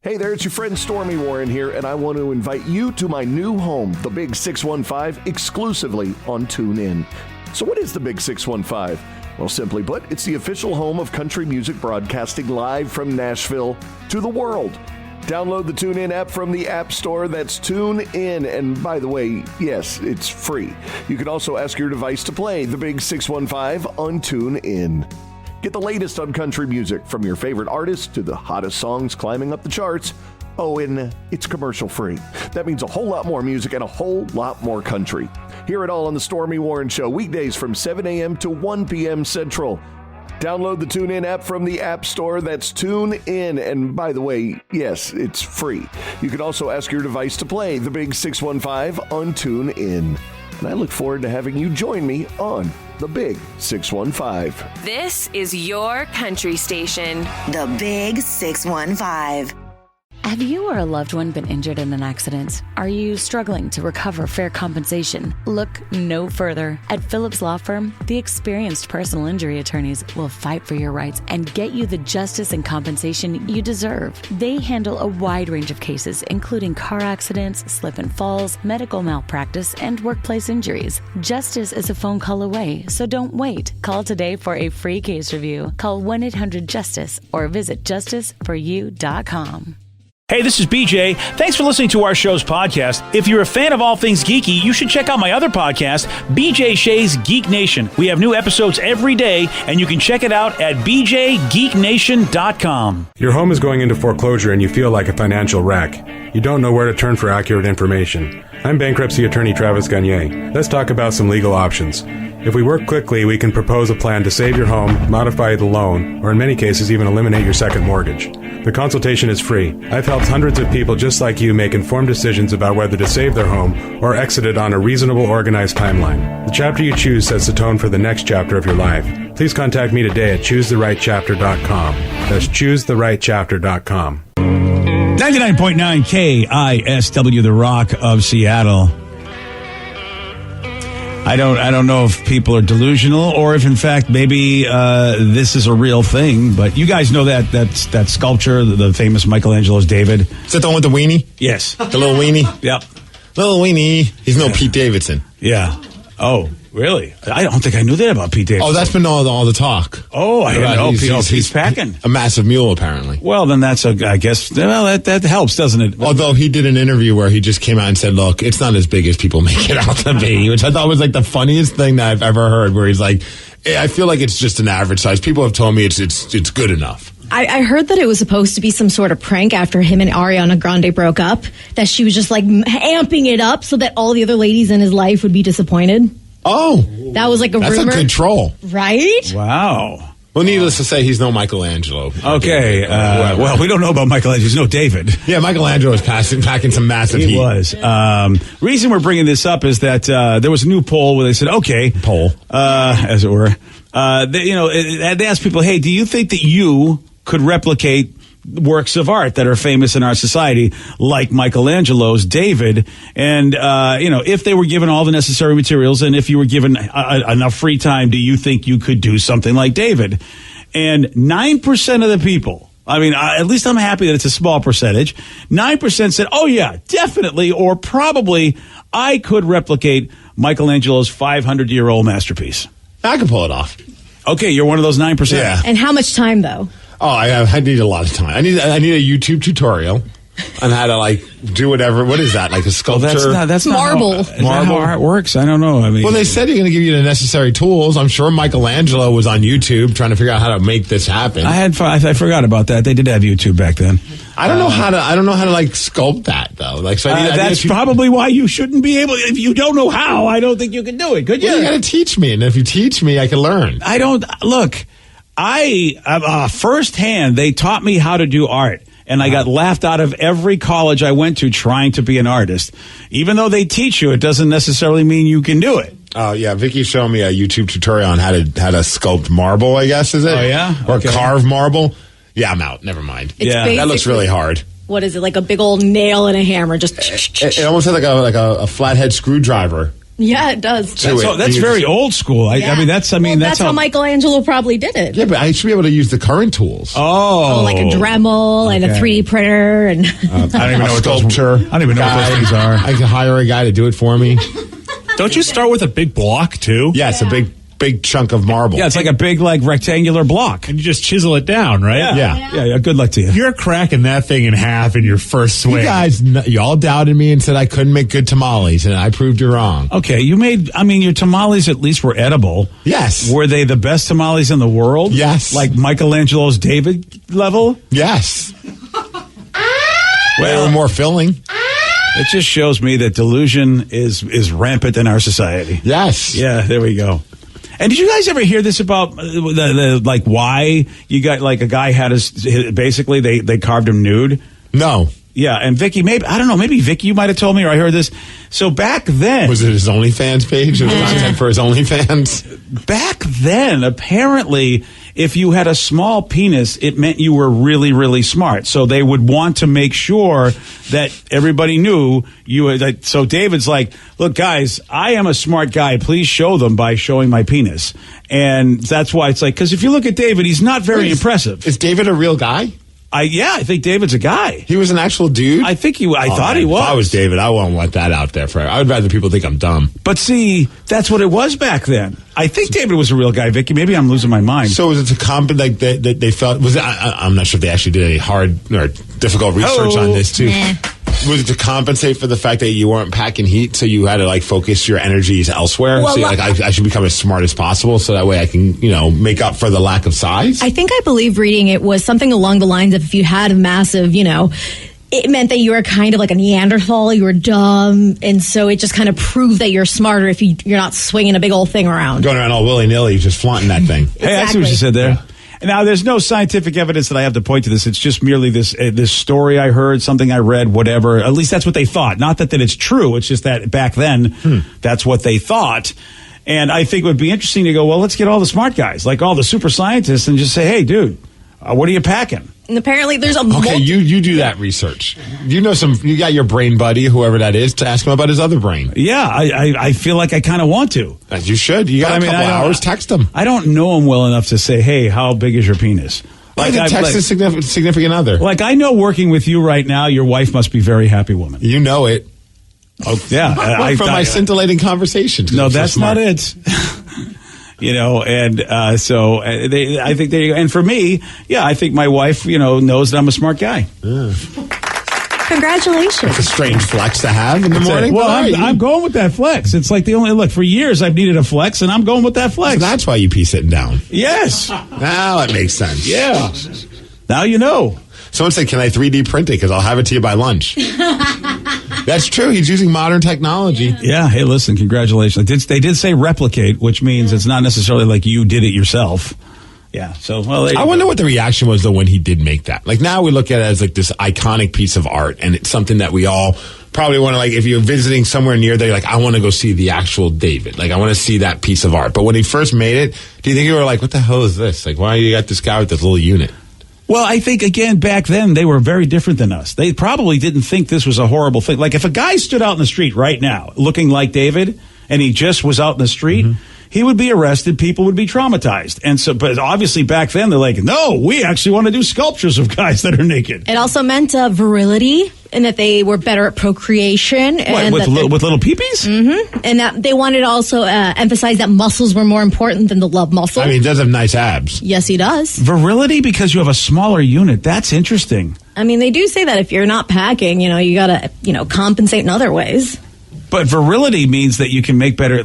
Hey there, it's your friend Stormy Warren here, and I want to invite you to my new home, the Big 615, exclusively on TuneIn. So what is the Big 615? Well, simply put, it's the official home of country music broadcasting live from Nashville to the world. Download the TuneIn app from the App Store. That's TuneIn. And by the way, yes, it's free. You can also ask your device to play the Big 615 on TuneIn. Get the latest on country music from your favorite artists to the hottest songs climbing up the charts. Oh, and it's commercial free. That means a whole lot more music and a whole lot more country. Hear it all on the Stormy Warren Show, weekdays from 7 a.m. to 1 p.m. Central. Download the TuneIn app from the App Store. That's TuneIn. And by the way, yes, it's free. You can also ask your device to play the Big 615 on TuneIn. And I look forward to having you join me on the Big 615. This is your country station. The Big 615. Have you or a loved one been injured in an accident? Are you struggling to recover fair compensation? Look no further. At Phillips Law Firm, the experienced personal injury attorneys will fight for your rights and get you the justice and compensation you deserve. They handle a wide range of cases, including car accidents, slip and falls, medical malpractice, and workplace injuries. Justice is a phone call away, so don't wait. Call today for a free case review. Call 1-800-JUSTICE or visit justiceforyou.com. Hey, this is BJ. Thanks for listening to our show's podcast. If you're a fan of all things geeky, you should check out my other podcast, BJ Shea's Geek Nation. We have new episodes every day, and you can check it out at bjgeeknation.com. Your home is going into foreclosure and you feel like a financial wreck. You don't know where to turn for accurate information. I'm bankruptcy attorney Travis Gagne. Let's talk about some legal options. If we work quickly, we can propose a plan to save your home, modify the loan, or in many cases even eliminate your second mortgage. The consultation is free. I've helped hundreds of people just like you make informed decisions about whether to save their home or exit it on a reasonable, organized timeline. The chapter you choose sets the tone for the next chapter of your life. Please contact me today at choosetherightchapter.com. That's choosetherightchapter.com. 99.9 KISW, the Rock of Seattle. I don't know if people are delusional or if, in fact, maybe this is a real thing. But you guys know that sculpture, the famous Michelangelo's David. Is that the one with the weenie? Yes. The little weenie? Yep. Little weenie. He's no Pete Davidson. Yeah. Oh, really? I don't think I knew that about Pete Davidson. Oh, that's been all the talk. Oh, I didn't know. He's packing. A massive mule, apparently. Well, then I guess, that helps, doesn't it? Although he did an interview where he just came out and said, look, it's not as big as people make it out to be, which I thought was like the funniest thing that I've ever heard, where he's like, I feel like it's just an average size. People have told me it's good enough. I heard that it was supposed to be some sort of prank after him and Ariana Grande broke up, that she was just like amping it up so that all the other ladies in his life would be disappointed. Oh. That was like a rumor. That's a good troll. Right? Wow. Well, needless to say, he's no Michelangelo. Okay. Well, we don't know about Michelangelo. He's no David. Yeah, Michelangelo was packing some massive heat. He was. Reason we're bringing this up is that there was a new poll where they said, okay. Poll. As it were. They asked people, hey, do you think that you could replicate works of art that are famous in our society, like Michelangelo's David? And, if they were given all the necessary materials and if you were given enough free time, do you think you could do something like David? And 9% of the people, at least I'm happy that it's a small percentage, 9% said, oh yeah, definitely, or probably I could replicate Michelangelo's 500-year-old masterpiece. I could pull it off. Okay, you're one of those 9%. Yeah. And how much time, though? Oh, I need a lot of time. I need a YouTube tutorial on how to do whatever. What is that? Like a sculpture? Well, that's not marble. Is that how art works? I don't know. Well, they said you're going to give you the necessary tools. I'm sure Michelangelo was on YouTube trying to figure out how to make this happen. I forgot about that. They did have YouTube back then. I don't know how to sculpt that though. That's probably why you shouldn't be able. If you don't know how, I don't think you can do it. Could you? Well, you got to teach me, and if you teach me, I can learn. I don't look. Firsthand, they taught me how to do art. And I got laughed out of every college I went to trying to be an artist. Even though they teach you, it doesn't necessarily mean you can do it. Oh, yeah. Vicky showed me a YouTube tutorial on how to sculpt marble, I guess, is it? Oh, yeah? Or carve marble. Yeah, I'm out. Never mind. That looks really hard. What is it, like a big old nail and a hammer? Just it almost has like a flathead screwdriver Yeah, it does. That's very old school. I mean, that's how Michelangelo probably did it. Yeah, but I should be able to use the current tools. Oh, like a Dremel and a 3D printer and I don't even know what sculpture. I don't even know what those things are. I can hire a guy to do it for me. Don't you start with a big block too? Yes, a big chunk of marble. Yeah, it's like a big, rectangular block. And you just chisel it down, right? Yeah. Good luck to you. You're cracking that thing in half in your first swing. You guys, you all doubted me and said I couldn't make good tamales, and I proved you wrong. Okay, your tamales at least were edible. Yes. Were they the best tamales in the world? Yes. Like Michelangelo's David level? Yes. They were more filling. It just shows me that delusion is rampant in our society. Yes. Yeah, there we go. And did you guys ever hear this about why you got a guy had basically they carved him nude? No. Yeah, and Vicky, maybe Vicky, you might have told me, or I heard this. So back then, was it his OnlyFans page? It was content for his OnlyFans. Back then, apparently, if you had a small penis, it meant you were really, really smart. So they would want to make sure that everybody knew you were. So David's like, look, guys, I am a smart guy. Please show them by showing my penis. And that's why it's because if you look at David, he's not very impressive. Is David a real guy? I think David's a guy. He was an actual dude? I thought he was. If I was David, I won't let that out there forever. I would rather people think I'm dumb. But see, that's what it was back then. I think David was a real guy, Vicky. Maybe I'm losing my mind. So was it to compensate they felt, I'm not sure if they actually did any hard or difficult research on this too. Nah. Was it to compensate for the fact that you weren't packing heat, so you had to focus your energies elsewhere? Well, so I should become as smart as possible, so that way I can make up for the lack of size. I believe reading it was something along the lines of if you had a massive, it meant that you were kind of like a Neanderthal, you were dumb, and so it just kind of proved that you're smarter if you're not swinging a big old thing around. Going around all willy-nilly, just flaunting that thing. Hey, I see what you said there. Yeah. Now, there's no scientific evidence that I have to point to this. It's just merely this story I heard, something I read, whatever. At least that's what they thought. Not that it's true. It's just that back then, that's what they thought. And I think it would be interesting to go, well, let's get all the smart guys, like all the super scientists, and just say, hey, dude, what are you packing? And apparently there's a okay, you do that research. You got your brain buddy, whoever that is, to ask him about his other brain. Yeah, I feel like I kind of want to. As you should. You got a couple hours, text him. I don't know him well enough to say, hey, how big is your penis? Text his significant other. I know working with you right now, your wife must be a very happy woman. You know it. Oh, yeah. From my scintillating conversations. No, that's not it. I think and for me, I think my wife, knows that I'm a smart guy. Yeah. Congratulations. It's a strange flex to have in the morning. Well, I'm going with that flex. It's like for years I've needed a flex, and I'm going with that flex. So that's why you pee sitting down. Yes. Now it makes sense. Yeah. Now you know. Someone said, can I 3D print it? Because I'll have it to you by lunch. That's true. He's using modern technology. Yeah. Hey, listen, congratulations. They did say replicate, which means it's not necessarily like you did it yourself. Yeah. So, I wonder what the reaction was, though, when he did make that. Now we look at it as this iconic piece of art, and it's something that we all probably want to, if you're visiting somewhere near there, I want to go see the actual David. I want to see that piece of art. But when he first made it, do you think you were like, what the hell is this? Why you got this guy with this little unit? Well, I think, again, back then, they were very different than us. They probably didn't think this was a horrible thing. If a guy stood out in the street right now looking like David, and he just was out in the street, he would be arrested. People would be traumatized. And so, but obviously back then, they're like, no, we actually want to do sculptures of guys that are naked. It also meant virility, and that they were better at procreation. And with little peepees? Mm-hmm. And that they wanted to also emphasize that muscles were more important than the love muscle. I mean, he does have nice abs. Yes, he does. Virility because you have a smaller unit. That's interesting. I mean, they do say that if you're not packing, you got to, compensate in other ways. But virility means that you can make better,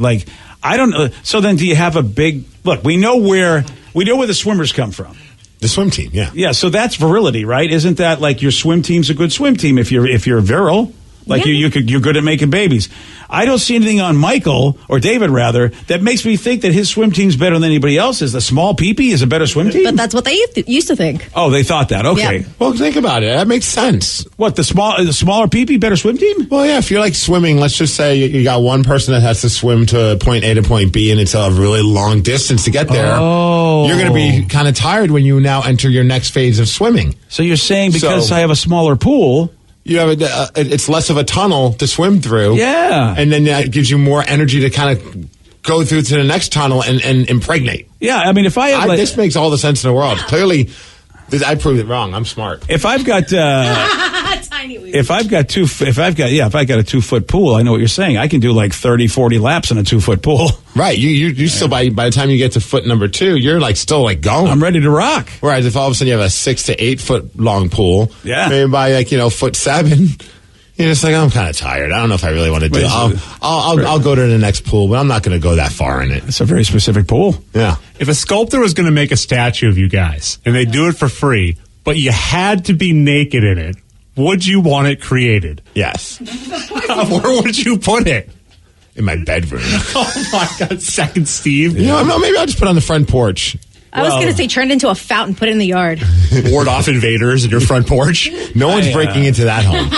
I don't know. So then do you have a big, look, we know where the swimmers come from. The swim team, yeah. Yeah, so that's virility, right? Isn't that your swim team's a good swim team if you're virile? You're good at making babies. I don't see anything on Michael, or David rather, that makes me think that his swim team's better than anybody else's. The small peepee is a better swim team? But that's what they used to think. Oh, they thought that. Okay. Yeah. Well, think about it. That makes sense. What, the smaller peepee, better swim team? Well, yeah, if you're swimming, let's just say you got one person that has to swim to point A to point B, and it's a really long distance to get there. Oh. You're going to be kind of tired when you now enter your next phase of swimming. So you're saying because I have a smaller pool, you have it's less of a tunnel to swim through. Yeah. And then that gives you more energy to kind of go through to the next tunnel and impregnate. Yeah, I mean, if I had this makes all the sense in the world. Clearly, I proved it wrong. I'm smart. If I've got if I've got a 2-foot pool, I know what you're saying. I can do like 30, 40 laps in a 2-foot pool. Right. You still by the time you get to foot number 2, you're like still like going. I'm ready to rock. Whereas if all of a sudden you have a 6 to 8 foot long pool, maybe by like foot 7, you're just like, I'm kind of tired. I don't know if I really want to do it. I'll go to the next pool, but I'm not going to go that far in it. It's a very specific pool. Yeah. If a sculptor was going to make a statue of you guys and they do it for free, but you had to be naked in it, would you want it created? Yes. Where would you put it? In my bedroom. Oh my God, second Steve. No, maybe I'll just put it on the front porch. I was going to say turn it into a fountain, put it in the yard. Ward off invaders in your front porch. No one's breaking into that home.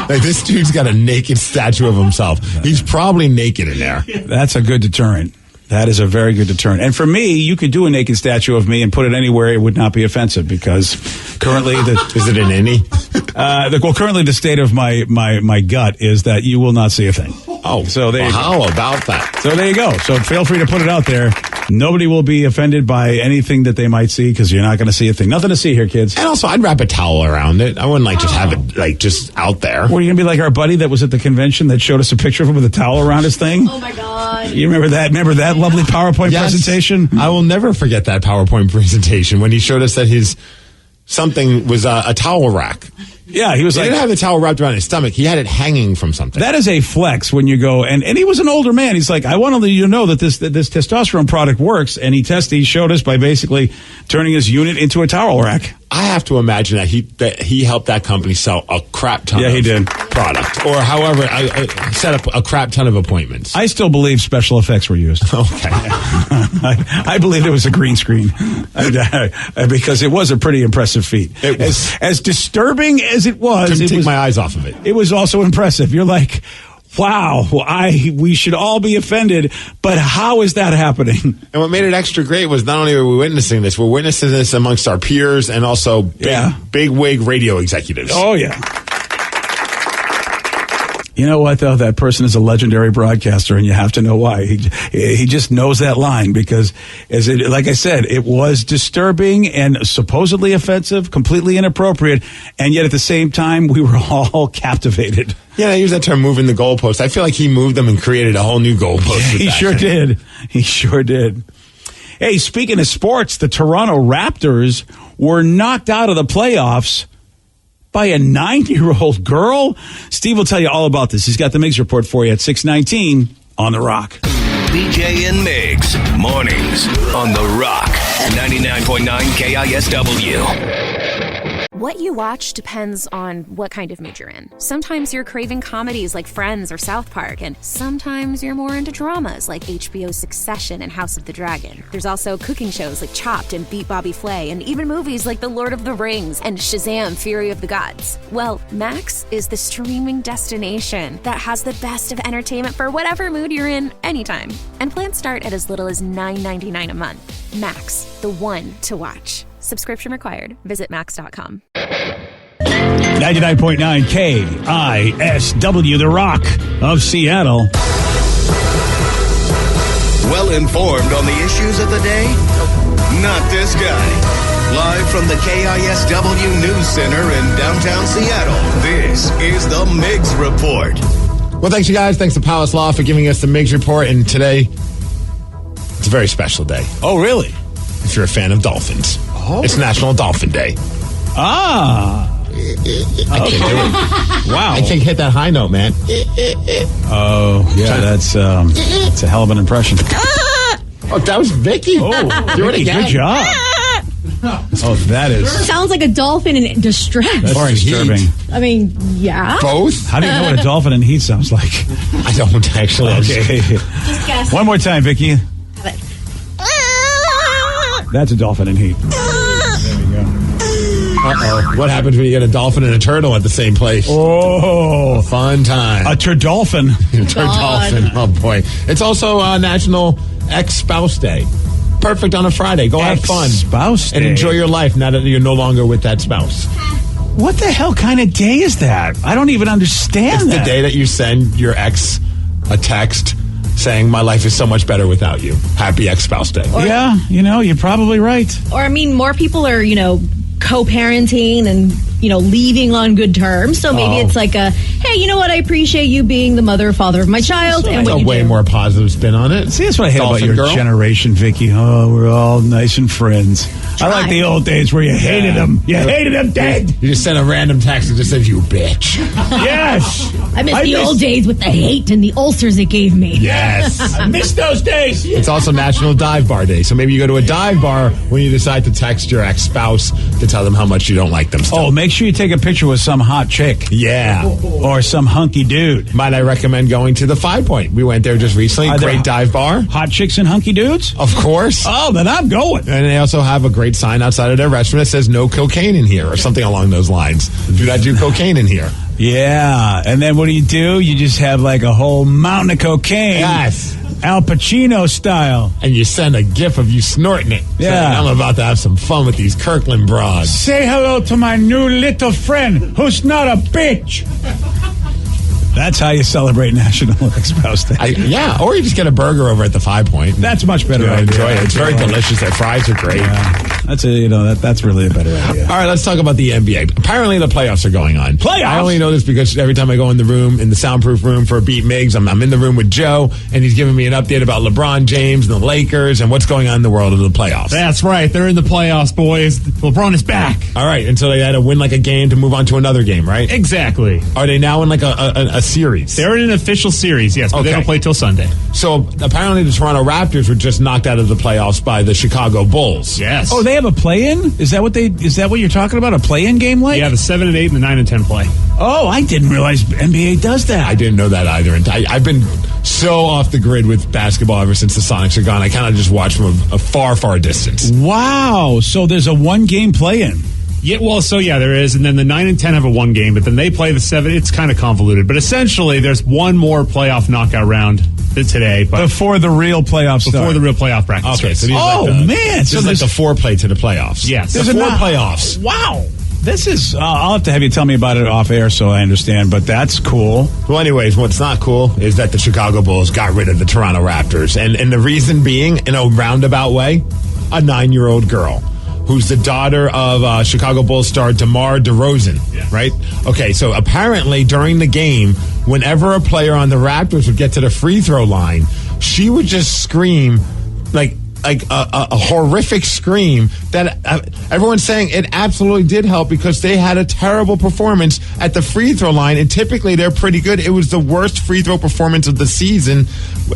Like, this dude's got a naked statue of himself. He's probably naked in there. That's a good deterrent. That is a very good deterrent. And for me, you could do a naked statue of me and put it anywhere. It would not be offensive because currently is it in any? Currently the state of my gut is that you will not see a thing. Oh, so there you go. How about that? So there you go. So feel free to put it out there. Nobody will be offended by anything that they might see because you're not going to see a thing. Nothing to see here, kids. And also, I'd wrap a towel around it. I wouldn't just have it just out there. What, are you going to be like our buddy that was at the convention that showed us a picture of him with a towel around his thing? Oh my God. You remember that? Remember that lovely PowerPoint presentation? I will never forget that PowerPoint presentation when he showed us that his something was a towel rack. Yeah, he didn't have the towel wrapped around his stomach. He had it hanging from something. That is a flex when you go, and he was an older man. He's like, I want to let you know that this testosterone product works, and he showed us by basically turning his unit into a towel rack. I have to imagine that he helped that company sell a crap ton of product. Or however, I set up a crap ton of appointments. I still believe special effects were used. Okay. I believe there was a green screen because it was a pretty impressive feat. It was. As disturbing as it was. Couldn't take my eyes off of it. It was also impressive. You're like, wow, we should all be offended, but how is that happening? And what made it extra great was not only are we witnessing this, we're witnessing this amongst our peers and also big wig radio executives. Oh, yeah. You know what, though? That person is a legendary broadcaster, and you have to know why. He just knows that line because, like I said, it was disturbing and supposedly offensive, completely inappropriate, and yet at the same time, we were all captivated. Yeah, I use that term, moving the goalposts. I feel like he moved them and created a whole new goalpost. He sure did. He sure did. Hey, speaking of sports, the Toronto Raptors were knocked out of the playoffs by a 9-year-old girl. Steve will tell you all about this. He's got the Migs report for you at 6:19 on The Rock. BJ and Migs, mornings on The Rock, 99.9 KISW. What you watch depends on what kind of mood you're in. Sometimes you're craving comedies like Friends or South Park, and sometimes you're more into dramas like HBO's Succession and House of the Dragon. There's also cooking shows like Chopped and Beat Bobby Flay, and even movies like The Lord of the Rings and Shazam! Fury of the Gods. Well, Max is the streaming destination that has the best of entertainment for whatever mood you're in anytime. And plans start at as little as $9.99 a month. Max, the one to watch. Subscription required. Visit max.com. 99.9 KISW, The Rock of Seattle. Well informed on the issues of the day? Not this guy. Live from the KISW News Center in downtown Seattle, this is the Migs Report. Well, thanks, you guys. Thanks to Palace Law for giving us the Migs Report. And today, it's a very special day. Oh, really? If you're a fan of dolphins. Oh. It's National Dolphin Day. Ah. I can't do it. Wow. I can't hit that high note, man. Oh, yeah, that's a hell of an impression. Oh, that was Vicky. Oh, do it again. Good job. Oh, that is... Sounds like a dolphin in distress. That's disturbing. Heat. I mean, yeah. Both? How do you know what a dolphin in heat sounds like? I don't actually. Okay. Just guess. One more time, Vicky. That's a dolphin in heat. There we go. Uh-oh. What happens when you get a dolphin and a turtle at the same place? Oh. Fun time. A turdolphin. Turdolphin. Oh, boy. It's also National Ex-Spouse Day. Perfect on a Friday. Go have fun. Spouse Day. And enjoy your life now that you're no longer with that spouse. What the hell kind of day is that? I don't even understand It's the day that you send your ex a text saying, my life is so much better without you. Happy ex-spouse day. Yeah, you're probably right. Or, I mean, more people are, co-parenting and, leaving on good terms. So maybe it's like hey, you know what? I appreciate you being the mother or father of my child. And what a you way do. more positive spin on it. See, that's what I hate about Dolphin your girl. generation, Vicky. Oh, we're all nice and friends. I like the old days where you hated them. You hated them dead. You just sent a random text that just says, you bitch. Yes. I miss the old days with the hate and the ulcers it gave me. Yes. I miss those days. It's also National Dive Bar Day. So maybe you go to a dive bar when you decide to text your ex-spouse to tell them how much you don't like them still. Oh, make sure you take a picture with some hot chick. Yeah. Or some hunky dude. Might I recommend going to the 5 Point? We went there just recently. Are there Great dive bar. Hot chicks and hunky dudes? Of course. Oh, then I'm going. And they also have a great sign outside of their restaurant that says no cocaine in here or something along those lines. Do not do cocaine in here. Yeah. And then what do? You just have like a whole mountain of cocaine. Yes. Al Pacino style. And you send a gif of you snorting it. Yeah. Saying, I'm about to have some fun with these Kirkland broads. Say hello to my new little friend who's not a bitch. That's how you celebrate National Ex-Spouse Day. Yeah, or you just get a burger over at the 5 Point. That's much better. I idea. enjoy it. It's very delicious. Their fries are great. Yeah. That's that's really a better idea. All right, let's talk about the NBA. Apparently, the playoffs are going on. Playoffs? I only know this because every time I go in the soundproof room for Beat Migs, I'm in the room with Joe, and he's giving me an update about LeBron James and the Lakers and what's going on in the world of the playoffs. That's right. They're in the playoffs, boys. LeBron is back. All right, and so they had to win like a game to move on to another game, right? Exactly. Are they now in like a series? They're in an official series, yes, but they don't play till Sunday. So apparently the Toronto Raptors were just knocked out of the playoffs by the Chicago Bulls. Yes. Oh, they have a play-in? Is that what you're talking about? A play-in game like? Yeah, the 7 and 8 and the 9 and 10 play. Oh, I didn't realize NBA does that. I didn't know that either. And I've been so off the grid with basketball ever since the Sonics are gone. I kind of just watch from a far, far distance. Wow. So there's a one-game play-in. Yeah, there is, and then the 9 and 10 have a one game, but then they play the 7. It's kind of convoluted, but essentially there's one more playoff knockout round today. But before the real playoffs start. Before the real playoff bracket Okay, starts. so man. This is like the foreplay to the playoffs. Yes. The four playoffs. Wow. This is, I'll have to have you tell me about it off air so I understand, but that's cool. Well, anyways, what's not cool is that the Chicago Bulls got rid of the Toronto Raptors. And the reason being, in a roundabout way, a 9-year-old girl who's the daughter of Chicago Bulls star DeMar DeRozan, right? Okay, so apparently during the game, whenever a player on the Raptors would get to the free throw line, she would just scream like a horrific scream that everyone's saying it absolutely did help because they had a terrible performance at the free throw line, and typically they're pretty good. It was the worst free throw performance of the season,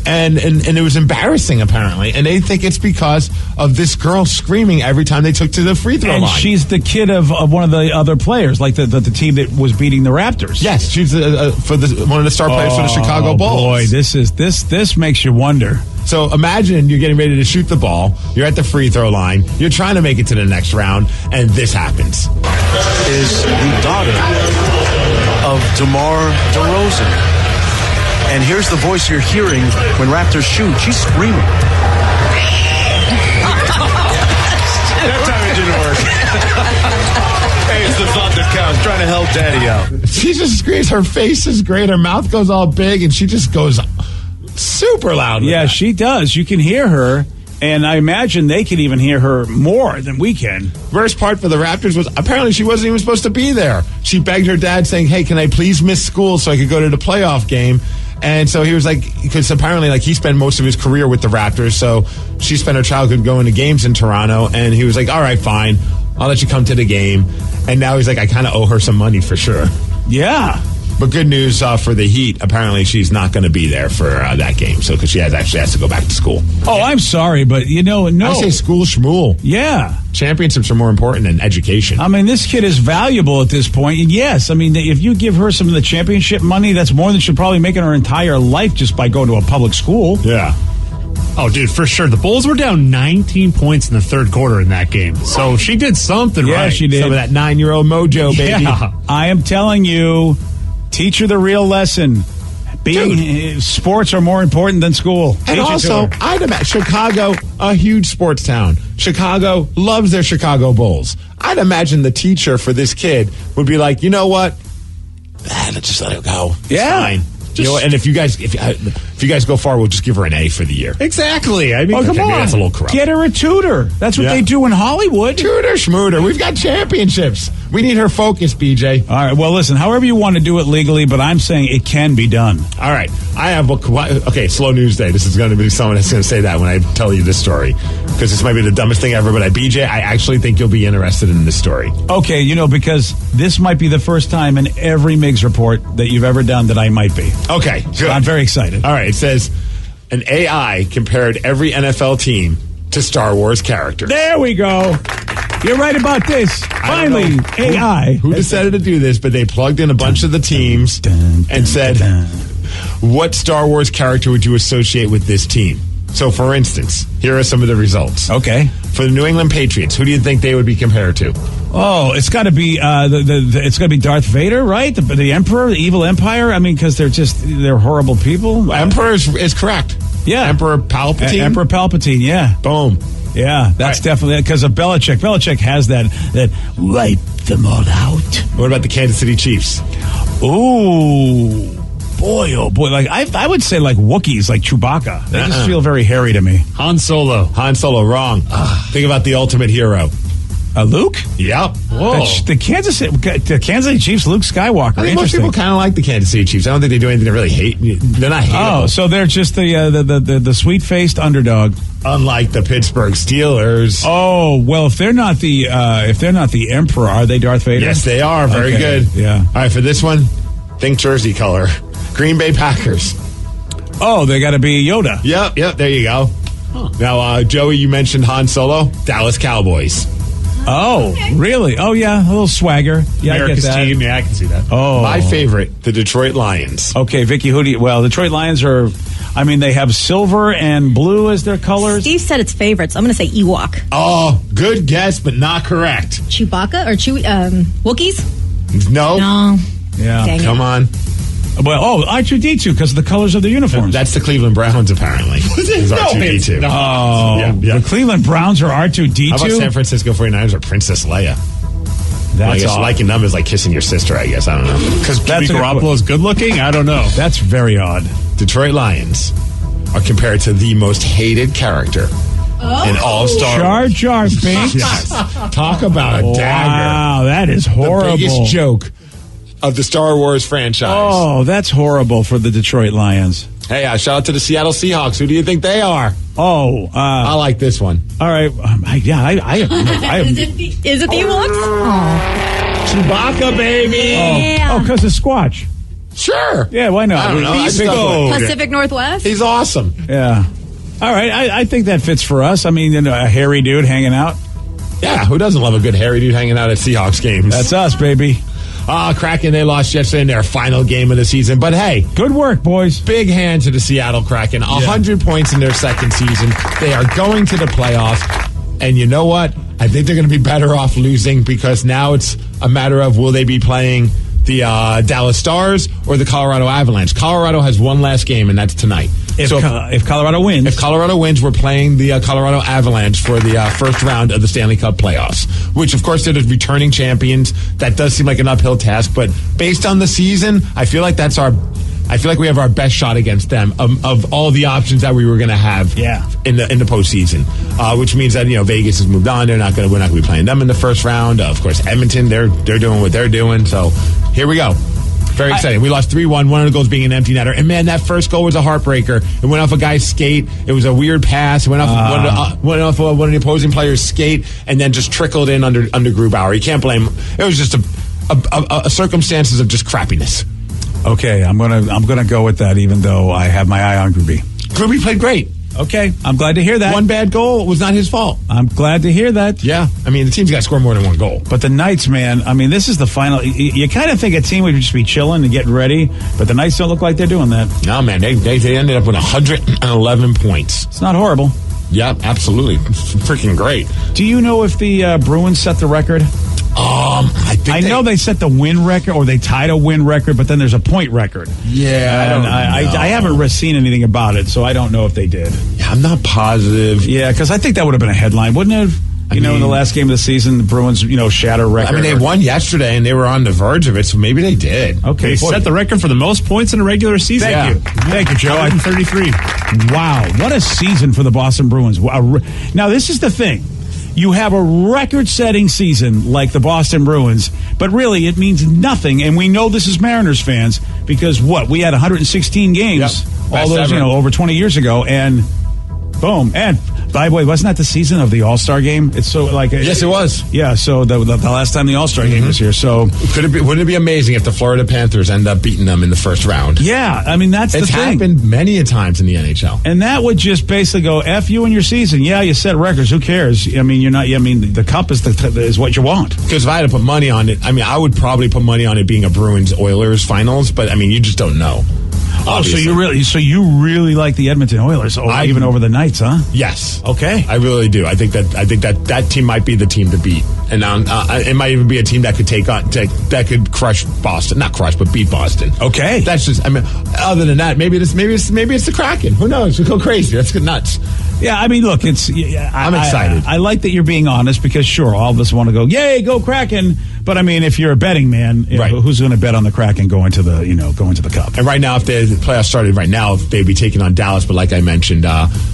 and it was embarrassing apparently, and they think it's because of this girl screaming every time they took to the free throw line. And she's the kid of one of the other players, like the team that was beating the Raptors. Yes, she's one of the star players for the Chicago Bulls. Boy, this makes you wonder. So imagine you're getting ready to shoot the ball. You're at the free throw line. You're trying to make it to the next round, and this happens. Is the daughter of DeMar DeRozan. And here's the voice you're hearing when Raptors shoot. She's screaming. That time it didn't work. Hey, it's the thought that counts. Trying to help Daddy out. She just screams. Her face is great. Her mouth goes all big, and she just goes super loud. Yeah, that. she does. You can hear her, and I imagine they can even hear her more than we can. Worst part for the Raptors was apparently she wasn't even supposed to be there. She begged her dad saying, hey, can I please miss school so I could go to the playoff game? And so he was like, because apparently like he spent most of his career with the Raptors, so she spent her childhood going to games in Toronto, and he was like, all right, fine, I'll let you come to the game. And now he's like, I kind of owe her some money for sure. Yeah. But good news for the Heat. Apparently, she's not going to be there for that game. So, because she actually has to go back to school. Oh, I'm sorry, but no. I say school schmool. Yeah. Championships are more important than education. I mean, this kid is valuable at this point. And yes, I mean, if you give her some of the championship money, that's more than she'll probably make in her entire life just by going to a public school. Yeah. Oh, dude, for sure. The Bulls were down 19 points in the third quarter in that game. So she did something right. Yeah, she did. Some of that 9-year-old mojo, baby. Yeah. I am telling you, teach her the real lesson. Sports are more important than school. And also, I'd imagine Chicago, a huge sports town. Chicago loves their Chicago Bulls. I'd imagine the teacher for this kid would be like, you know what? Let's just let it go. It's fine. You know, and if you guys go far, we'll just give her an A for the year. Exactly. I mean, come on. That's a little corrupt. Get her a tutor. That's what they do in Hollywood. Tutor, schmooter. We've got championships. We need her focused, BJ. All right. Well, listen, however you want to do it legally, but I'm saying it can be done. All right. I have slow news day. This is going to be someone that's going to say that when I tell you this story, because this might be the dumbest thing ever. But BJ, I actually think you'll be interested in this story. Okay, because this might be the first time in every Migs report that you've ever done that I might be. Okay, good. So I'm very excited. All right. It says an AI compared every NFL team to Star Wars characters. There we go. You're right about this. Finally, AI. Who decided to do this, but they plugged in a bunch of the teams and said, what Star Wars character would you associate with this team? So, for instance, here are some of the results. Okay. For the New England Patriots, who do you think they would be compared to? Oh, it's got to be it's got to be Darth Vader, right? The Emperor, the evil Empire. I mean, because they're horrible people. Emperor is correct. Yeah, Emperor Palpatine. Emperor Palpatine. Yeah. Boom. Yeah, that's definitely because of Belichick. Belichick has that wipe them all out. What about the Kansas City Chiefs? Ooh. Boy, oh boy! Like I would say, like Wookiees, like Chewbacca. They just feel very hairy to me. Han Solo, wrong. Think about the ultimate hero, Luke. Yep. Whoa. The Kansas City Chiefs, Luke Skywalker. I think most people kind of like the Kansas City Chiefs. I don't think they do anything to really hate. They're not hateable. Oh, so they're just the sweet faced underdog, unlike the Pittsburgh Steelers. Oh well, if they're not the Emperor, are they Darth Vader? Yes, they are. Very good. Yeah. All right, for this one, think jersey color. Green Bay Packers. Oh, they got to be Yoda. Yep. There you go. Huh. Now, Joey, you mentioned Han Solo. Dallas Cowboys. Oh, really? Oh, yeah, a little swagger. Yeah, America's I get that. team. Yeah, I can see that. Oh, my favorite, the Detroit Lions. Okay, Vicky, Detroit Lions are. I mean, they have silver and blue as their colors. Steve said it's favorites. I'm going to say Ewok. Oh, good guess, but not correct. Chewbacca or Wookiees? No. Yeah. Dang Come on. Well, R2-D2 because of the colors of the uniforms. That's the Cleveland Browns, apparently. It's R2-D2. Oh, the Cleveland Browns are R2-D2? How about San Francisco 49ers or Princess Leia? I guess liking them is like kissing your sister, I guess. I don't know. Because Garoppolo is good looking? I don't know. That's very odd. Detroit Lions are compared to the most hated character in all Star Wars. Jar Jar Binks. Yes. Talk about a dagger. Wow, that is horrible. The biggest joke of the Star Wars franchise. Oh, that's horrible for the Detroit Lions. Hey, shout out to the Seattle Seahawks. Who do you think they are? Oh, I like this one. All right. Is it the Ewoks? Oh. Chewbacca, baby. Oh, because of Squatch. Sure. Yeah, why not? I don't know. Pacific Northwest? He's awesome. Yeah. All right. I think that fits for us. I mean, a hairy dude hanging out. Yeah, who doesn't love a good hairy dude hanging out at Seahawks games? That's us, baby. Kraken, they lost yesterday in their final game of the season. But hey. Good work, boys. Big hand to the Seattle Kraken. 100 points in their second season. They are going to the playoffs. And you know what? I think they're going to be better off losing because now it's a matter of will they be playing the Dallas Stars or the Colorado Avalanche. Colorado has one last game, and that's tonight. If Colorado wins. If Colorado wins, we're playing the Colorado Avalanche for the first round of the Stanley Cup playoffs, which, of course, they're the returning champions. That does seem like an uphill task, but based on the season, I feel like we have our best shot against them of all the options that we were going to have in the postseason, which means that Vegas has moved on. We're not going to be playing them in the first round. Of course, Edmonton, they're doing what they're doing. So here we go. Very exciting. We lost 3-1, one of the goals being an empty netter. And, man, that first goal was a heartbreaker. It went off a guy's skate. It was a weird pass. It went off one of the opposing player's skate and then just trickled in under Grubauer. You can't blame him. It was just a circumstances of just crappiness. Okay, I'm gonna go with that, even though I have my eye on Gruby. Gruby played great. Okay, I'm glad to hear that. One bad goal was not his fault. I'm glad to hear that. Yeah, I mean, the team's got to score more than one goal. But the Knights, man, I mean, this is the final. You kind of think a team would just be chilling and getting ready, but the Knights don't look like they're doing that. No, man, they ended up with 111 points. It's not horrible. Yeah, absolutely. Freaking great. Do you know if the Bruins set the record? I know they set the win record, or they tied a win record, but then there's a point record. Yeah, I don't know. I haven't seen anything about it, so I don't know if they did. Yeah, I'm not positive. Yeah, because I think that would have been a headline, wouldn't it? In the last game of the season, the Bruins, shatter record. I mean, they won yesterday, and they were on the verge of it, so maybe they did. Okay, they set the record for the most points in a regular season. Thank you, Joe. 133. Wow, what a season for the Boston Bruins. Now, this is the thing. You have a record-setting season like the Boston Bruins, but really it means nothing. And we know this as Mariners fans because we had 116 games, all those, over 20 years ago, and boom. And by the way, wasn't that the season of the All-Star game? It's so yes, it was. Yeah. So the last time the All-Star game was here. So wouldn't it be amazing if the Florida Panthers end up beating them in the first round? Yeah, I mean that's the thing. It's happened many a times in the NHL, and that would just basically go F you in your season. Yeah, you set records. Who cares? I mean, you're not. I mean, the cup is what you want. Because if I had to put money on it, I would probably put money on it being a Bruins-Oilers finals. But you just don't know. Obviously. So you really like the Edmonton Oilers, even over the Knights, huh? Yes. Okay. I really do. I think that team might be the team to beat, and it might even be a team that could that could crush Boston, not crush, but beat Boston. Okay. That's just. Other than that, maybe it's the Kraken. Who knows? We go crazy. That's nuts. Yeah, I mean, look, I'm excited. I like that you're being honest because, sure, all of us want to go, yay, go Kraken. But I mean, if you're a betting man, who's going to bet on the Kraken going to the Cup? And right now, if the playoffs started right now, they'd be taking on Dallas. But like I mentioned,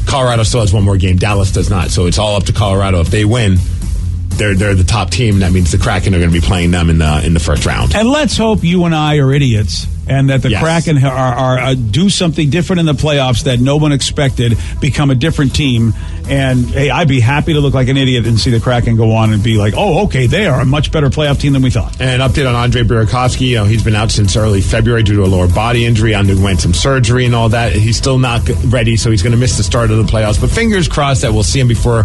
Colorado still has one more game. Dallas does not. So it's all up to Colorado. If they win, they're the top team. That means the Kraken are going to be playing them in the first round. And let's hope you and I are idiots, and that the Kraken are do something different in the playoffs that no one expected, become a different team. And hey, I'd be happy to look like an idiot and see the Kraken go on and be like, oh, okay, they are a much better playoff team than we thought. And an update on Andre Burakovsky. He's been out since early February due to a lower body injury, underwent some surgery and all that. He's still not ready, so he's going to miss the start of the playoffs. But fingers crossed that we'll see him before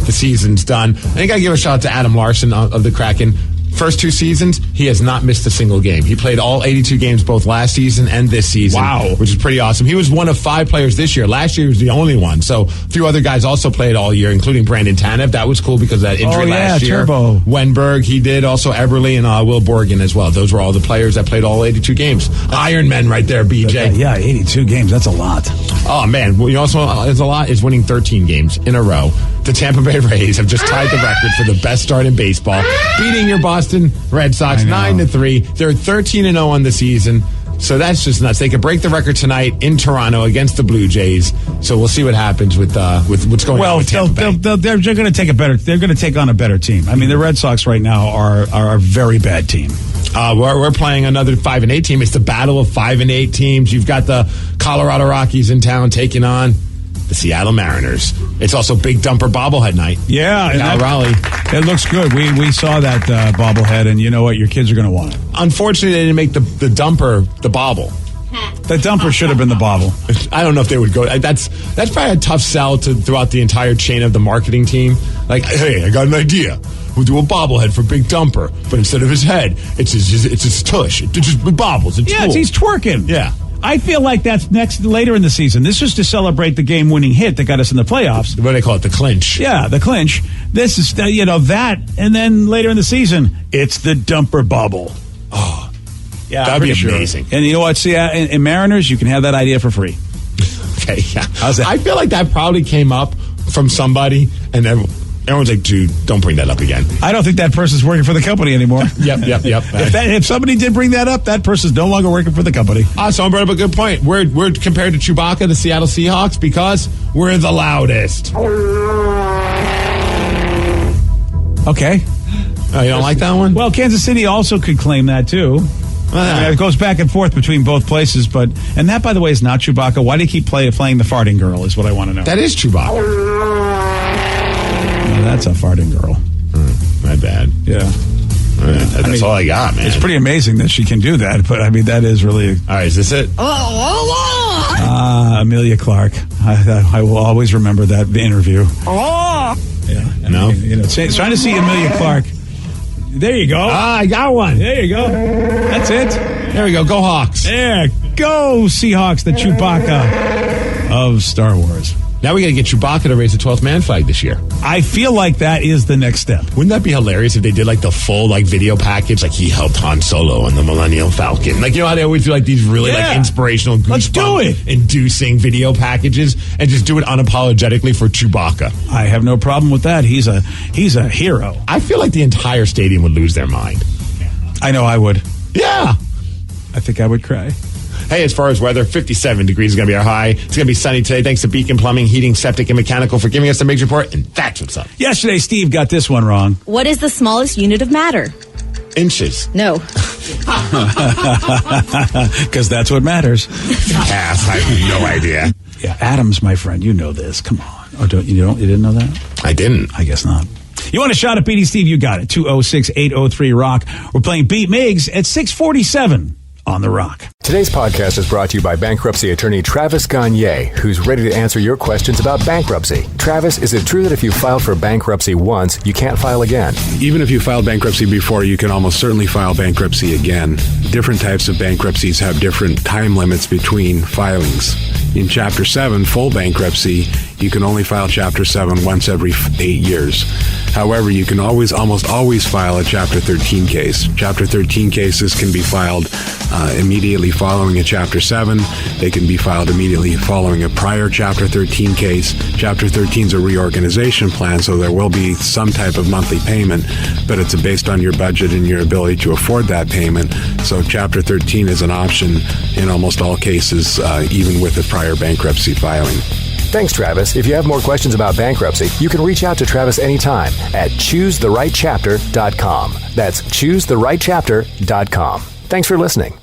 the season's done. And I got to give a shout out to Adam Larson of the Kraken. First 2 seasons, he has not missed a single game. He played all 82 games both last season and this season. Wow. Which is pretty awesome. He was one of 5 players this year. Last year he was the only one. So a few other guys also played all year, including Brandon Tanev. That was cool because of that injury last year. Turbo. Wenberg, he did. Also Eberle and Will Borgen as well. Those were all the players that played all 82 games. Iron Men right there, BJ. Yeah, 82 games. That's a lot. Oh, man. You also, it's a lot, is winning 13 games in a row. The Tampa Bay Rays have just tied the record for the best start in baseball, beating your Boston Red Sox 9-3. They're 13-0 on the season. So that's just nuts. They could break the record tonight in Toronto against the Blue Jays. So we'll see what happens with what's going on with Tampa Bay. They're going to take They're going to take on a better team. I mean, the Red Sox right now are a very bad team. We're playing another 5-8 team. It's the battle of 5-8 teams. You've got the Colorado Rockies in town taking on the Seattle Mariners. It's also Big Dumper bobblehead night. Yeah, in Raleigh. It looks good. We saw that bobblehead, and you know what? Your kids are going to want it. Unfortunately, they didn't make the dumper the bobble. The dumper should have been the bobble. I don't know if they would go. That's probably a tough sell throughout the entire chain of the marketing team. Like, hey, I got an idea. We'll do a bobblehead for Big Dumper, but instead of his head, it's his tush. It just bobbles. It's cool. He's twerking. Yeah. I feel like that's later in the season. This is to celebrate the game-winning hit that got us in the playoffs. What do they call it? The clinch. Yeah, the clinch. This is, that, and then later in the season, it's the dumper bobble. Oh, yeah, that'd be amazing. And you know what? See, in Mariners, you can have that idea for free. Okay, yeah. How's that? I feel like that probably came up from somebody, and everyone's like, dude, don't bring that up again. I don't think that person's working for the company anymore. Yep. If somebody did bring that up, that person's no longer working for the company. Someone brought up a good point. We're compared to Chewbacca, the Seattle Seahawks, because we're the loudest. Okay. Oh, you don't like that one? Well, Kansas City also could claim that, too. It goes back and forth between both places, and that, by the way, is not Chewbacca. Why do you keep playing the farting girl is what I want to know. That is Chewbacca. That's a farting girl. My bad. Yeah. That's all I got, man. It's pretty amazing that she can do that, but I mean, that is really... All right, is this it? Amelia Clark. I will always remember that interview. Yeah. No? Trying to see Amelia Clark. There you go. I got one. There you go. That's it. There we go. Go Hawks. There. Go Seahawks, the Chewbacca of Star Wars. Now we got to get Chewbacca to raise the 12th man flag this year. I feel like that is the next step. Wouldn't that be hilarious if they did like the full like video package, like he helped Han Solo on the Millennium Falcon? Like, you know how they always do like these really like inspirational, let's do it, inducing video packages, and just do it unapologetically for Chewbacca. I have no problem with that. He's a hero. I feel like the entire stadium would lose their mind. I know I would. Yeah. I think I would cry. Hey, as far as weather, 57 degrees is going to be our high. It's going to be sunny today. Thanks to Beacon Plumbing, Heating, Septic, and Mechanical for giving us the Migs Report. And that's what's up. Yesterday, Steve got this one wrong. What is the smallest unit of matter? Inches. No. Because that's what matters. Pass. I have no idea. Yeah, atoms, my friend. You know this. Come on. Oh, you didn't know that? I didn't. I guess not. You want a shot at beating Steve? You got it. 206-803-ROCK. We're playing Beat Migs at 647 on The Rock. Today's podcast is brought to you by bankruptcy attorney Travis Gagne, who's ready to answer your questions about bankruptcy. Travis, is it true that if you filed for bankruptcy once, you can't file again? Even if you filed bankruptcy before, you can almost certainly file bankruptcy again. Different types of bankruptcies have different time limits between filings. In Chapter 7, full bankruptcy, you can only file Chapter 7 once every 8 years. However, you can almost always file a Chapter 13 case. Chapter 13 cases can be filed immediately following a Chapter 7. They can be filed immediately following a prior Chapter 13 case. Chapter 13 is a reorganization plan, so there will be some type of monthly payment, but it's based on your budget and your ability to afford that payment. So Chapter 13 is an option in almost all cases, even with a prior bankruptcy filing. Thanks, Travis. If you have more questions about bankruptcy, you can reach out to Travis anytime at choosetherightchapter.com. That's choosetherightchapter.com. Thanks for listening.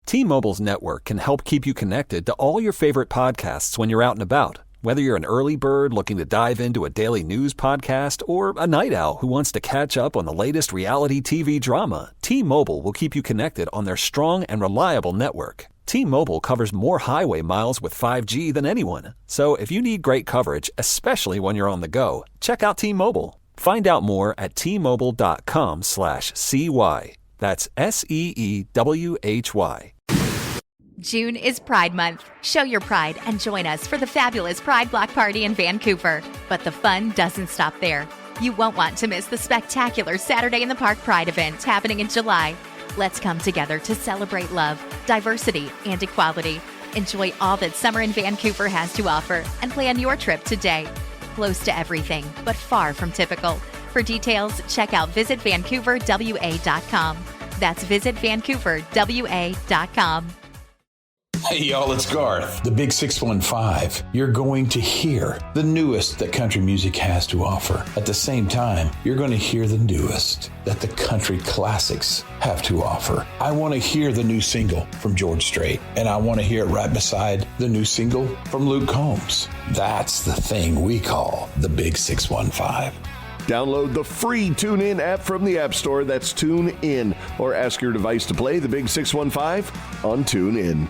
T-Mobile's network can help keep you connected to all your favorite podcasts when you're out and about. Whether you're an early bird looking to dive into a daily news podcast or a night owl who wants to catch up on the latest reality TV drama, T-Mobile will keep you connected on their strong and reliable network. T-Mobile covers more highway miles with 5G than anyone. So if you need great coverage, especially when you're on the go, check out T-Mobile. Find out more at T-Mobile.com/CY. That's SEEWHY. June is Pride Month. Show your pride and join us for the fabulous Pride Block Party in Vancouver. But the fun doesn't stop there. You won't want to miss the spectacular Saturday in the Park Pride event happening in July. Let's come together to celebrate love, diversity, and equality. Enjoy all that summer in Vancouver has to offer and plan your trip today. Close to everything, but far from typical. For details, check out visitvancouverwa.com. That's visitvancouverwa.com. Hey y'all, it's Garth, the Big 615. You're going to hear the newest that country music has to offer. At the same time, you're going to hear the newest that the country classics have to offer. I want to hear the new single from George Strait, and I want to hear it right beside the new single from Luke Combs. That's the thing we call the Big 615. Download the free TuneIn app from the App Store. That's TuneIn. Or ask your device to play the Big 615 on TuneIn.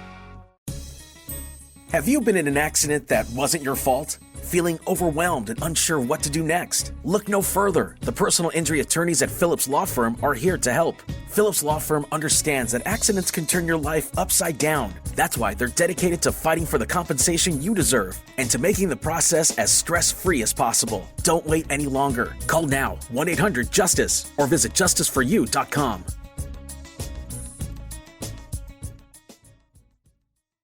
Have you been in an accident that wasn't your fault? Feeling overwhelmed and unsure what to do next? Look no further. The personal injury attorneys at Phillips Law Firm are here to help. Phillips Law Firm understands that accidents can turn your life upside down. That's why they're dedicated to fighting for the compensation you deserve and to making the process as stress-free as possible. Don't wait any longer. Call now, 1-800-JUSTICE, or visit justiceforyou.com.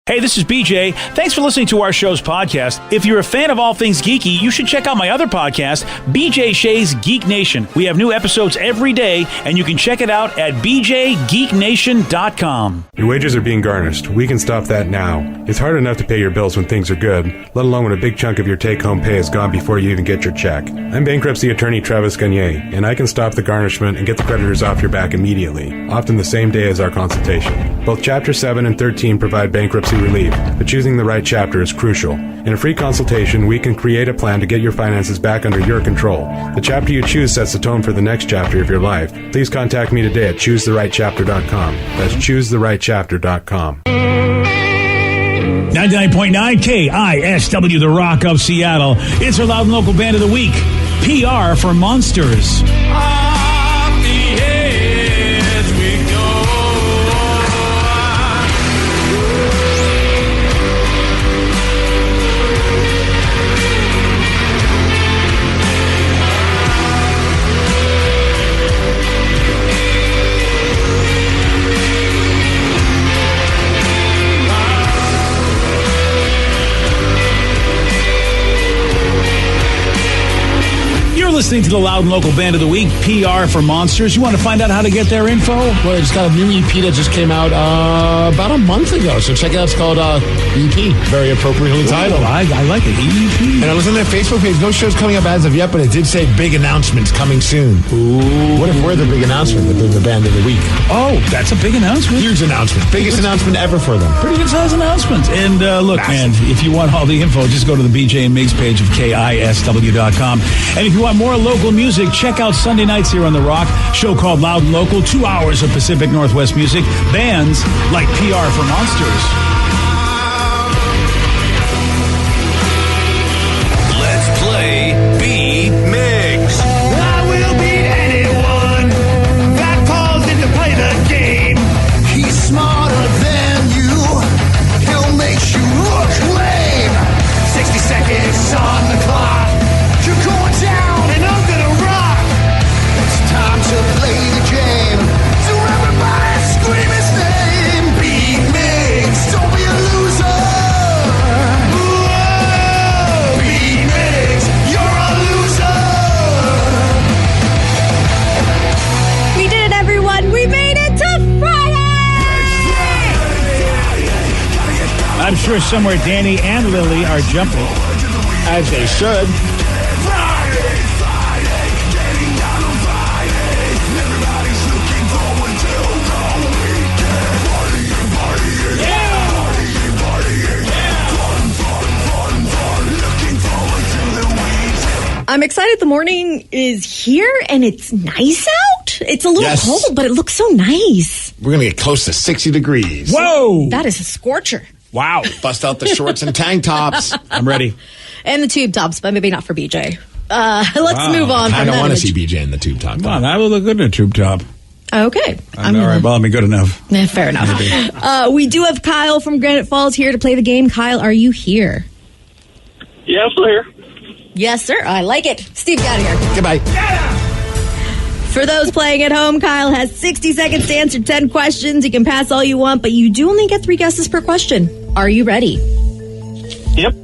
Hey, this is BJ. Thanks for listening to our show's podcast. If you're a fan of all things geeky, you should check out my other podcast, BJ Shea's Geek Nation. We have new episodes every day, and you can check it out at bjgeeknation.com. Your wages are being garnished. We can stop that now. It's hard enough to pay your bills when things are good, let alone when a big chunk of your take-home pay is gone before you even get your check. I'm bankruptcy attorney Travis Gagne, and I can stop the garnishment and get the creditors off your back immediately, often the same day as our consultation. Both Chapter 7 and 13 provide bankruptcy relief, but choosing the right chapter is crucial. In a free consultation, we can create a plan to get your finances back under your control. The chapter you choose sets the tone for the next chapter of your life. Please contact me today at choosetherightchapter.com. That's choosetherightchapter.com. 99.9 KISW, The Rock of Seattle. It's our Loud and Local Band of the Week. PR for Monsters. listening to the Loud and Local Band of the Week, PR for Monsters. You want to find out how to get their info? Well, they just got a new EP that just came out about a month ago. So check it out. It's called EP. Very appropriately titled. I like it. EP. And I was on their Facebook page. No shows coming up as of yet, but it did say big announcements coming soon. Ooh. What if we're the big announcement, the band of the week? Oh, that's a big announcement. Huge announcement. Biggest announcement ever for them. Pretty good size announcement. And look, man, if you want all the info, just go to the BJ and Migs page of KISW.com. And if you want more local music, check out Sunday nights here on The Rock. Show called Loud and Local. 2 hours of Pacific Northwest music. Bands like PR for Monsters. Let's play Beat Migs. I will beat anyone that calls in to play the game. He's smarter than you. He'll make you look lame. 60 seconds on the clock. You're going down and I'm gonna rock. It's time to play the game. So everybody scream his name. Beat Migs. Don't be a loser. Whoa. Beat Migs. You're a loser. We did it, everyone. We made it to Friday. I'm sure somewhere Danny and Lily are jumping. As they should. I'm excited the morning is here and it's nice out. It's a little Yes. cold, but it looks so nice. We're going to get close to 60 degrees. Whoa! That is a scorcher. Wow. Bust out the shorts and tank tops. I'm ready. And the tube tops, but maybe not for BJ. Let's move on I from don't that want to image. see BJ in the tube top. Come on, I will look good in a tube top. Okay. All right, well, I mean, good enough. Yeah, fair enough. We do have Kyle from Granite Falls here to play the game. Kyle, are you here? Yeah, I'm still here. Yes, sir. I like it. Steve, get out of here. Goodbye. For those playing at home, Kyle has 60 seconds to answer 10 questions. You can pass all you want, but you do only get 3 guesses per question. Are you ready? Yep.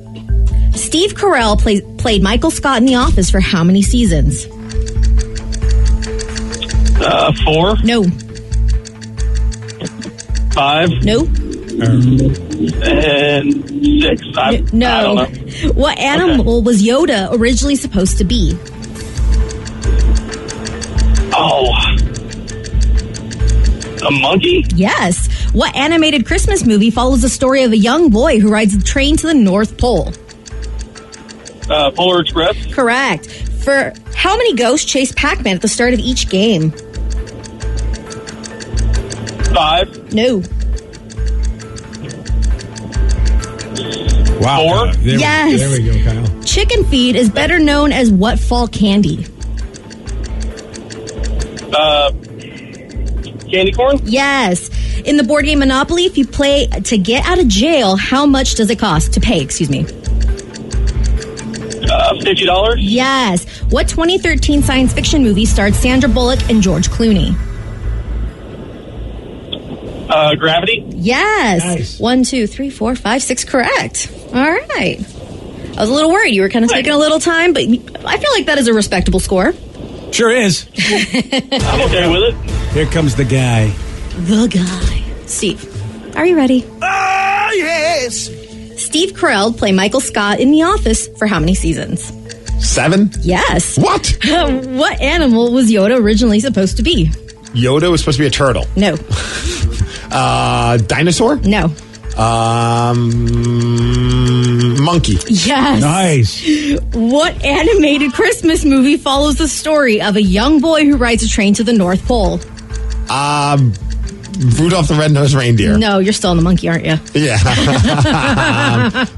Steve Carell played Michael Scott in The Office for how many seasons? 4. No. 5. No. And 6. I don't No. know. What animal was Yoda originally supposed to be? Oh. A monkey? Yes. What animated Christmas movie follows the story of a young boy who rides a train to the North Pole? Polar Express? Correct. For how many ghosts chase Pac-Man at the start of each game? 5. No. Wow. 4. Yes. There we go, Kyle. Chicken feed is better known as what fall candy? Candy corn? Yes. In the board game Monopoly, if you play to get out of jail, how much does it cost to pay? Excuse me. $50? Yes. What 2013 science fiction movie starred Sandra Bullock and George Clooney? Gravity? Yes. Nice. 1, 2, 3, 4, 5, 6. Correct. All right. I was a little worried. You were kind of taking a little time, but I feel like that is a respectable score. Sure is. I'm okay with it. Here comes the guy. The guy. Steve, are you ready? Ah, yes. Steve Carell played Michael Scott in The Office for how many seasons? 7? Yes. What? What animal was Yoda originally supposed to be? Yoda was supposed to be a turtle. No. Dinosaur? No. Monkey. Yes. Nice. What animated Christmas movie follows the story of a young boy who rides a train to the North Pole? Rudolph the Red-Nosed Reindeer. No, you're still in the monkey, aren't you? Yeah.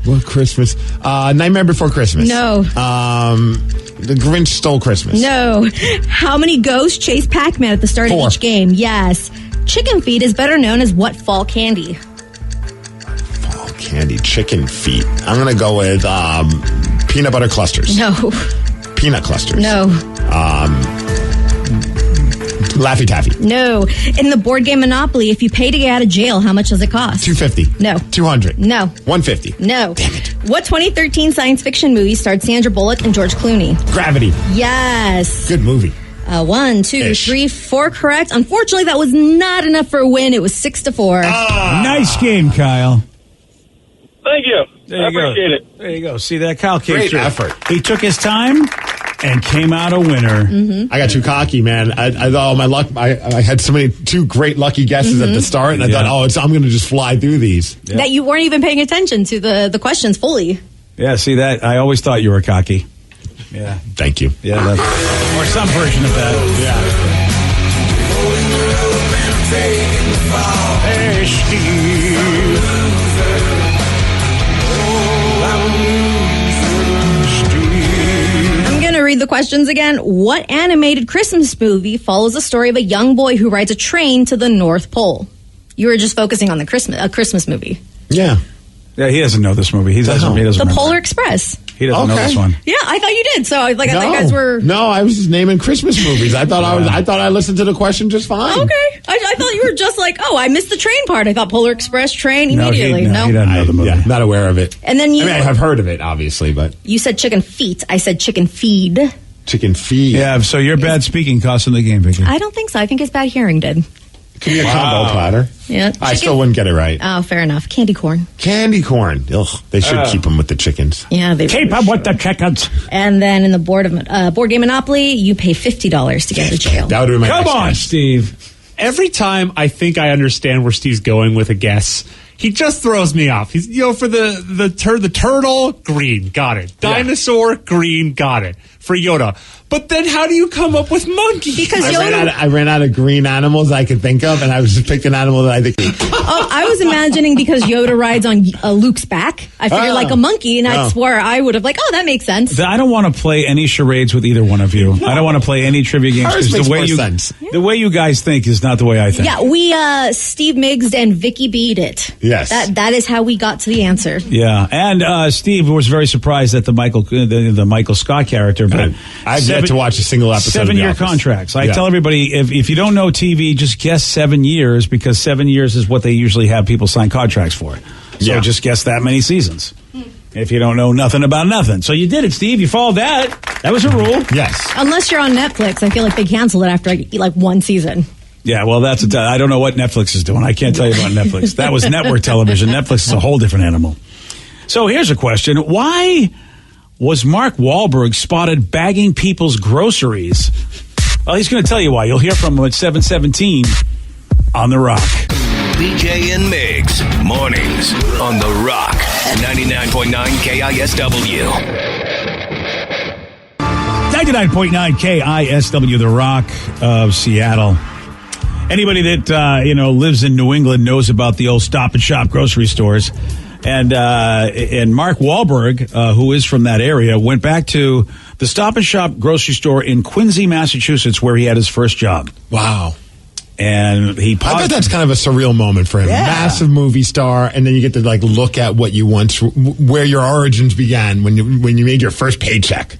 What Christmas? Nightmare Before Christmas. No. The Grinch Stole Christmas. No. How many ghosts chase Pac-Man at the start 4. of each game? Yes. Chicken feed is better known as what fall candy? Fall candy, chicken feet. I'm going to go with peanut butter clusters. No. Peanut clusters. No. Laffy Taffy. No. In the board game Monopoly, if you pay to get out of jail, how much does it cost? $250. No. $200. No. $150. No. Damn it. What 2013 science fiction movie starred Sandra Bullock and George Clooney? Gravity. Yes. Good movie. 1, 2, Ish. 3, 4 correct. Unfortunately, that was not enough for a win. It was 6-4. Nice game, Kyle. Thank you. There you I appreciate go. it. There you go. See that? Kyle came Great through. effort. He took his time and came out a winner. Mm-hmm. I got too cocky, man. I thought my luck. I had two great lucky guesses at the start, and I thought, I'm going to just fly through these. Yeah. That you weren't even paying attention to the questions fully. Yeah, see that? I always thought you were cocky. Yeah. Thank you. Yeah, or some version of that. Yeah. Hey, I'm going to read the questions again. What animated Christmas movie follows the story of a young boy who rides a train to the North Pole? You were just focusing on a Christmas movie. Yeah. Yeah, he doesn't know this movie. He doesn't The remember. Polar Express. He doesn't know this one. Yeah, I thought you did. So I thought you guys were. No, I was just naming Christmas movies. I thought I thought I listened to the question just fine. Okay. I thought you were just like, I missed the train part. I thought Polar Express train No, immediately. he doesn't know the movie. Yeah, not aware of it. And then you. I mean, I have heard of it, obviously, but You said chicken feet. I said chicken feed. chicken feed. Yeah, so your bad speaking cost him the game, Vicky. I don't think so. I think his bad hearing did. Give me a combo platter. Yeah. I still wouldn't get it right. Oh, fair enough. Candy corn. Candy corn. Ugh, they should keep them with the chickens. Yeah, they keep them with the chickens. And then in the board game Monopoly, you pay $50 to get to jail. That would be my Come next on, guess. Steve. Every time I think I understand where Steve's going with a guess, he just throws me off. He's for the turtle, green, got it. Dinosaur, green, got it. For Yoda. But then how do you come up with monkey? Because I ran out of green animals I could think of, and I was just picking an animal that I think. I was imagining because Yoda rides on Luke's back. I figured like a monkey, and I swore I would have that makes sense. I don't want to play any charades with either one of you. I don't want to play any trivia games Ours makes the way more you sense. the way you guys think is not the way I think. Yeah, we Steve Migs and Vicky beat it. Yes. That is how we got to the answer. Yeah, and Steve was very surprised at the Michael Scott character, but I've yet to watch a single episode. 7-year of The Office. contracts. I Yeah. tell everybody if you don't know TV, just guess 7 years because 7 years is what they usually have people sign contracts for. So just guess that many seasons. If you don't know nothing about nothing, so you did it, Steve. You followed that. That was a rule. Yes. Unless you're on Netflix, I feel like they cancel it after one season. Yeah, well, I don't know what Netflix is doing. I can't tell you about Netflix. That was network television. Netflix is a whole different animal. So here's a question. Why was Mark Wahlberg spotted bagging people's groceries? Well, he's going to tell you why. You'll hear from him at 7:17 on The Rock. BJ and Migs, mornings on The Rock, 99.9 KISW. 99.9 KISW, The Rock of Seattle. Anybody that lives in New England knows about the old Stop and Shop grocery stores. And Mark Wahlberg, who is from that area, went back to the Stop and Shop grocery store in Quincy, Massachusetts, where he had his first job. Wow. And he I bet that's kind of a surreal moment for him. Yeah. Massive movie star, and then you get to look at what you where your origins began when you made your first paycheck.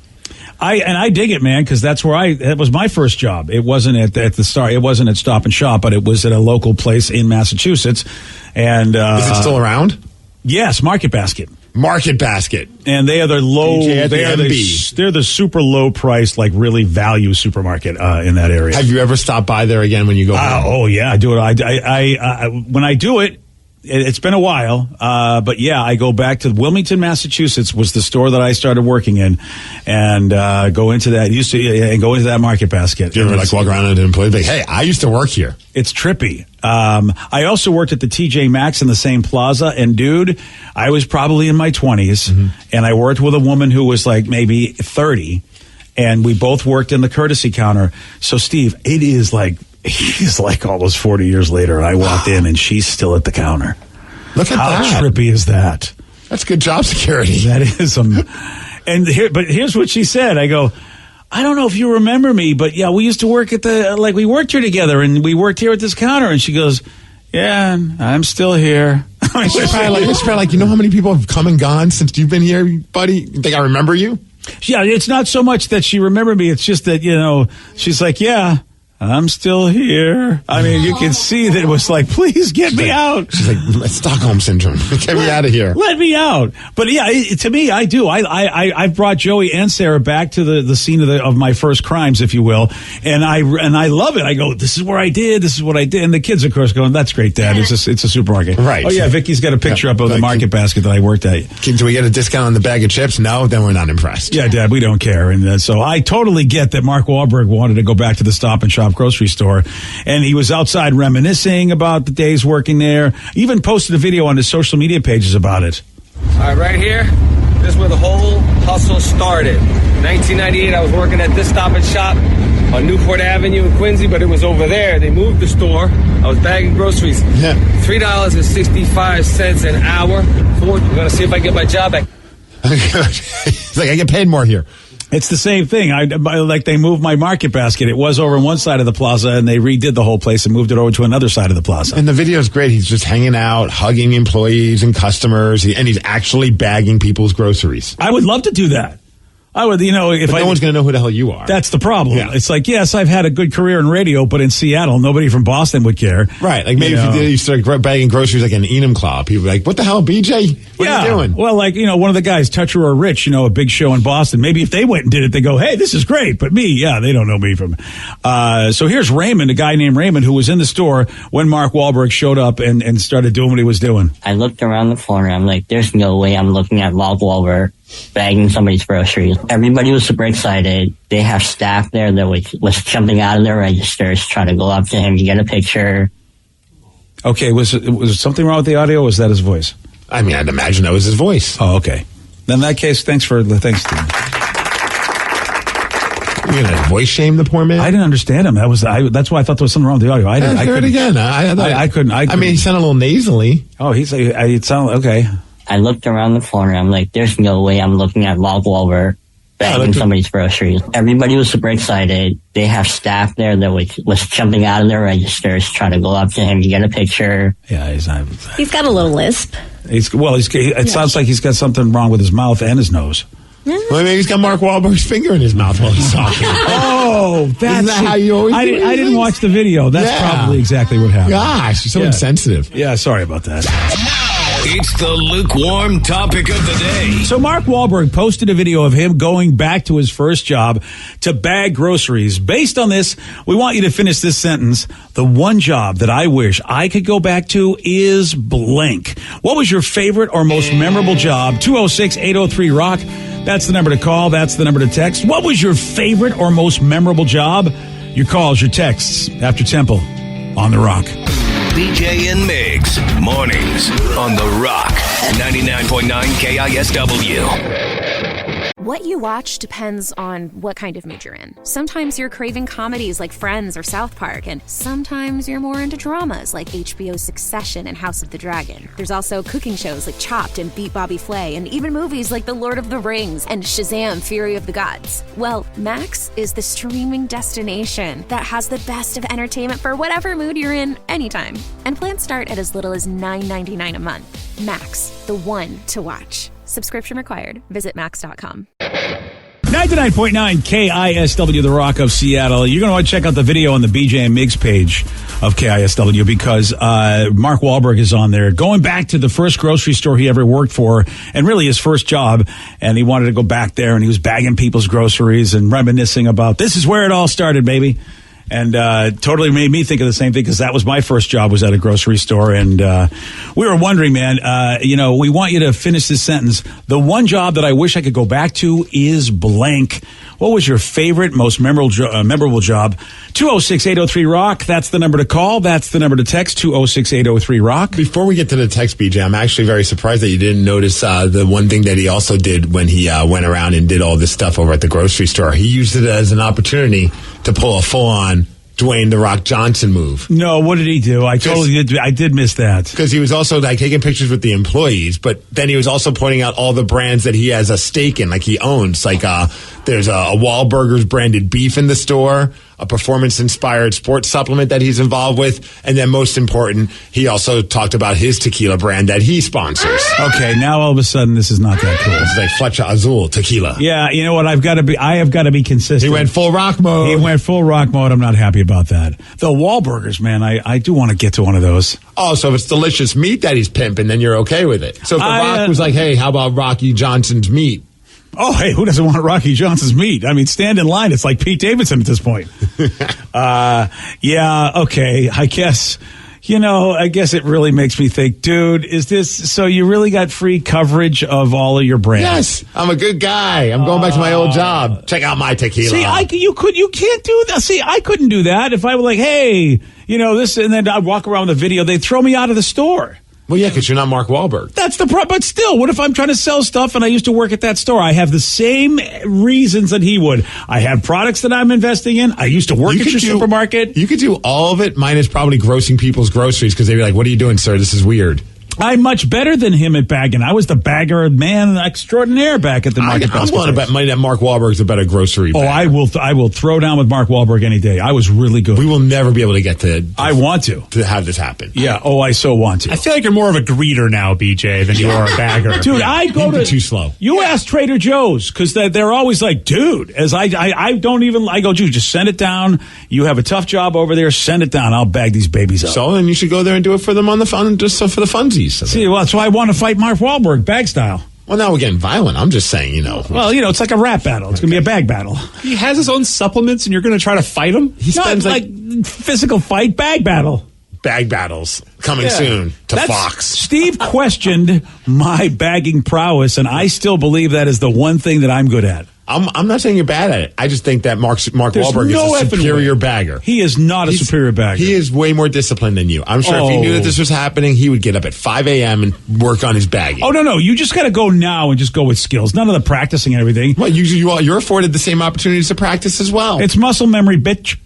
I dig it, man, because that was my first job. It wasn't at the start. It wasn't at Stop and Shop, but it was at a local place in Massachusetts. And is it still around? Yes, Market Basket. Market Basket, and they are the low. DJ at the They're the super low price, really value supermarket in that area. Have you ever stopped by there again when you go? Oh yeah, I do it. I when I do it. It's been a while, but yeah, I go back to Wilmington, Massachusetts was the store that I started working in, and go into that Market Basket. Do you ever walk around and employ hey, I used to work here. It's trippy. I also worked at the TJ Maxx in the same plaza, and dude, I was probably in my 20s, and I worked with a woman who was maybe 30, and we both worked in the courtesy counter. So Steve, it is he's almost 40 years later. I walked in and she's still at the counter. Look at How that. trippy is that? That's good job security. That is but here's what she said. I go, I don't know if you remember me, but yeah, we used to work at we worked here together and we worked here at this counter. And she goes, yeah, I'm still here. It's probably you know how many people have come and gone since you've been here, buddy? You think I remember you? Yeah, it's not so much that she remembered me. It's just that, she's like, yeah, I'm still here. I mean, you can see that it was like, please get me out. She's like, Stockholm syndrome. Get me out of here. Let me out. But yeah, to me, I do. I've brought Joey and Sarah back to the scene of my first crimes, if you will, and I love it. I go, this is where I did. This is what I did. And the kids, of course, going, that's great, Dad. It's a supermarket, right? Oh yeah, Vicky's got a picture up of the market basket that I worked at. Do we get a discount on the bag of chips? No, then we're not impressed. Yeah, Dad, we don't care. And so I totally get that Mark Wahlberg wanted to go back to the Stop and Shop grocery store. And he was outside reminiscing about the days working there. Even posted a video on his social media pages about it. All right, right here, this is where the whole hustle started. In 1998, I was working at this Stop and Shop on Newport Avenue in Quincy, but it was over there. They moved the store. I was bagging groceries. Yeah. $3.65 an hour. We're going to see if I get my job back. It's like, I get paid more here. It's the same thing. Like they moved my market basket. It was over on one side of the plaza, and they redid the whole place and moved it over to another side of the plaza. And the video is great. He's just hanging out, hugging employees and customers, and he's actually bagging people's groceries. I would love to do that. I would, if but no one's going to know who the hell you are. That's the problem. Yeah. It's like, yes, I've had a good career in radio, but in Seattle, nobody from Boston would care. Right. Like maybe if you start bagging groceries like an Enum Club, people are like, what the hell, BJ? What are you doing? Well, like, one of the guys, Toucher or Rich, a big show in Boston. Maybe if they went and did it, they go, hey, this is great. But me, they don't know me from. So here's Raymond, a guy named Raymond, who was in the store when Mark Wahlberg showed up and started doing what he was doing. I looked around the corner. I'm like, there's no way I'm looking at Mark Wahlberg bagging somebody's groceries. Everybody was super excited. They have staff there that was jumping out of their registers, trying to go up to him to get a picture. Okay, was something wrong with the audio, or was that his voice? I mean, I'd imagine that was his voice. Oh, okay. Then in that case, thanks, Steve. You're going to voice shame the poor man? I didn't understand him. That's why I thought there was something wrong with the audio. I hear it again. I couldn't. I mean, he sounded a little nasally. Oh, it sounded okay. I looked around the corner. I'm like, there's no way I'm looking at Mark Wahlberg bagging somebody's groceries. Everybody was super excited. They have staff there that was jumping out of their registers, trying to go up to him to get a picture. Yeah, he's got a little lisp. It sounds like he's got something wrong with his mouth and his nose. Well, maybe he's got Mark Wahlberg's finger in his mouth while he's talking. Oh, Isn't that how you always do I didn't watch the video. That's probably exactly what happened. Gosh, you're so insensitive. Yeah, sorry about that. It's the lukewarm topic of the day. So Mark Wahlberg posted a video of him going back to his first job to bag groceries. Based on this, we want you to finish this sentence. The one job that I wish I could go back to is blank. What was your favorite or most memorable job? 206-803-ROCK. That's the number to call. That's the number to text. What was your favorite or most memorable job? Your calls, your texts after Temple on The Rock. BJ and Migs, mornings on The Rock, 99.9 KISW. What you watch depends on what kind of mood you're in. Sometimes you're craving comedies like Friends or South Park, and sometimes you're more into dramas like HBO's Succession and House of the Dragon. There's also cooking shows like Chopped and Beat Bobby Flay, and even movies like The Lord of the Rings and Shazam! Fury of the Gods. Well, Max is the streaming destination that has the best of entertainment for whatever mood you're in anytime. And plans start at as little as $9.99 a month. Max, the one to watch. Subscription required. Visit max.com. 99.9 KISW, The Rock of Seattle. You're going to want to check out the video on the BJ and Migs page of KISW because Mark Wahlberg is on there going back to the first grocery store he ever worked for and really his first job. And he wanted to go back there and he was bagging people's groceries and reminiscing about this is where it all started, baby. And totally made me think of the same thing because that was my first job was at a grocery store. And we were wondering, man, we want you to finish this sentence. The one job that I wish I could go back to is blank. What was your favorite, most memorable job? 206-803-ROCK. That's the number to call. That's the number to text, 206-803-ROCK. Before we get to the text, BJ, I'm actually very surprised that you didn't notice the one thing that he also did when he went around and did all this stuff over at the grocery store. He used it as an opportunity to pull a full-on Dwayne "The Rock" Johnson move. No, what did he do? I did miss that. Because he was also taking pictures with the employees, but then he was also pointing out all the brands that he has a stake in, like he owns. Like there's a Wahlburgers branded beef in the store. a performance-inspired sports supplement that he's involved with. And then most important, he also talked about his tequila brand that he sponsors. Okay, now all of a sudden this is not that cool. It's like Flecha Azul tequila. Yeah, you know what? I have got to be consistent. He went full rock mode. I'm not happy about that. The Wahlburgers, man, I do want to get to one of those. Oh, so if it's delicious meat that he's pimping, then you're okay with it. So if The Rock was like, hey, how about Rocky Johnson's meat? Oh, hey, who doesn't want Rocky Johnson's meat? I mean, stand in line. It's like Pete Davidson at this point. Yeah, okay. I guess it really makes me think, dude, is this, so you really got free coverage of all of your brands? Yes, I'm a good guy. I'm going back to my old job. Check out my tequila. See, you can't do that. See, I couldn't do that if I were like, hey, this, and then I'd walk around with a video. They'd throw me out of the store. Well, yeah, because you're not Mark Wahlberg. That's the problem. But still, what if I'm trying to sell stuff and I used to work at that store? I have the same reasons that he would. I have products that I'm investing in. I used to work at your supermarket. You could do all of it minus probably grossing people's groceries because they'd be like, what are you doing, sir? This is weird. I'm much better than him at bagging. I was the bagger man extraordinaire back at the market. I'm willing to bet money that Mark Wahlberg's a better grocery bagger. I will throw down with Mark Wahlberg any day. I was really good. We will never be able to get to I want to have this happen. Yeah. Oh, I so want to. I feel like you're more of a greeter now, BJ, than you are a bagger. Dude, I go to too slow. You ask Trader Joe's because they're always like, dude. As I go, dude, just send it down. You have a tough job over there. Send it down. I'll bag these babies up. So then you should go there and do it for them on the fun, just for the funsies. See, well, that's why I want to fight Mark Wahlberg, bag style. Well, now we're getting violent. I'm just saying, Well, it's like a rap battle. It's going to be a bag battle. He has his own supplements, and you're going to try to fight him? He spends like physical fight, bag battle. Bag battles coming soon to Fox. Steve questioned my bagging prowess, and I still believe that is the one thing that I'm good at. I'm not saying you're bad at it. I just think that Mark Wahlberg is a superior bagger. He is not a superior bagger. He is way more disciplined than you. I'm sure if he knew that this was happening, he would get up at 5 a.m. and work on his bagging. Oh, no. You just got to go now and just go with skills. None of the practicing and everything. Well, you're afforded the same opportunities to practice as well. It's muscle memory, bitch.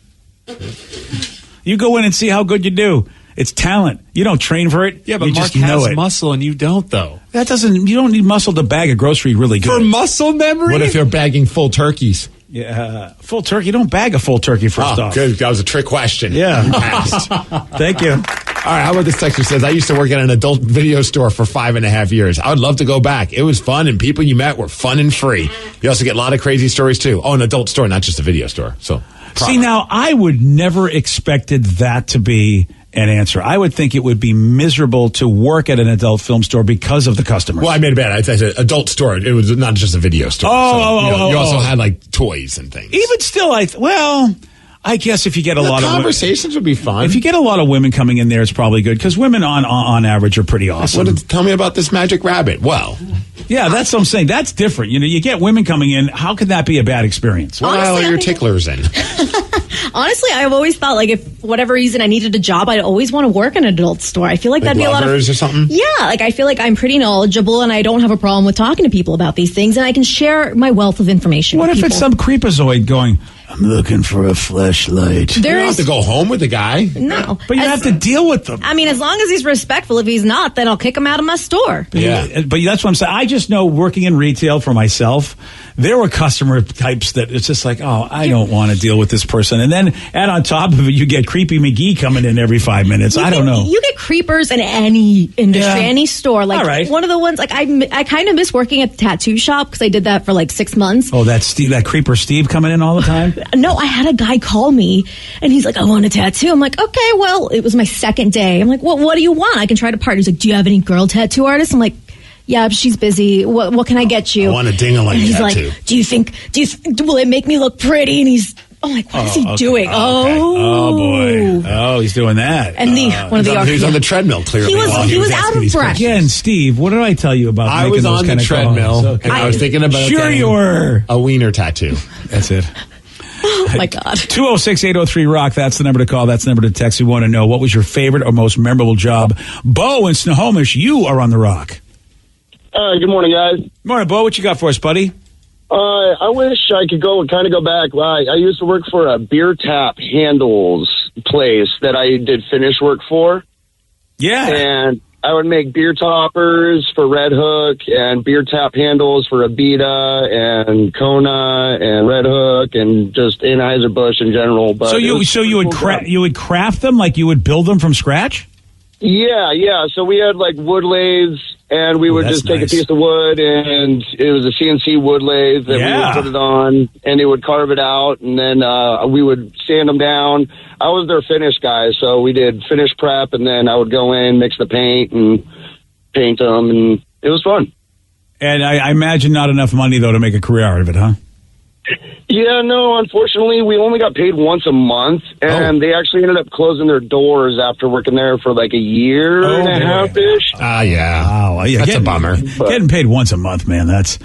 You go in and see how good you do. It's talent. You don't train for it. Yeah, but you Mark just know has it. muscle and you don't, though. You don't need muscle to bag a grocery really good. For muscle memory? What if you're bagging full turkeys? Yeah, full turkey. You don't bag a full turkey first off. Good. That was a trick question. Yeah. You passed. Thank you. All right, how about this texter says, I used to work at an adult video store for 5.5 years. I would love to go back. It was fun, and people you met were fun and free. You also get a lot of crazy stories, too. Oh, an adult store, not just a video store. So, see, now, I would never expected that to be an answer. I would think it would be miserable to work at an adult film store because of the customers. Well, I made it bad. I said adult store. It was not just a video store. You also had like toys and things. Even still, I guess if you get a lot of conversations would be fun. If you get a lot of women coming in there, it's probably good because women on average are pretty awesome. Tell me about this magic rabbit. Well, yeah, that's what I'm saying. That's different. You get women coming in. How could that be a bad experience? What aisle are your ticklers in? Honestly, I've always thought like if for whatever reason I needed a job, I'd always want to work in an adult store. I feel like that'd be a lot of or something. Yeah, like I feel like I'm pretty knowledgeable and I don't have a problem with talking to people about these things, and I can share my wealth of information. What with if people. it's some creepazoid going, I'm looking for a fleshlight? You don't have to go home with the guy. No, but you have to deal with them. I mean, as long as he's respectful. If he's not, then I'll kick him out of my store. Yeah, but that's what I'm saying. I just know working in retail for myself, there were customer types that it's just like, oh, I don't want to deal with this person. And then add on top of it, you get creepy McGee coming in every 5 minutes. I don't know. You get creepers in any industry, any store. Like all right. One of the ones, like I kind of miss working at the tattoo shop because I did that for like 6 months. Oh, that creeper Steve coming in all the time? No, I had a guy call me and he's like, I want a tattoo. I'm like, okay, well, it was my second day. I'm like, well, what do you want? I can try to part. He's like, do you have any girl tattoo artists? I'm like, yeah, she's busy. What can I get you? I want a ding-a-ling He's tattoo. like, do you think, will it make me look pretty? And he's, I'm like, what is he doing? Oh, boy. Oh, he's doing that. And one of the he was on the treadmill, clearly. He was out of breath. Again, Steve, what did I tell you about I making was those on kind the of treadmill, calls? Okay. and I was thinking about Sure you were. A wiener tattoo. That's it. Oh, my God. 206-803-ROCK. That's the number to call. That's the number to text. We want to know, what was your favorite or most memorable job? Bo in Snohomish, you are on the Rock. Good morning, guys. Morning, Bo. What you got for us, buddy? I wish I could go back. I used to work for a beer tap handles place that I did finish work for. Yeah. And I would make beer toppers for Red Hook and beer tap handles for Abita and Kona and Red Hook and just Anheuser-Busch in general. But So you would craft them, like you would build them from scratch? Yeah. So we had like wood lathes, and we would just take a piece of wood, and it was a CNC wood lathe that we would put it on, and it would carve it out, and then we would sand them down. I was their finish guy, so we did finish prep, and then I would go in, mix the paint, and paint them, and it was fun. And I imagine not enough money, though, to make a career out of it, huh? Yeah, no, unfortunately, we only got paid once a month, and they actually ended up closing their doors after working there for like a year and a half-ish. Wow. Yeah, That's a bummer. Getting paid once a month, man, that's...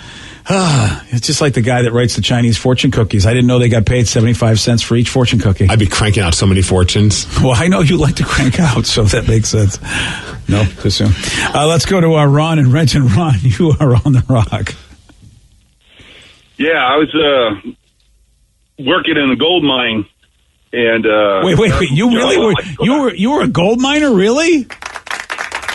it's just like the guy that writes the Chinese fortune cookies. I didn't know they got paid 75 cents for each fortune cookie. I'd be cranking out so many fortunes. Well, I know you like to crank out, so that makes sense. No, too soon. Let's go to Ron and Renton. Ron, you are on the rock. Yeah, I was working in a gold mine, and wait. You were a gold miner, really?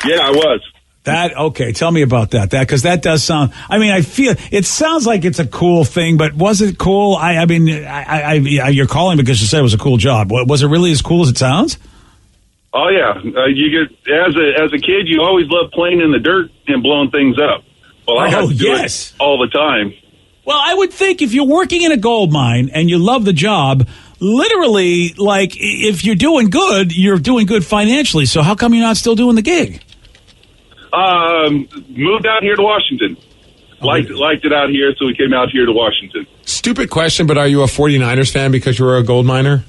Yeah, I was. Okay, tell me about that. Because that does sound. I mean, it sounds like it's a cool thing, but was it cool? I mean, you're calling because you said it was a cool job. Was it really as cool as it sounds? Oh yeah, you get as a kid, you always loved playing in the dirt and blowing things up. Well, I got to do it all the time. Well, I would think if you're working in a gold mine and you love the job, literally, like if you're doing good financially. So how come you're not still doing the gig? Moved out here to Washington. Liked it out here, so we came out here to Washington. Stupid question, but are you a 49ers fan because you were a gold miner?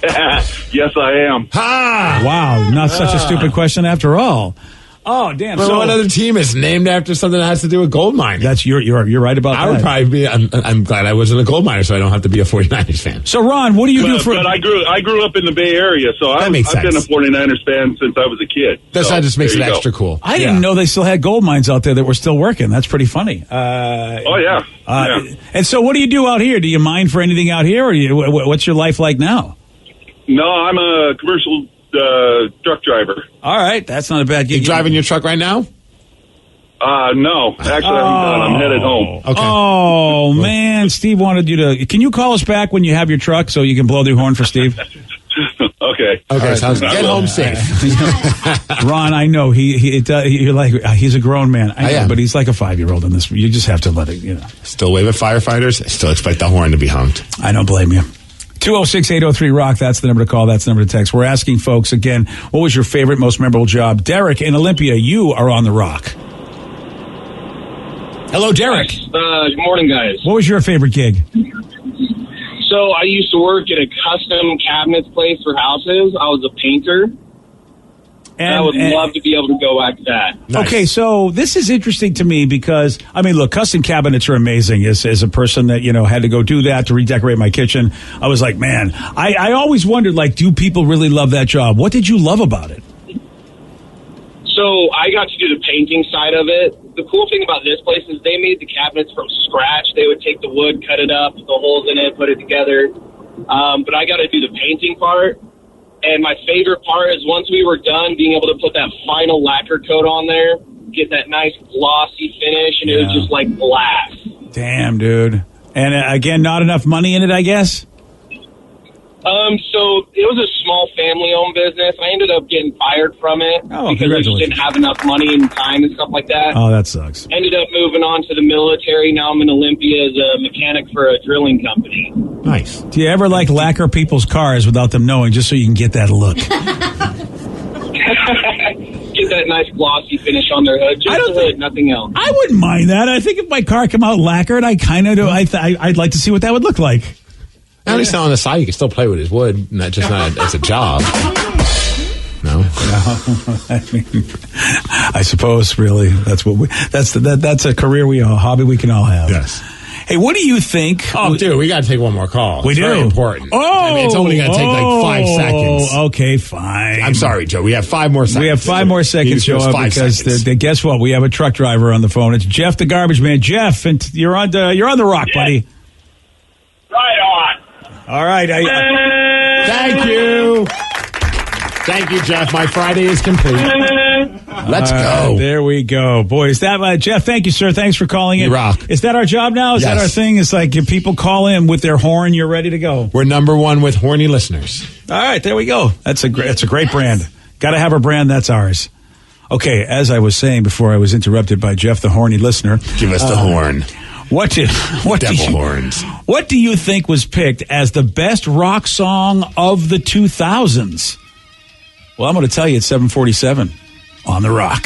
Yes, I am. Ha! Wow, not such a stupid question after all. Oh, damn. Well, so what other team is named after something that has to do with gold mining? That's you're right about that. I would probably be. I'm glad I wasn't a gold miner, so I don't have to be a 49ers fan. So, Ron, what do you do for? But I grew up in the Bay Area, so I've been a 49ers fan since I was a kid. That just makes it extra cool. I didn't know they still had gold mines out there that were still working. That's pretty funny. Oh yeah. And so, what do you do out here? Do you mine for anything out here, or what's your life like now? No, I'm a commercial truck driver. All right, that's not a bad gig. You driving your truck right now? No, actually, I'm done. I'm headed home. Okay. Oh man, Steve wanted you to. Can you call us back when you have your truck so you can blow the horn for Steve? Okay, sounds good. Get home safe. Ron, I know you're like he's a grown man. I know, but he's like a 5-year-old in this. You just have to let it. Still wave at firefighters. I still expect the horn to be honked. I don't blame you. 206-803-ROCK, that's the number to call, that's the number to text. We're asking folks, again, what was your favorite, most memorable job? Derek in Olympia, you are on the rock. Hello, Derek. Good morning, guys. What was your favorite gig? So I used to work at a custom cabinets place for houses. I was a painter. And I would love to be able to go back to that. Nice. Okay, so this is interesting to me because, I mean, look, custom cabinets are amazing. As a person that, had to go do that to redecorate my kitchen, I was like, man, I always wondered, like, do people really love that job? What did you love about it? So I got to do the painting side of it. The cool thing about this place is they made the cabinets from scratch. They would take the wood, cut it up, put the holes in it, put it together. But I got to do the painting part. And my favorite part is once we were done, being able to put that final lacquer coat on there, get that nice glossy finish, and it was just like glass. Damn, dude. And again, not enough money in it, I guess? So it was a small family-owned business. I ended up getting fired from it because I just didn't have enough money and time and stuff like that. Oh, that sucks. Ended up moving on to the military. Now I'm in Olympia as a mechanic for a drilling company. Nice. Do you ever lacquer people's cars without them knowing, just so you can get that look? Get that nice glossy finish on their hood. Just the hood, nothing else. I wouldn't mind that. I think if my car came out lacquered, I kind of do. I'd like to see what that would look like. At least on the side, you can still play with his wood, not as a job. No. I suppose really that's a career a hobby we can all have. Yes. Hey, what do you think? Oh, dude, we got to take one more call. We it's do. Very important. Oh, I mean, it's only going to take like 5 seconds. Okay, fine. I'm sorry, Joe. We have 5 more seconds. We have 5 more seconds, Joe, because guess what? We have a truck driver on the phone. It's Jeff, the garbage man. Jeff, and you're on the rock, buddy. Right on. All right. Thank you. Thank you, Jeff. My Friday is complete. Let's go. There we go. Boy, is that Jeff, thank you, sir. Thanks for calling in. You rock. Is that our job now? Is that our thing? It's like if people call in with their horn, you're ready to go. We're number one with horny listeners. All right, there we go. That's a great brand. Got to have a brand that's ours. Okay, as I was saying before I was interrupted by Jeff, the horny listener. Give us the horn. What do you think was picked as the best rock song of the 2000s? Well, I'm going to tell you at 7:47 on The Rock.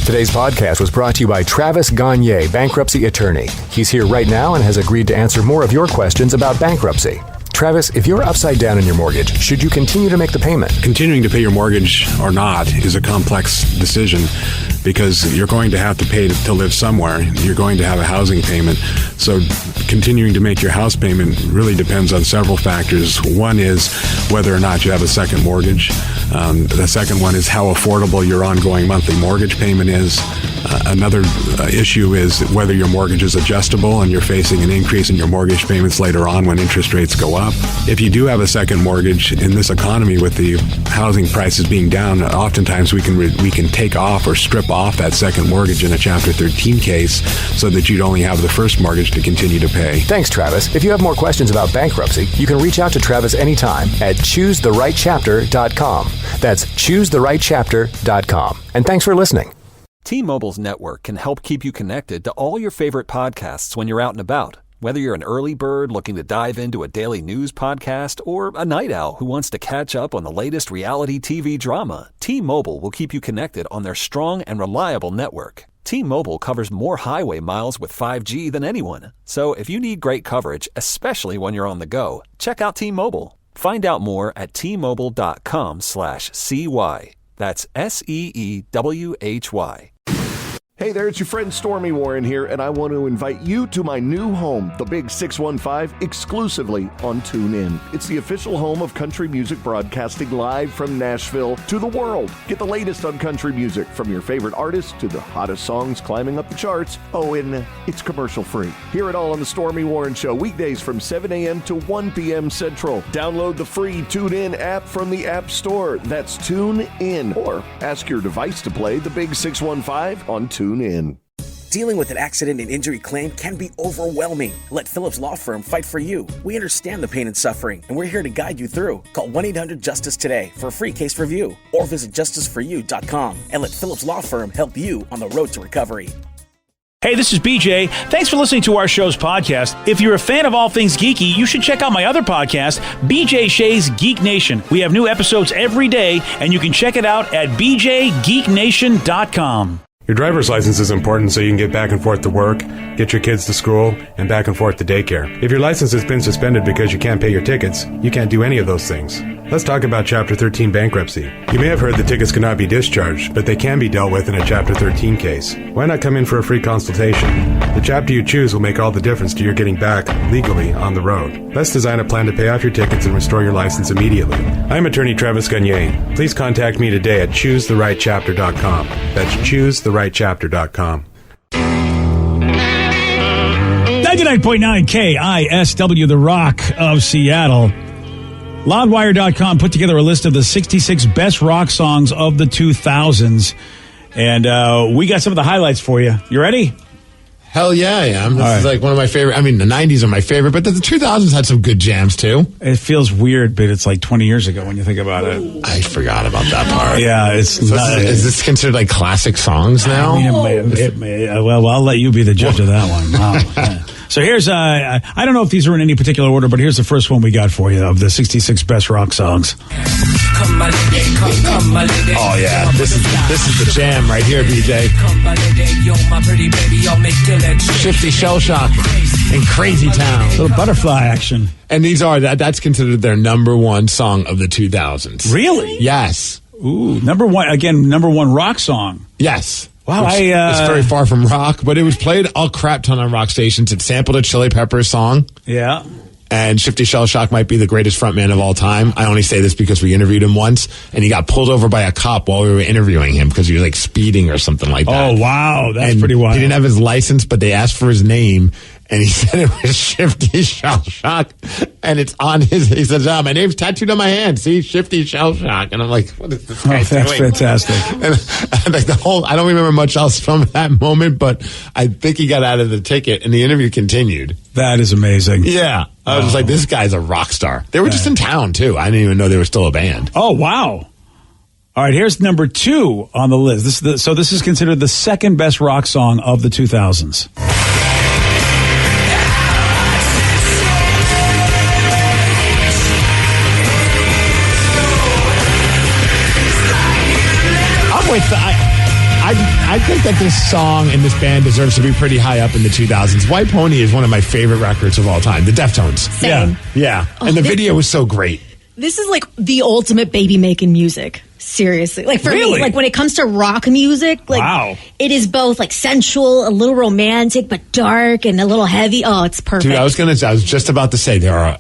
Today's podcast was brought to you by Travis Gagne, bankruptcy attorney. He's here right now and has agreed to answer more of your questions about bankruptcy. Travis, if you're upside down in your mortgage, should you continue to make the payment? Continuing to pay your mortgage or not is a complex decision because you're going to have to pay to live somewhere. You're going to have a housing payment. So continuing to make your house payment really depends on several factors. One is whether or not you have a second mortgage. The second one is how affordable your ongoing monthly mortgage payment is. Another issue is whether your mortgage is adjustable and you're facing an increase in your mortgage payments later on when interest rates go up. If you do have a second mortgage in this economy with the housing prices being down, oftentimes we can take off or strip off that second mortgage in a Chapter 13 case so that you'd only have the first mortgage to continue to pay. Thanks, Travis. If you have more questions about bankruptcy, you can reach out to Travis anytime at ChooseTheRightChapter.com. That's ChooseTheRightChapter.com. And thanks for listening. T-Mobile's network can help keep you connected to all your favorite podcasts when you're out and about. Whether you're an early bird looking to dive into a daily news podcast or a night owl who wants to catch up on the latest reality TV drama, T-Mobile will keep you connected on their strong and reliable network. T-Mobile covers more highway miles with 5G than anyone. So if you need great coverage, especially when you're on the go, check out T-Mobile. Find out more at T-Mobile.com/CY. That's SEEWHY. Hey there, it's your friend Stormy Warren here, and I want to invite you to my new home, the Big 615, exclusively on TuneIn. It's the official home of country music broadcasting live from Nashville to the world. Get the latest on country music, from your favorite artists to the hottest songs climbing up the charts. Oh, and it's commercial-free. Hear it all on the Stormy Warren Show, weekdays from 7 a.m. to 1 p.m. Central. Download the free TuneIn app from the App Store. That's TuneIn. Or ask your device to play the Big 615 on TuneIn. Dealing with an accident and injury claim can be overwhelming. Let Phillips Law Firm fight for you. We understand the pain and suffering, and we're here to guide you through. Call 1-800-JUSTICE today for a free case review, or visit justiceforyou.com and let Phillips Law Firm help you on the road to recovery. Hey, this is BJ. Thanks for listening to our show's podcast. If you're a fan of all things geeky, you should check out my other podcast, BJ Shea's Geek Nation. We have new episodes every day, and you can check it out at bjgeeknation.com. Your driver's license is important so you can get back and forth to work, get your kids to school, and back and forth to daycare. If your license has been suspended because you can't pay your tickets, you can't do any of those things. Let's talk about Chapter 13 bankruptcy. You may have heard that tickets cannot be discharged, but they can be dealt with in a Chapter 13 case. Why not come in for a free consultation? The chapter you choose will make all the difference to your getting back legally on the road. Let's design a plan to pay off your tickets and restore your license immediately. I'm attorney Travis Gagne. Please contact me today at ChooseTheRightChapter.com. That's ChooseTheRightChapter.com. 99.9 KISW, The Rock of Seattle. Loudwire.com put together a list of the 66 best rock songs of the 2000s. And we got some of the highlights for you. You ready? Hell yeah, I am. This is like one of my favorite. I mean, the 90s are my favorite, but the 2000s had some good jams, too. It feels weird, but it's like 20 years ago when you think about it. I forgot about that part. Yeah, it's so is this considered like classic songs now? I mean, it may, well, I'll let you be the judge of that one. Wow. Yeah. So here's, I don't know if these are in any particular order, but here's the first one we got for you of the 66 best rock songs. Oh, yeah. This is the jam right here, BJ. Shifty Shell Shock and Crazy Town. Little butterfly action. And these are, that's considered their number one song of the 2000s. Really? Yes. Ooh, number one rock song. Yes. Wow, it's very far from rock, but it was played a crap ton on rock stations. It sampled a Chili Peppers song. Yeah. And Shifty Shell Shock might be the greatest frontman of all time. I only say this because we interviewed him once, and he got pulled over by a cop while we were interviewing him because he was like speeding or something like that. Oh, wow. That's and pretty wild. He didn't have his license, but they asked for his name, And he said it was Shifty Shell Shock. And it's on he says, my name's tattooed on my hand. See, Shifty Shell Shock. And I'm like, what is this guy that's doing? fantastic. And like I don't remember much else from that moment, but I think he got out of the ticket and the interview continued. That is amazing. Yeah. I was just like, this guy's a rock star. They were just in town, too. I didn't even know they were still a band. Oh, wow. All right, here's number 2 on the list. This is considered the second best rock song of the 2000s. I think that this song and this band deserves to be pretty high up in the 2000s. White Pony is one of my favorite records of all time. The Deftones. Same. Yeah. And the video was so great. This is like the ultimate baby making music. Seriously. Like for me, like when it comes to rock music, like it is both like sensual, a little romantic, but dark and a little heavy. Oh, it's perfect. Dude, I was just about to say there are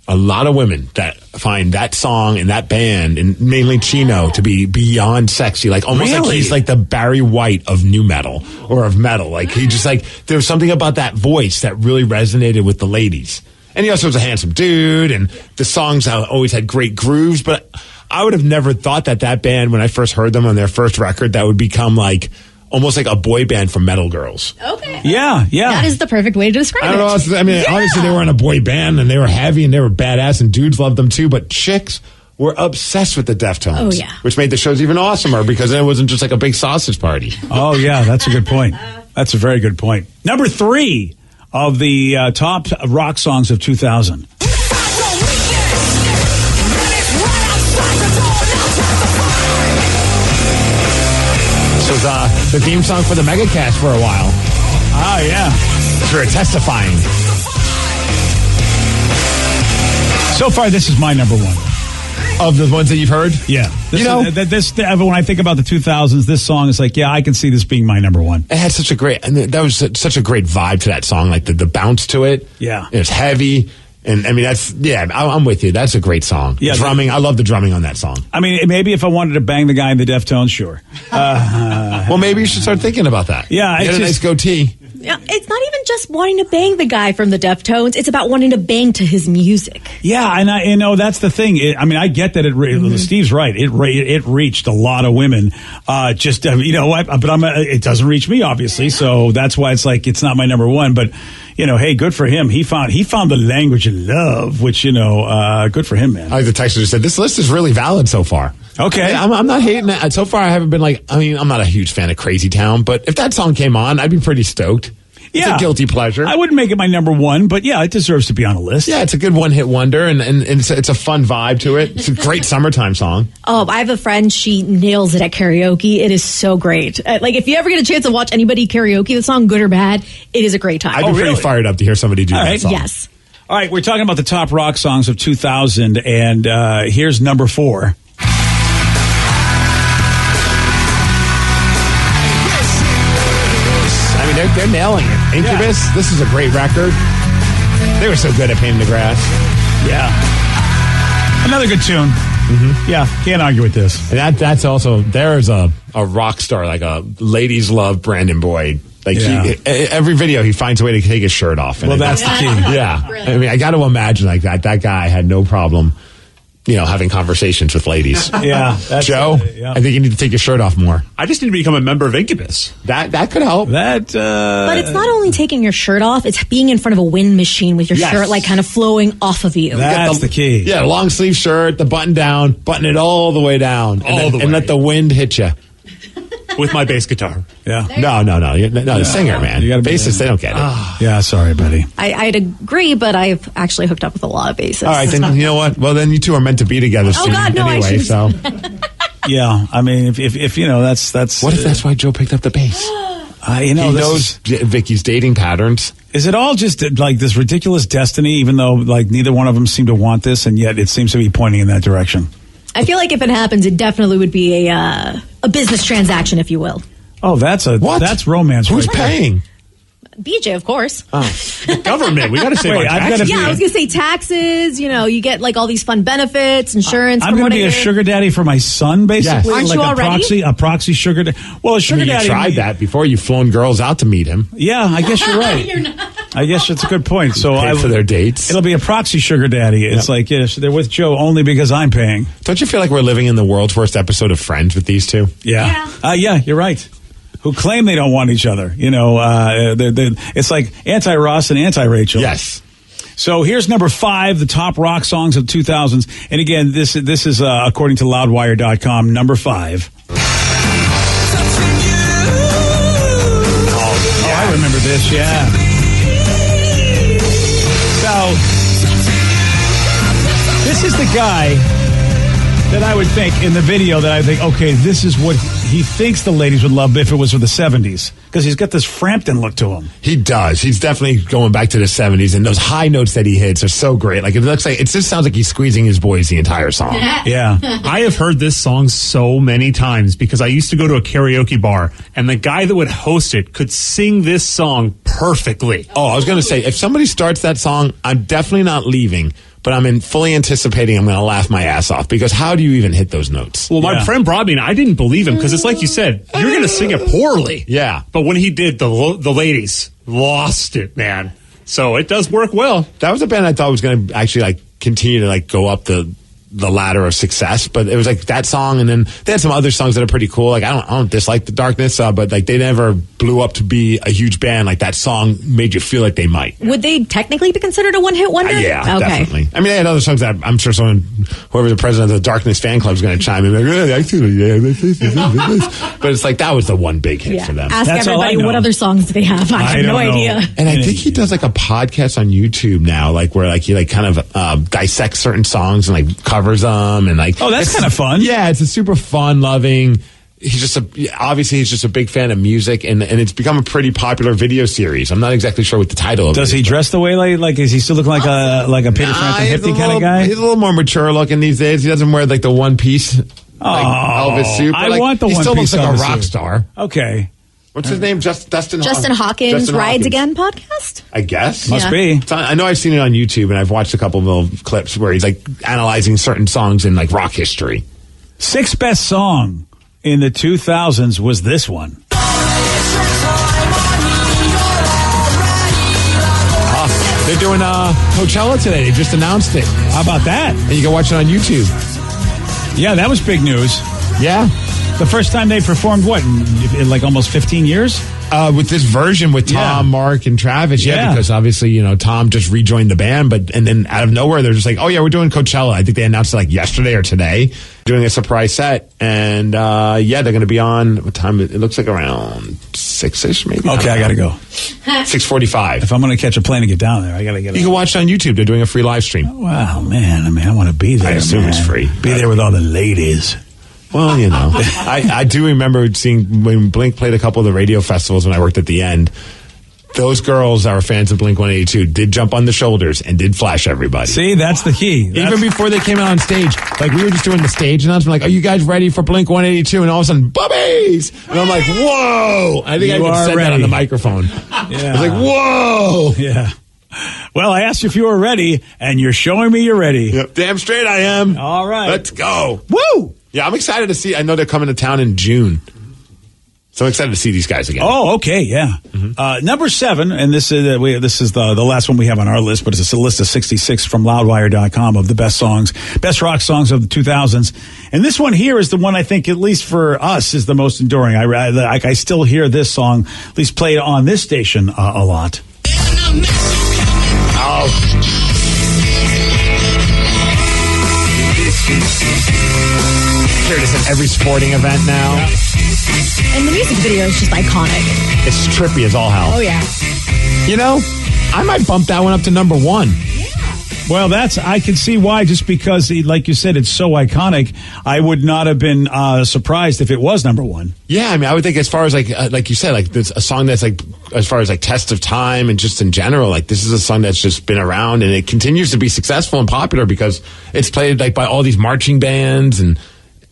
a lot of women that find that song and that band, and mainly Chino, to be beyond sexy. Like almost like he's like the Barry White of new metal or of metal. Like he just like, there was something about that voice that really resonated with the ladies. And he also was a handsome dude, and the songs always had great grooves. But I would have never thought that band, when I first heard them on their first record, that would become like almost like a boy band for metal girls. Okay. Yeah. That is the perfect way to describe it. I don't know. I mean, obviously they were in a boy band and they were heavy and they were badass and dudes loved them too, but chicks were obsessed with the Deftones. Oh, yeah. Which made the shows even awesomer because then it wasn't just like a big sausage party. Oh, yeah, that's a good point. That's a very good point. Number 3 of the top rock songs of 2000. This was the theme song for the Megacast for a while. Oh, yeah. For testifying. So far, this is my number 1. Of the ones that you've heard? Yeah. When I think about the 2000s, this song is like, I can see this being my number 1. It had such a great vibe to that song, like the bounce to it. Yeah. It's heavy. And I mean, I'm with you. That's a great song. Yeah, drumming. I love the drumming on that song. I mean, maybe if I wanted to bang the guy in the Deftones, sure. Well, maybe you should start thinking about that. Yeah. Get a nice goatee. Yeah, it's not even just wanting to bang the guy from the Deftones. It's about wanting to bang to his music. Yeah, and that's the thing. I get that Steve's right. It reached a lot of women. But it doesn't reach me, obviously. So that's why it's like, it's not my number 1. But, hey, good for him. He found the language of love, which, good for him, man. I like the texter just said, this list is really valid so far. Okay. I'm not hating it. So far, I haven't been I'm not a huge fan of Crazy Town, but if that song came on, I'd be pretty stoked. It's a guilty pleasure. I wouldn't make it my number 1, but yeah, it deserves to be on a list. Yeah, it's a good one-hit wonder, and it's a fun vibe to it. It's a great summertime song. Oh, I have a friend. She nails it at karaoke. It is so great. Like, if you ever get a chance to watch anybody karaoke the song, good or bad, it is a great time. I'd be pretty fired up to hear somebody do that song. Yes. All right, we're talking about the top rock songs of 2000, and here's number 4. They're nailing it. Incubus, This is a great record. They were so good at Pain in the Grass. Yeah. Another good tune. Mm-hmm. Yeah, can't argue with this. And that's also, there's a rock star, like a ladies love Brandon Boyd. Like every video, he finds a way to take his shirt off. Well, that's the key. Yeah. I mean, I got to imagine like that guy had no problem, having conversations with ladies. Yeah. Joe, I think you need to take your shirt off more. I just need to become a member of Incubus. That could help. But it's not only taking your shirt off, it's being in front of a wind machine with your shirt like kind of flowing off of you. That's the key. Yeah, long sleeve shirt, the button down, button it all the way down. And let the wind hit you. With my bass guitar. Yeah. No, the singer, man. You got bassists, they don't get it. Yeah, sorry, buddy. I'd agree, but I've actually hooked up with a lot of bassists. All right, then you know what? Well, then you two are meant to be together soon. God, no, anyway, so. Yeah, I mean, if that's. What if that's why Joe picked up the bass? He knows Vicky's dating patterns. Is it all just like this ridiculous destiny, even though like neither one of them seem to want this, and yet it seems to be pointing in that direction? I feel like if it happens, it definitely would be a business transaction, if you will. Oh, that's romance. Who's right paying? BJ, of course. Oh. The government. We got to say taxes. I was going to say taxes. You get like all these fun benefits, insurance. I'm going to be a sugar daddy for my son, basically. Yes. Aren't like you already? A proxy sugar daddy. Well, a sugar daddy. You tried that before. You've flown girls out to meet him. Yeah, I guess you're right. You're not. I guess that's a good point. So Pay for their dates. It'll be a proxy sugar daddy. It's like, yes, they're with Joe only because I'm paying. Don't you feel like we're living in the world's worst episode of Friends with these two? Yeah. Yeah, you're right. Who claim they don't want each other. You know, it's like anti-Ross and anti-Rachel. Yes. So here's number 5, the top rock songs of the 2000s. And again, this is according to loudwire.com, number 5. Oh, I remember this, yeah. So, this is the guy that I would think in the video that I think, okay, this is what he thinks the ladies would love if it was for the 70s. Because he's got this Frampton look to him. He does. He's definitely going back to the 70s, and those high notes that he hits are so great. Like, it just sounds like he's squeezing his voice the entire song. Yeah. I have heard this song so many times because I used to go to a karaoke bar, and the guy that would host it could sing this song perfectly. Oh, I was going to say, if somebody starts that song, I'm definitely not leaving. But I'm fully anticipating I'm going to laugh my ass off because how do you even hit those notes? Well, my friend brought me, and I didn't believe him because it's like you said, you're going to sing it poorly. Yeah. But when he did, the ladies lost it, man. So it does work well. That was a band I thought was going to actually continue to go up the ladder of success, but it was that song, and then they had some other songs that are pretty cool. I don't dislike The Darkness, but they never blew up to be a huge band. That song made you feel like they might. Would they technically be considered a one-hit wonder? Yeah, okay. Definitely. I mean, they had other songs that I'm sure whoever the president of the Darkness fan club is going to chime in. But it's that was the one big hit for them. Ask everybody what other songs do they have. I have no idea. And I think he does a podcast on YouTube now, where he kind of dissects certain songs and covers them and that's kind of fun. Yeah, it's a super fun, loving. He's just a big fan of music, and it's become a pretty popular video series. I'm not exactly sure what the title of it is. Does he dress the way is he still looking like a Peter Frampton hippie kind of guy? He's a little more mature looking these days. He doesn't wear the one piece Elvis suit. I want the one piece. He still looks like a Elvis rock suit. star. Okay. What's his name? Dustin Hawkins Rides Again podcast? I guess. Must be. I know I've seen it on YouTube, and I've watched a couple of little clips where he's analyzing certain songs in rock history. 6th best song in the 2000s was this one. They're doing Coachella today. They just announced it. How about that? And you can watch it on YouTube. Yeah, that was big news. Yeah. The first time they performed, in almost 15 years? With this version with Tom, Mark, and Travis. Yeah, because obviously, Tom just rejoined the band, and then out of nowhere, they're just we're doing Coachella. I think they announced it yesterday or today, doing a surprise set. And they're going to be on, what time? It looks like around 6-ish, maybe. Okay, I got to go. 6:45. If I'm going to catch a plane to get down there, I got to get You can watch it on YouTube. They're doing a free live stream. Oh, wow, man. I want to be there. I assume it's free. Be there with all the ladies. Well, I do remember seeing when Blink played a couple of the radio festivals when I worked at the End. Those girls that were fans of Blink-182 did jump on the shoulders and did flash everybody. See, that's the key. Even before they came out on stage, we were just doing the stage announcement, are you guys ready for Blink-182? And all of a sudden, bubbies! And I'm like, whoa! I think I even said that on the microphone. Yeah. I was whoa! Yeah. Well, I asked you if you were ready, and you're showing me you're ready. Yep, damn straight I am. All right. Let's go. Woo! Yeah, I'm excited to see. I know they're coming to town in June. So I'm excited to see these guys again. Oh, okay, yeah. Mm-hmm. Number 7, and this is the last one we have on our list, but it's a list of 66 from loudwire.com of the best rock songs of the 2000s. And this one here is the one I think, at least for us, is the most enduring. I still hear this song, at least played on this station a lot. Hear this at every sporting event now. Yeah. And the music video is just iconic. It's trippy as all hell. Oh, yeah. I might bump that one up to number 1. Yeah. Well, I can see why, just because, like you said, it's so iconic. I would not have been surprised if it was number 1. Yeah, I would think as far as like you said, this a song that's as far as test of time and just in general, this is a song that's just been around and it continues to be successful and popular because it's played by all these marching bands and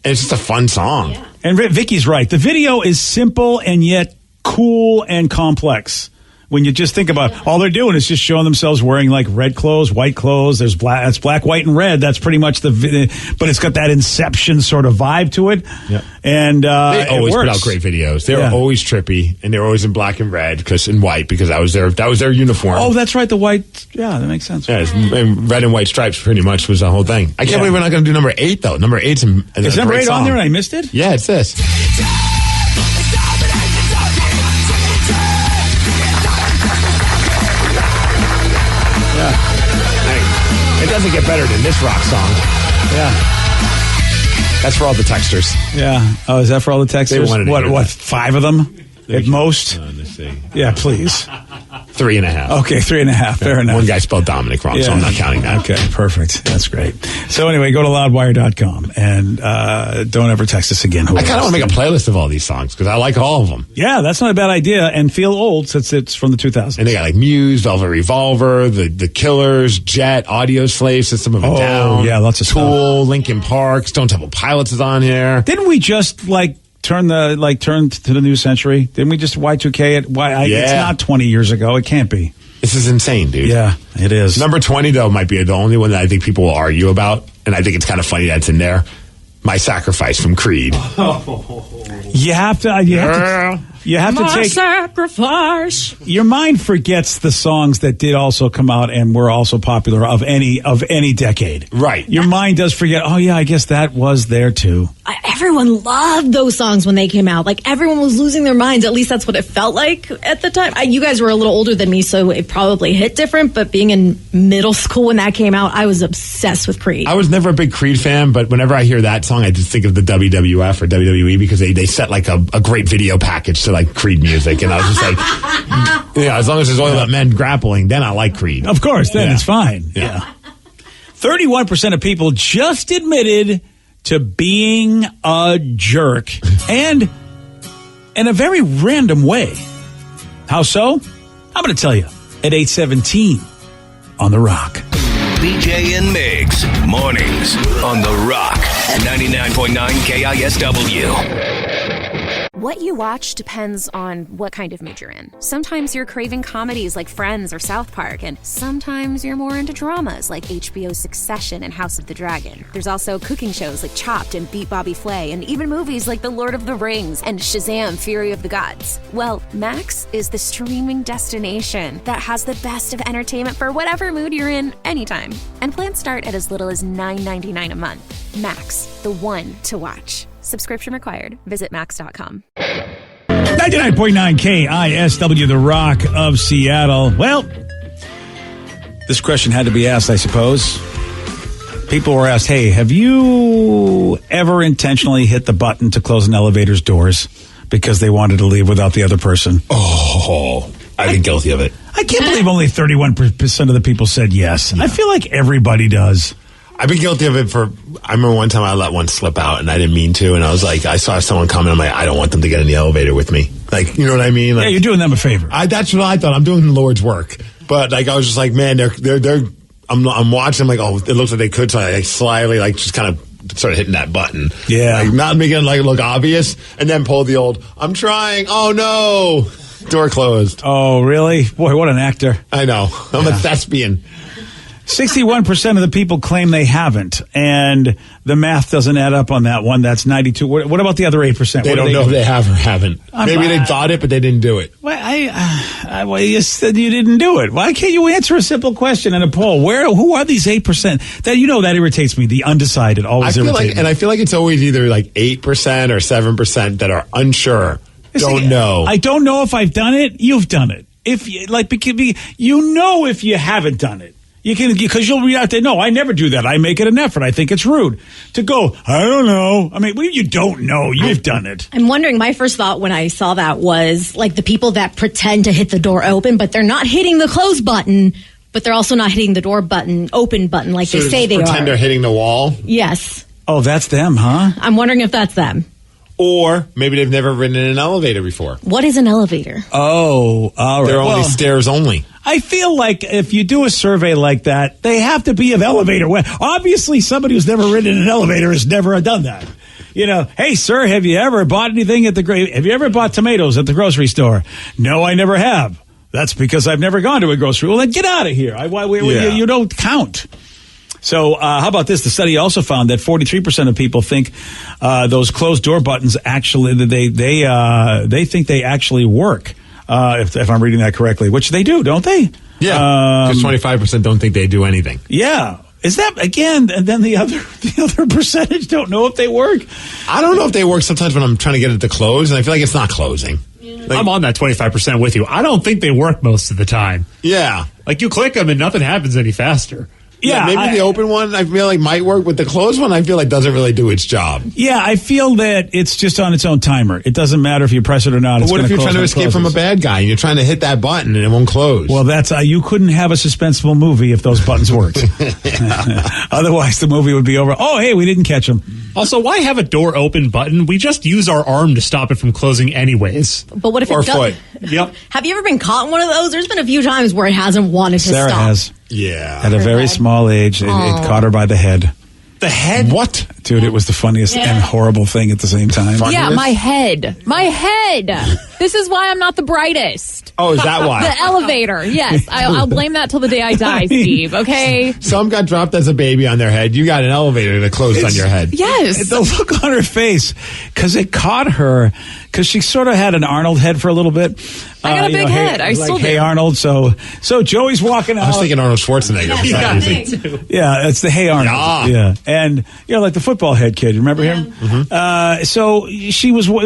it's just a fun song. Yeah. And Vicky's right. The video is simple and yet cool and complex. When you just think about all they're doing is just showing themselves wearing like red clothes, white clothes. There's black. That's black, white, and red. That's pretty much but it's got that Inception sort of vibe to it. Yeah. And they always put out great videos. They were always trippy, and they were always in black and red and white because that was their uniform. Oh, that's right. The white. Yeah, that makes sense. Yeah, and red and white stripes pretty much was the whole thing. I can't believe we're not going to do number 8 though. Number 8's is number 8 on there and I missed it? Yeah, it's this. It doesn't get better than this rock song. Yeah. That's for all the texters. Yeah. Oh, is that for all the texters? They wanted what 5 of them at most? Let's see. Yeah, please. 3.5. Okay, 3.5. Fair enough. One guy spelled Dominic wrong, so I'm not counting that. Okay, perfect. That's great. So anyway, go to loudwire.com and don't ever text us again. I kind of want to make a playlist of all these songs because I like all of them. Yeah, that's not a bad idea and feel old since it's from the 2000s. And they got like Muse, Velvet Revolver, the Killers, Jet, Audio Slave, System of a Down. Yeah, lots of Tool, Linkin Park, Stone Temple Pilots is on here. Didn't we just turn to the new century? Didn't we just Y2K it? It's not 20 years ago. It can't be. This is insane, dude. Yeah, it is. Number 20, though, might be the only one that I think people will argue about, and I think it's kind of funny that's in there. My Sacrifice from Creed. You have to My take sacrifice. Your mind forgets the songs that did also come out and were also popular of any decade. Right. Your mind does forget. Oh yeah, I guess that was there too. Everyone loved those songs when they came out. Like everyone was losing their minds. At least that's what it felt like at the time. You guys were a little older than me, so it probably hit different. But being in middle school when that came out, I was obsessed with Creed. I was never a big Creed fan, but whenever I hear that song, I just think of the WWF or WWE because they set like a great video package to like Creed music, and I was just like, as long as there's all about men grappling, then I like Creed. Of course, then it's fine. Yeah. 31% of people just admitted to being a jerk, and in a very random way. How so? I'm going to tell you at 8:17 on The Rock. BJ and Migs, mornings on The Rock, 99.9 KISW. What you watch depends on what kind of mood you're in. Sometimes you're craving comedies like Friends or South Park, and sometimes you're more into dramas like HBO's Succession and House of the Dragon. There's also cooking shows like Chopped and Beat Bobby Flay, and even movies like The Lord of the Rings and Shazam! Fury of the Gods. Well, Max is the streaming destination that has the best of entertainment for whatever mood you're in anytime. And plans start at as little as $9.99 a month. Max, the one to watch. Subscription required. Visit max.com. 99.9 KISW, The Rock of Seattle. Well, this question had to be asked, I suppose. People were asked, hey, have you ever intentionally hit the button to close an elevator's doors because they wanted to leave without the other person? Oh, I've been guilty of it. I can't believe only 31% of the people said yes. Yeah. I feel like everybody does. I've been guilty of it I remember one time I let one slip out and I didn't mean to, and I was like, I saw someone coming, I'm like, I don't want them to get in the elevator with me. Like, you know what I mean? Like, yeah, you're doing them a favor. That's what I thought. I'm doing the Lord's work. But like, I was just like, man, I'm watching, like, oh, it looks like they could, so I slyly, like, just kind of started hitting that button. Yeah. Like, not making it like look obvious, and then pulled the old, I'm trying, oh no, door closed. Oh, really? Boy, what an actor. I know. I'm a thespian. 61% of the people claim they haven't, and the math doesn't add up on that one. That's 92. What about the other 8%? They don't know if they have or haven't. Maybe they thought it, but they didn't do it. Well, you said you didn't do it. Why can't you answer a simple question in a poll? Who are these 8%? That irritates me. The undecided always irritates me. And I feel like it's always either like 8% or 7% that are unsure. Don't know. I don't know if I've done it. You've done it. If you haven't done it. You can, because you'll read out there, no, I never do that. I make it an effort. I think it's rude to go, I don't know. I mean, what do you don't know? You've done it. I'm wondering, my first thought when I saw that was like the people that pretend to hit the door open, but they're not hitting the close button, but they're also not hitting the door button, open button, like they say they are. Pretend they're hitting the wall? Yes. Oh, that's them, huh? I'm wondering if that's them. Or maybe they've never ridden in an elevator before. What is an elevator? Oh, all right. They're only stairs only. I feel like if you do a survey like that, they have to be of elevator. Obviously, somebody who's never ridden in an elevator has never done that. You know, hey, sir, have you ever bought anything at have you ever bought tomatoes at the grocery store? No, I never have. That's because I've never gone to a grocery. Well, then get out of here. You don't count. So how about this? The study also found that 43% of people think those closed door buttons actually they think they actually work. If I'm reading that correctly, which they do, don't they? Yeah, because 25% don't think they do anything. Yeah. Is that, again, and then the other percentage don't know if they work? I don't know if they work sometimes when I'm trying to get it to close, and I feel like it's not closing. I'm on that 25% with you. I don't think they work most of the time. Yeah. Like, you click them and nothing happens any faster. Yeah, maybe the open one I feel like might work, but the closed one I feel like doesn't really do its job. Yeah, I feel that it's just on its own timer. It doesn't matter if you press it or not. But what if you're trying to escape from a bad guy and you're trying to hit that button and it won't close? Well, that's you couldn't have a suspenseful movie if those buttons worked. Otherwise, the movie would be over. Oh, hey, we didn't catch them. Also, why have a door open button? We just use our arm to stop it from closing anyways. But what if or it does? foot? Yep. Have you ever been caught in one of those? There's been a few times where it hasn't wanted to Sarah stop. has. Yeah. At a very small age, it caught her by the head. The head? What? Dude, it was the funniest and horrible thing at the same time. Yeah, my head. My head. This is why I'm not the brightest. Oh, is that why? The elevator. Yes. I'll blame that till the day I die, Steve. Okay? Some got dropped as a baby on their head. You got an elevator that closed on your head. Yes. The look on her face, because it caught her, because she sort of had an Arnold head for a little bit. I got a big head. I still do. Hey Arnold. So Joey's walking out. I was thinking Arnold Schwarzenegger. Yeah, it's the Hey Arnold. Yeah. And, like the football head kid. You remember him? Mm-hmm. So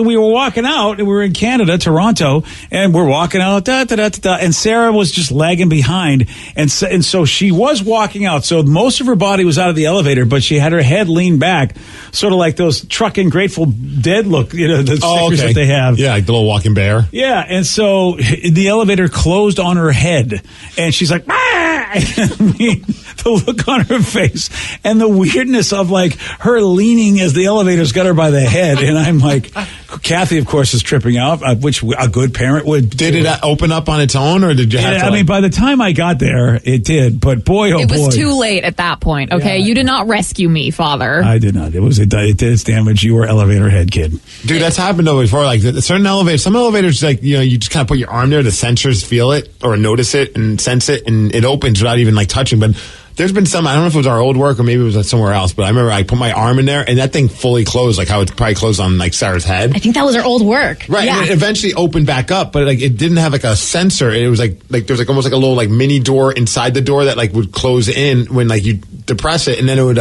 we were walking out, and we were in Canada, Toronto, and we're walking out, and Sarah was just lagging behind. And so she was walking out. So most of her body was out of the elevator, but she had her head leaned back, sort of like those trucking Grateful Dead look, the stickers that they have. Yeah, like the little walking bear. Yeah, and so the elevator closed on her head, and she's like, ah! The look on her face and the weirdness of like her leaning as the elevator's got her by the head, and I'm like, Kathy, of course, is tripping out, which a good parent would. Did it open up on its own, or did you have to? I mean, by the time I got there, it did. But boy, oh boy, it was too late at that point. Okay, you did not rescue me, Father. I did not. It did its damage. You were elevator head kid. Dude, that's happened though before. Like certain elevators, some elevators, like you just kind of put your arm there, the sensors feel it or notice it and sense it, and it opens without even like touching. But there's been some, I don't know if it was our old work or maybe it was somewhere else, but I remember I put my arm in there and that thing fully closed, like how it's probably closed on like Sarah's head. I think that was our old work. Right. Yeah. And it eventually opened back up, but like it didn't have like a sensor. It was like there was like almost like a little like mini door inside the door that like would close in when like you depress it, and then it would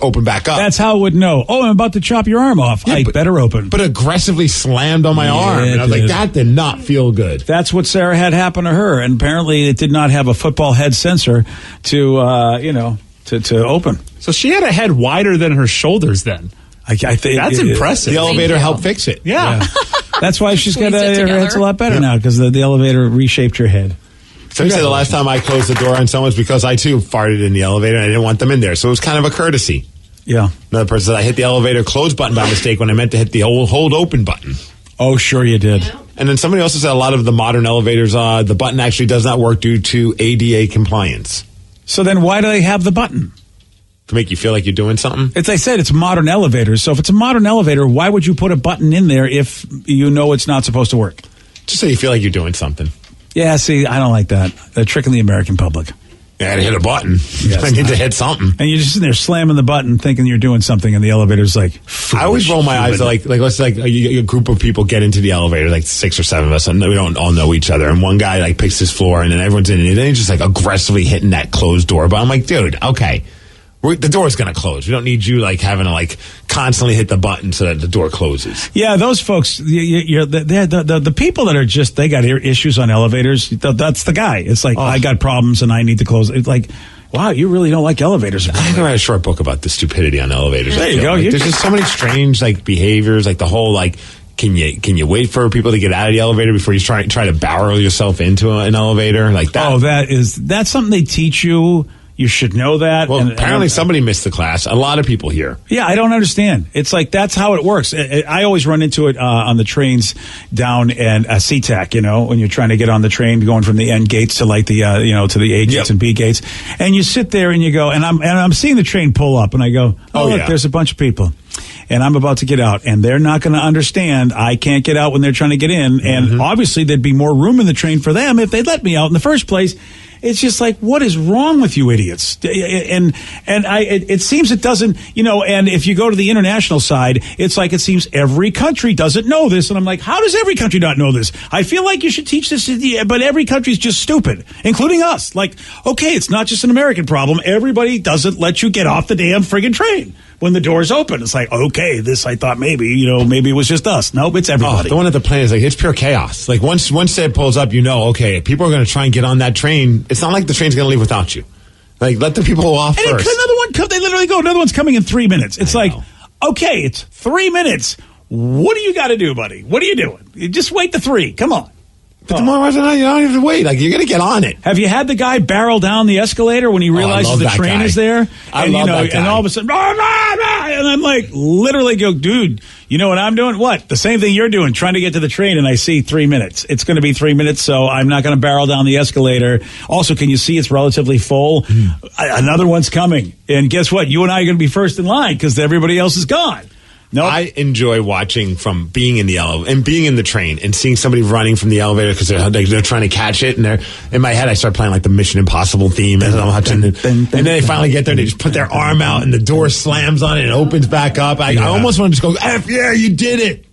open back up. That's how it would know. Oh, I'm about to chop your arm off. Yeah, I better open. But aggressively slammed on my arm. And I was like, that did not feel good. That's what Sarah had happen to her. And apparently it did not have a football head sensor to open. So she had a head wider than her shoulders then. I think that's impressive. The elevator helped fix it. Yeah. That's why she's got her head's a lot better now, because the elevator reshaped her head. So you said the last time I closed the door on someone's because I too farted in the elevator and I didn't want them in there. So it was kind of a courtesy. Yeah. Another person said I hit the elevator close button by mistake when I meant to hit the hold open button. Oh, sure you did. And then somebody also said a lot of the modern elevators, the button actually does not work due to ADA compliance. So then why do they have the button? To make you feel like you're doing something? As I said, it's modern elevators. So if it's a modern elevator, why would you put a button in there if you know it's not supposed to work? Just so you feel like you're doing something. Yeah, see, I don't like that. They're tricking the American public. Yeah, I had to hit a button. Yes, I need to hit something. And you're just sitting there slamming the button thinking you're doing something, and the elevator's like... I always roll my eyes like let's say like a group of people get into the elevator, like 6 or 7 of us, and we don't all know each other, and one guy like picks his floor, and then everyone's in it, and then he's just like aggressively hitting that closed door. But I'm like, dude, okay. The door's going to close. We don't need you like having to like constantly hit the button so that the door closes. Yeah, those folks, the people that are just, they got issues on elevators. That's the guy. It's like, I got problems and I need to close. It's like, wow, you really don't like elevators. I can write a short book about the stupidity on elevators. There you go. Like, there's just so many strange like behaviors, like the whole like, can you wait for people to get out of the elevator before you try to barrel yourself into an elevator like that? Oh, that's something they teach you. You should know that. Well, apparently somebody missed the class. A lot of people here. Yeah, I don't understand. It's like that's how it works. I always run into it on the trains down and SeaTac, when you're trying to get on the train going from the end gates to like the to the A gates and B gates, and you sit there and you go, and I'm seeing the train pull up, and I go, oh look, there's a bunch of people. and I'm about to get out, and they're not going to understand I can't get out when they're trying to get in. And obviously there'd be more room in the train for them if they'd let me out in the first place. It's just like, what is wrong with you idiots? And it seems it doesn't, and if you go to the international side, it's like it seems every country doesn't know this. And I'm like, how does every country not know this? I feel like you should teach this, but every country's just stupid, including us. Like, okay, it's not just an American problem. Everybody doesn't let you get off the damn friggin' train when the doors open. It's like, okay, this I thought maybe it was just us. Nope, it's everybody. The one at the plane is like, it's pure chaos. Like once it pulls up, okay, people are going to try and get on that train. It's not like the train's going to leave without you. Like, let the people off and first. Another one they literally go, another one's coming in 3 minutes. It's like, okay, it's 3 minutes. What do you got to do, buddy? What are you doing? You just wait the 3. Come on. But the more you don't have to wait. Like, you're going to get on it. Have you had the guy barrel down the escalator when he realizes the train is there? I love that guy. And all of a sudden, and I'm like, literally go, dude, you know what I'm doing? What? The same thing you're doing, trying to get to the train, and I see 3 minutes. It's going to be 3 minutes, so I'm not going to barrel down the escalator. Also, can you see it's relatively full? Another one's coming. And guess what? You and I are going to be first in line because everybody else is gone. No, I enjoy watching from being in the elevator and being in the train and seeing somebody running from the elevator because they're trying to catch it. And they're in my head, I start playing like the Mission Impossible theme and I'm watching it. And then they finally get there. And they just put their arm out and the door slams on it and opens back up. I almost want to just go, F yeah, you did it.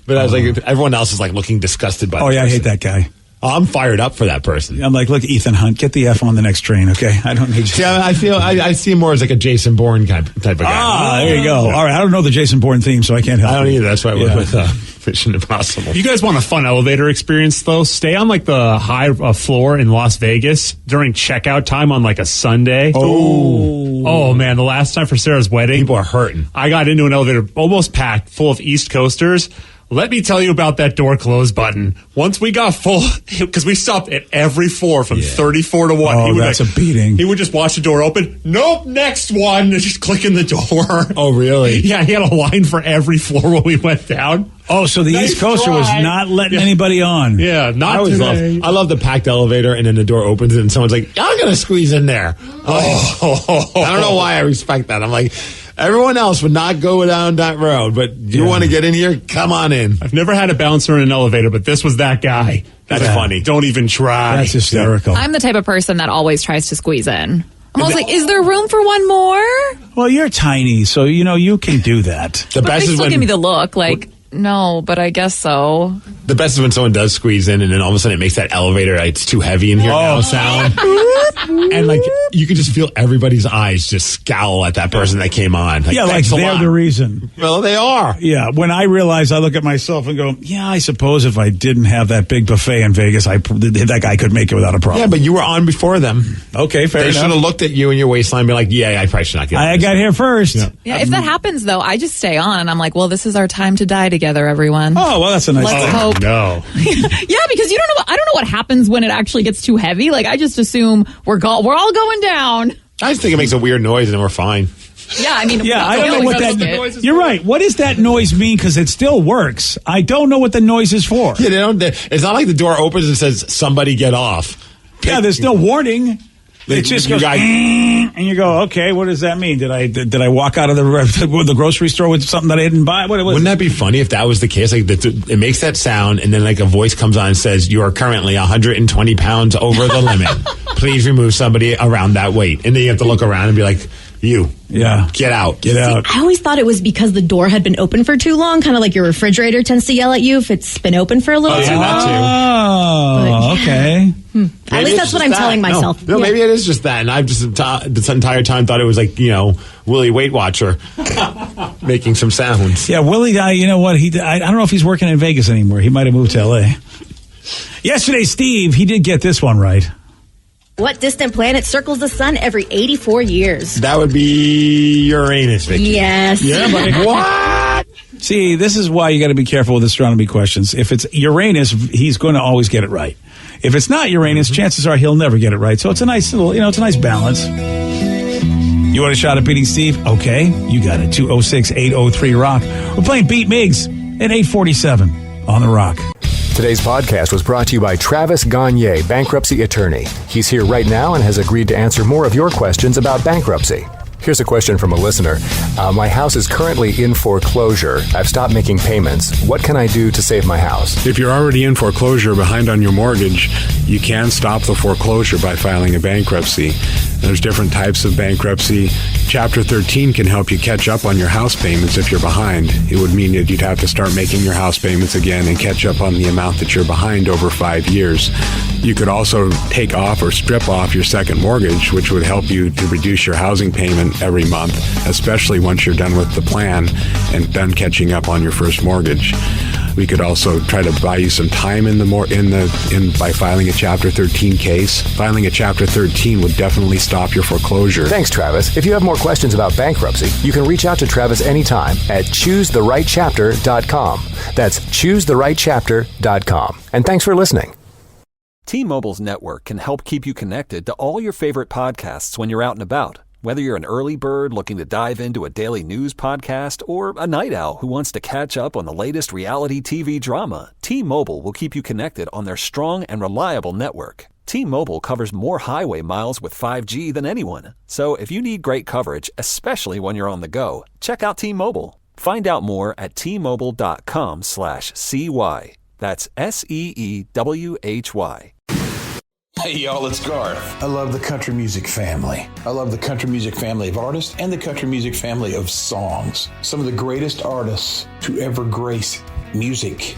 But I was like, everyone else is like looking disgusted by. Oh yeah, I hate that guy. I'm fired up for that person. I'm like, look, Ethan Hunt, get the F on the next train, okay? I don't need you. Yeah, I see him more as like a Jason Bourne type of guy. There you go. All right, I don't know the Jason Bourne theme, so I can't help I don't either. That's why I went with Mission Impossible. If you guys want a fun elevator experience, though, stay on like the high floor in Las Vegas during checkout time on like a Sunday. Oh man, the last time for Sarah's wedding. People are hurting. I got into an elevator almost packed, full of East Coasters. Let me tell you about that door close button. Once we got full, because we stopped at every floor from 34 to 1. Oh, that's a beating. He would just watch the door open. Nope, next one. And just clicking the door. Oh, really? Yeah, he had a line for every floor when we went down. Oh, so the East Coaster was not letting anybody on. Yeah, not today. I love the packed elevator, and then the door opens, and someone's like, I'm going to squeeze in there. I don't know why I respect that. I'm like, everyone else would not go down that road, but you want to get in here? Come on in. I've never had a bouncer in an elevator, but this was that guy. That's funny. Don't even try. That's hysterical. I'm the type of person that always tries to squeeze in. I'm always like, is there room for one more? Well, you're tiny, so, you can do that. But they still give me the look, like, no, but I guess so. The best is when someone does squeeze in, and then all of a sudden it makes that elevator, it's too heavy in here now sound. And like, you can just feel everybody's eyes just scowl at that person that came on. Like they're the reason. Well, they are. Yeah, when I realize, I look at myself and go, yeah, I suppose if I didn't have that big buffet in Vegas, that guy could make it without a problem. Yeah, but you were on before them. Okay, fair enough. They should have looked at you and your waistline and be like, yeah, I probably should not get on. I got here first. Yeah, if that happens, though, I just stay on, and I'm like, well, this is our time to die together, everyone. Oh, well, that's a nice Let's hope. No. Yeah, because you don't know. I don't know what happens when it actually gets too heavy. Like, I just assume we're all going down. I just think it makes a weird noise and we're fine. Yeah, I mean, I don't know what that. You're right. What does that noise mean? Because it still works. I don't know what the noise is for. Yeah, it's not like the door opens and says somebody get off. Yeah, there's no warning. It just goes, and you go, okay, what does that mean? Did I walk out of the grocery store with something that I didn't buy? Wouldn't that be funny if that was the case? Like it makes that sound, and then like a voice comes on and says, "You are currently 120 pounds over the limit. Please remove somebody around that weight." And then you have to look around and be like, "You, get out, get out." I always thought it was because the door had been open for too long, kind of like your refrigerator tends to yell at you if it's been open for a little too long. Oh, okay. At least that's what I'm telling myself. No, maybe it is just that, and I've just this entire time thought it was like Willie Weight Watcher making some sounds. Yeah, Willie. You know what? I don't know if he's working in Vegas anymore. He might have moved to L.A. Yesterday, Steve, he did get this one right. What distant planet circles the sun every 84 years? That would be Uranus, Vicky. Yes. Yeah, but what? See, this is why you got to be careful with astronomy questions. If it's Uranus, he's going to always get it right. If it's not Uranus, chances are he'll never get it right. So it's a nice little, it's a nice balance. You want a shot at beating Steve? Okay, you got it. 206-803-ROCK. We're playing Beat Migs at 847 on the Rock. Today's podcast was brought to you by Travis Gagne, bankruptcy attorney. He's here right now and has agreed to answer more of your questions about bankruptcy. Here's a question from a listener. My house is currently in foreclosure. I've stopped making payments. What can I do to save my house? If you're already in foreclosure behind on your mortgage, you can stop the foreclosure by filing a bankruptcy. There's different types of bankruptcy. Chapter 13 can help you catch up on your house payments if you're behind. It would mean that you'd have to start making your house payments again and catch up on the amount that you're behind over 5 years. You could also take off or strip off your second mortgage, which would help you to reduce your housing payment every month, especially once you're done with the plan and done catching up on your first mortgage. We could also try to buy you some time by filing a Chapter 13 case. Filing a Chapter 13 would definitely stop your foreclosure. Thanks, Travis. If you have more questions about bankruptcy, you can reach out to Travis anytime at choosetherightchapter.com. That's choosetherightchapter.com. And thanks for listening. T-Mobile's network can help keep you connected to all your favorite podcasts when you're out and about. Whether you're an early bird looking to dive into a daily news podcast or a night owl who wants to catch up on the latest reality TV drama, T-Mobile will keep you connected on their strong and reliable network. T-Mobile covers more highway miles with 5G than anyone. So if you need great coverage, especially when you're on the go, check out T-Mobile. Find out more at T-Mobile.com/CY. That's SEEWHY. Hey y'all, it's Garth. I love the country music family. I love the country music family of artists and the country music family of songs. Some of the greatest artists to ever grace music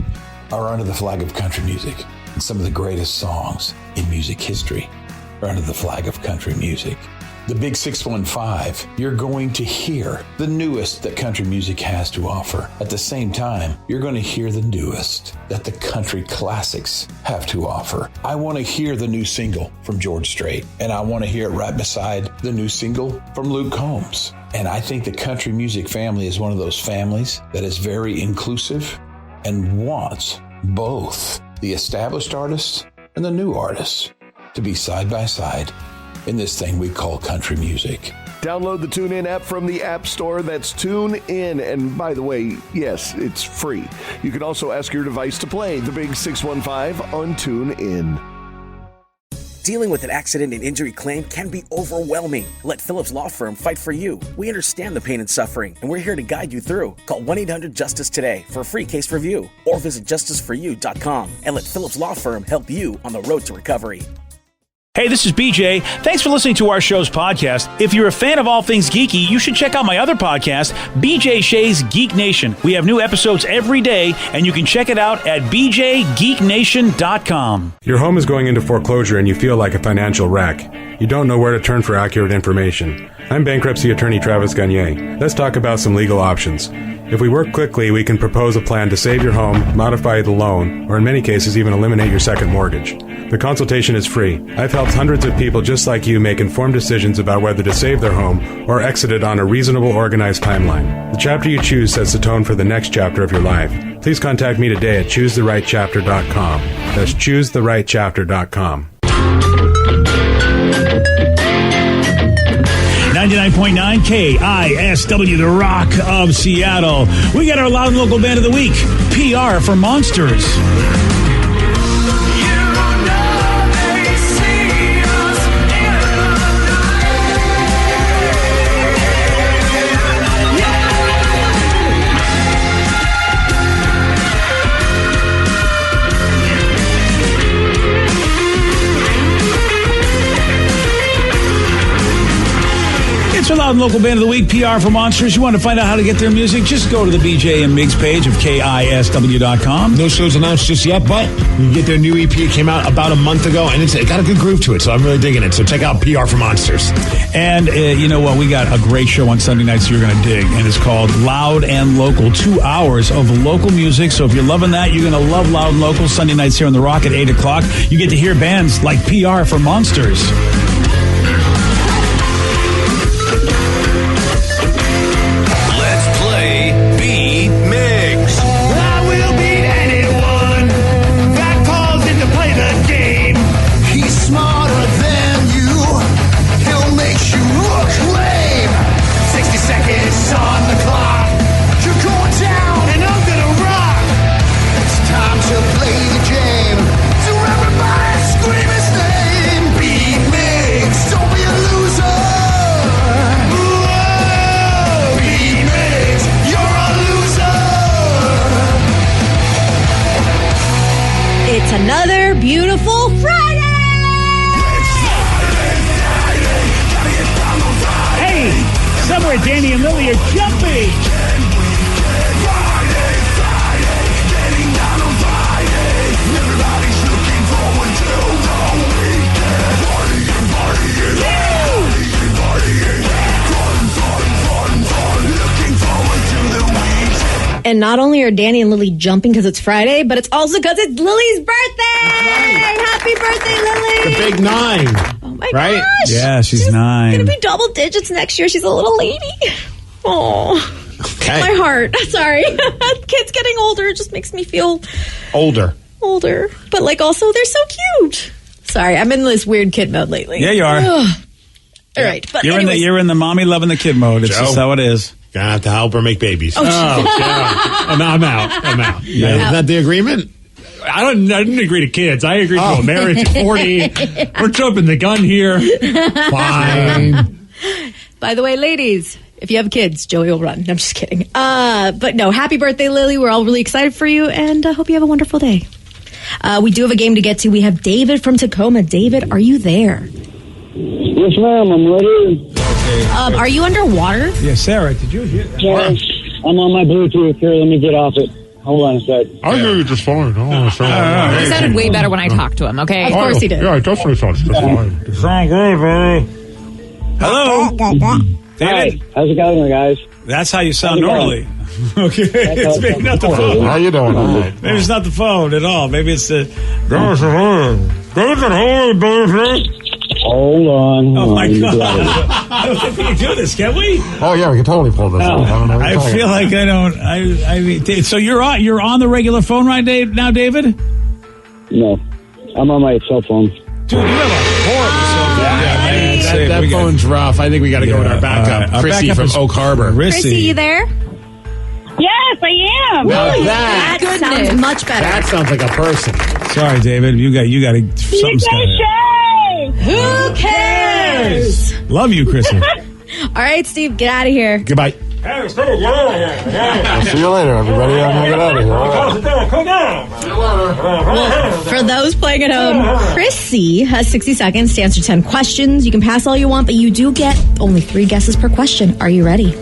are under the flag of country music. And some of the greatest songs in music history are under the flag of country music. The Big 615, you're going to hear the newest that country music has to offer. At the same time, you're going to hear the newest that the country classics have to offer. I want to hear the new single from George Strait, and I want to hear it right beside the new single from Luke Combs. And I think the country music family is one of those families that is very inclusive and wants both the established artists and the new artists to be side by side in this thing we call country music. Download the TuneIn app from the App Store. That's TuneIn. And by the way, yes, it's free. You can also ask your device to play the Big 615 on TuneIn. Dealing with an accident and injury claim can be overwhelming. Let Phillips Law Firm fight for you. We understand the pain and suffering, and we're here to guide you through. Call 1-800-JUSTICE today for a free case review, or visit justiceforyou.com and let Phillips Law Firm help you on the road to recovery. Hey, this is BJ. Thanks for listening to our show's podcast. If you're a fan of all things geeky, you should check out my other podcast, BJ Shea's Geek Nation. We have new episodes every day, and you can check it out at bjgeeknation.com. Your home is going into foreclosure and you feel like a financial wreck. You don't know where to turn for accurate information. I'm bankruptcy attorney Travis Gagne. Let's talk about some legal options. If we work quickly, we can propose a plan to save your home, modify the loan, or in many cases even eliminate your second mortgage. The consultation is free. I've helped hundreds of people just like you make informed decisions about whether to save their home or exit it on a reasonable, organized timeline. The chapter you choose sets the tone for the next chapter of your life. Please contact me today at choosetherightchapter.com. That's choosetherightchapter.com. 99.9 KISW, the Rock of Seattle. We got our Loud and Local Band of the Week, PR for Monsters. It's our Loud and Local Band of the Week, PR for Monsters. You want to find out how to get their music? Just go to the BJ and Migs page of KISW.com. No shows announced just yet, but you can get their new EP. It came out about a month ago, and it got a good groove to it, so I'm really digging it. So check out PR for Monsters. And you know what? We got a great show on Sunday nights you're going to dig, and it's called Loud and Local, 2 hours of local music. So if you're loving that, you're going to love Loud and Local. Sunday nights here on The Rock at 8 o'clock. You get to hear bands like PR for Monsters. Play the game, so everybody scream his name. Beat Migs. another beautiful Friday! Hey, somewhere Danny and Lily are jumping. Everybody's looking forward to the weekend. Partying. Fun. Looking forward to the weekend. And not only are Danny and Lily jumping because it's Friday, but it's also because it's Lily's birthday! Happy birthday, Lily! The big 9. Oh my right? gosh! Yeah, she's 9. Gonna be double digits next year. She's a little lady. Oh, Okay. my heart. Sorry. Kids getting older just makes me feel Older. But like also they're so cute. Sorry, I'm in this weird kid mode lately. Yeah, you are. Ugh. All right, but You're in the mommy loving the kid mode. It's Joe. just how it is. Gonna have to help her make babies. Oh, yeah. I'm out. Yeah. Isn't that the agreement? I didn't agree to kids. I agreed to a marriage at 40. We're jumping the gun here. Fine. By the way, ladies, if you have kids, Joey will run. I'm just kidding. But no, happy birthday, Lily. We're all really excited for you, and hope you have a wonderful day. We do have a game to get to. We have David from Tacoma. David, are you there? Yes, ma'am. I'm ready. Are you underwater? Yeah, Sarah, did you hear that? Yes. I'm on my Bluetooth here. Let me get off it. Hold on a sec. I hear you just fine. He sounded way better when I talked to him, okay? Of course he did. Yeah, it definitely sounds just fine. You sound good, baby. Hello? David? Hi. How's it going, guys? That's how you sound normally. Okay. It's maybe not the phone. How you doing? Maybe it's not the phone at all. Maybe it's the... Hold on. Oh, my God. I don't think we can do this, can we? Oh, yeah, we can totally pull this off. I don't know what you're I feel like I don't... I mean, so you're on the regular phone right now, David? No. I'm on my cell phone. Dude, you have a horrible cell phone. That phone's rough. I think we got to go with our backup. Our Chrissy backup from is Oak Harbor. Chrissy, you there? Yes, I am. Now that sounds much better. That sounds like a person. Sorry, David. You got something's got Who cares? Love you, Chrissy. All right, Steve, get out of here. Goodbye. I'll see you later, everybody. I'm going to get out of here. For those playing at home, Chrissy has 60 seconds to answer 10 questions. You can pass all you want, but you do get only 3 guesses per question. Are you ready?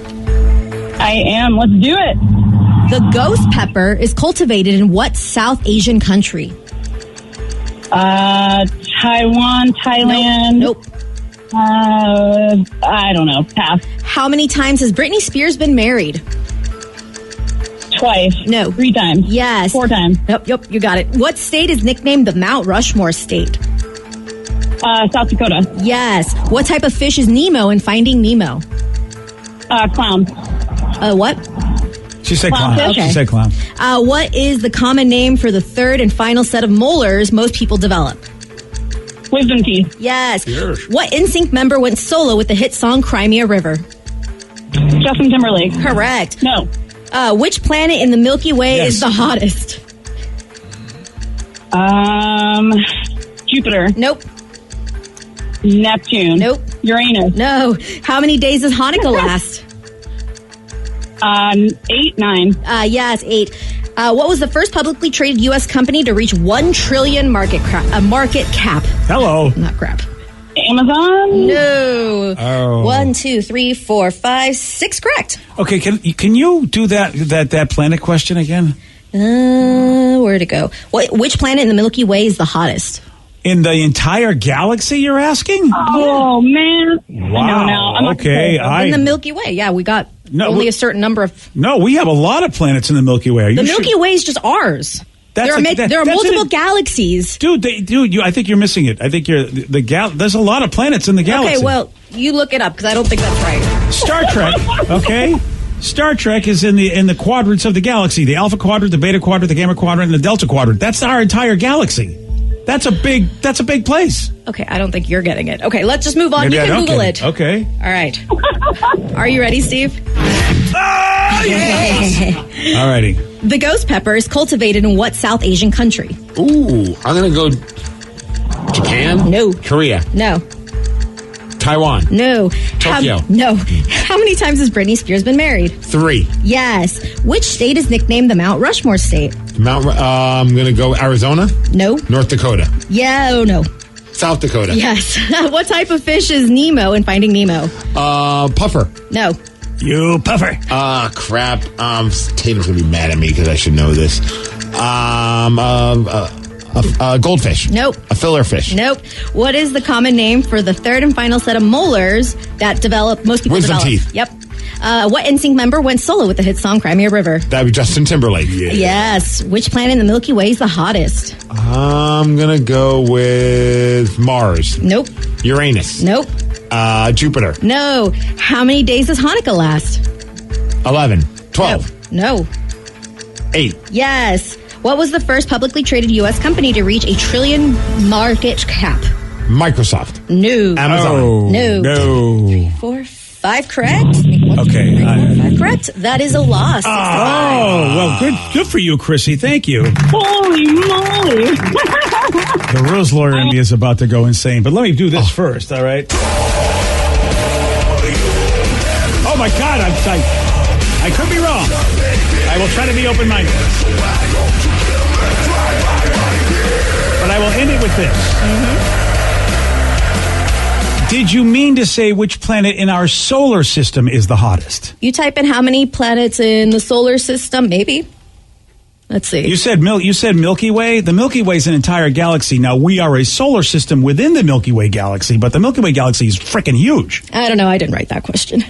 I am. Let's do it. The ghost pepper is cultivated in what South Asian country? Taiwan, Thailand. Nope. I don't know. Pass. How many times has Britney Spears been married? Twice. No. 3 times. Yes. 4 times. Yep, you got it. What state is nicknamed the Mount Rushmore state? South Dakota. Yes. What type of fish is Nemo in Finding Nemo? Clown. What? She said clown. Okay. She said clown. What is the common name for the third and final set of molars most people develop? Wisdom teeth. Yes. What NSYNC member went solo with the hit song Cry Me a River? Justin Timberlake. Correct. No. Which planet in the Milky Way is the hottest? Jupiter. Nope. Neptune. Nope. Uranus. No. How many days does Hanukkah last? 8, 9. Yes, 8. What was the first publicly traded U.S. company to reach 1 trillion market cap? Hello. Not crap. Amazon? No. Oh. 1, 2, 3, 4, 5, 6. Correct. Okay, can you do that planet question again? Where'd it go? Which planet in the Milky Way is the hottest? In the entire galaxy, you're asking? Oh, man. Wow. Okay. In the Milky Way. Yeah, we got only a certain number of... No, we have a lot of planets in the Milky Way. Are you The Milky Way is just ours. There are multiple galaxies. Dude, I think you're missing it. I think there's a lot of planets in the galaxy. Okay, well, you look it up because I don't think that's right. Star Trek, okay? Star Trek is in the quadrants of the galaxy. The Alpha Quadrant, the Beta Quadrant, the Gamma Quadrant, and the Delta Quadrant. That's our entire galaxy. That's a big place. Okay, I don't think you're getting it. Okay, let's just move on. Maybe you can Google it. Okay. All right. Are you ready, Steve? Oh, yes! All righty. The ghost pepper is cultivated in what South Asian country? Ooh, I'm going to go Japan? No. Korea? No. Taiwan? No. Tokyo? No. How many times has Britney Spears been married? 3. Yes. Which state is nicknamed the Mount Rushmore state? I'm going to go Arizona. No. North Dakota. Yeah, oh no. South Dakota. Yes. What type of fish is Nemo in Finding Nemo? Puffer. No. You puffer. Crap. Tatum's going to be mad at me because I should know this. Goldfish. Nope. A filler fish. Nope. What is the common name for the third and final set of molars that most people Wisdom develop? teeth. Yep. What NSYNC member went solo with the hit song Cry Me a River? That'd be Justin Timberlake. Yes. Which planet in the Milky Way is the hottest? I'm going to go with Mars. Nope. Uranus. Nope. Jupiter. No. How many days does Hanukkah last? 11. 12. No. 8. Yes. What was the first publicly traded U.S. company to reach $1 trillion market cap? Microsoft. No. Amazon. No. 3, 4, 5 correct. 1, Okay. 2, 3, 4, 5 correct. That is a loss. Oh, well, good for you, Chrissy. Thank you. Holy moly. The rules lawyer in me is about to go insane, but let me do this first, all right? Oh, my God. I could be wrong. I will try to be open-minded. But I will end it with this. Did you mean to say which planet in our solar system is the hottest? You type in how many planets in the solar system, maybe. Let's see. You said Milky Way. The Milky Way is an entire galaxy. Now, we are a solar system within the Milky Way galaxy, but the Milky Way galaxy is freaking huge. I don't know. I didn't write that question.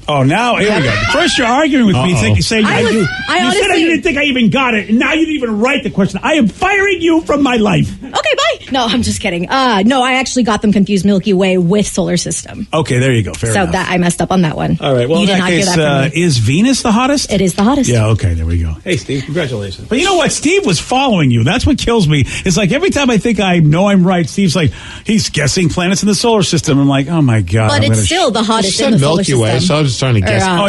Oh, now, here we go. First, you're arguing with me, saying I do. You said you didn't think I even got it, and now you didn't even write the question. I am firing you from my life. Okay, bye. No, I'm just kidding. No, I actually got them confused, Milky Way with solar system. Okay, there you go. Fair enough. So I messed up on that one. All right, well, you in did that not case, hear that from me. is Venus the hottest? It is the hottest. Yeah, okay, there we go. Hey, Steve, congratulations. But you know what? Steve was following you. That's what kills me. It's like every time I think I know I'm right, Steve's like, he's guessing planets in the solar system. I'm like, oh, my God. But it's still the hottest in the solar system. Milky Way, so I was just trying to guess. No,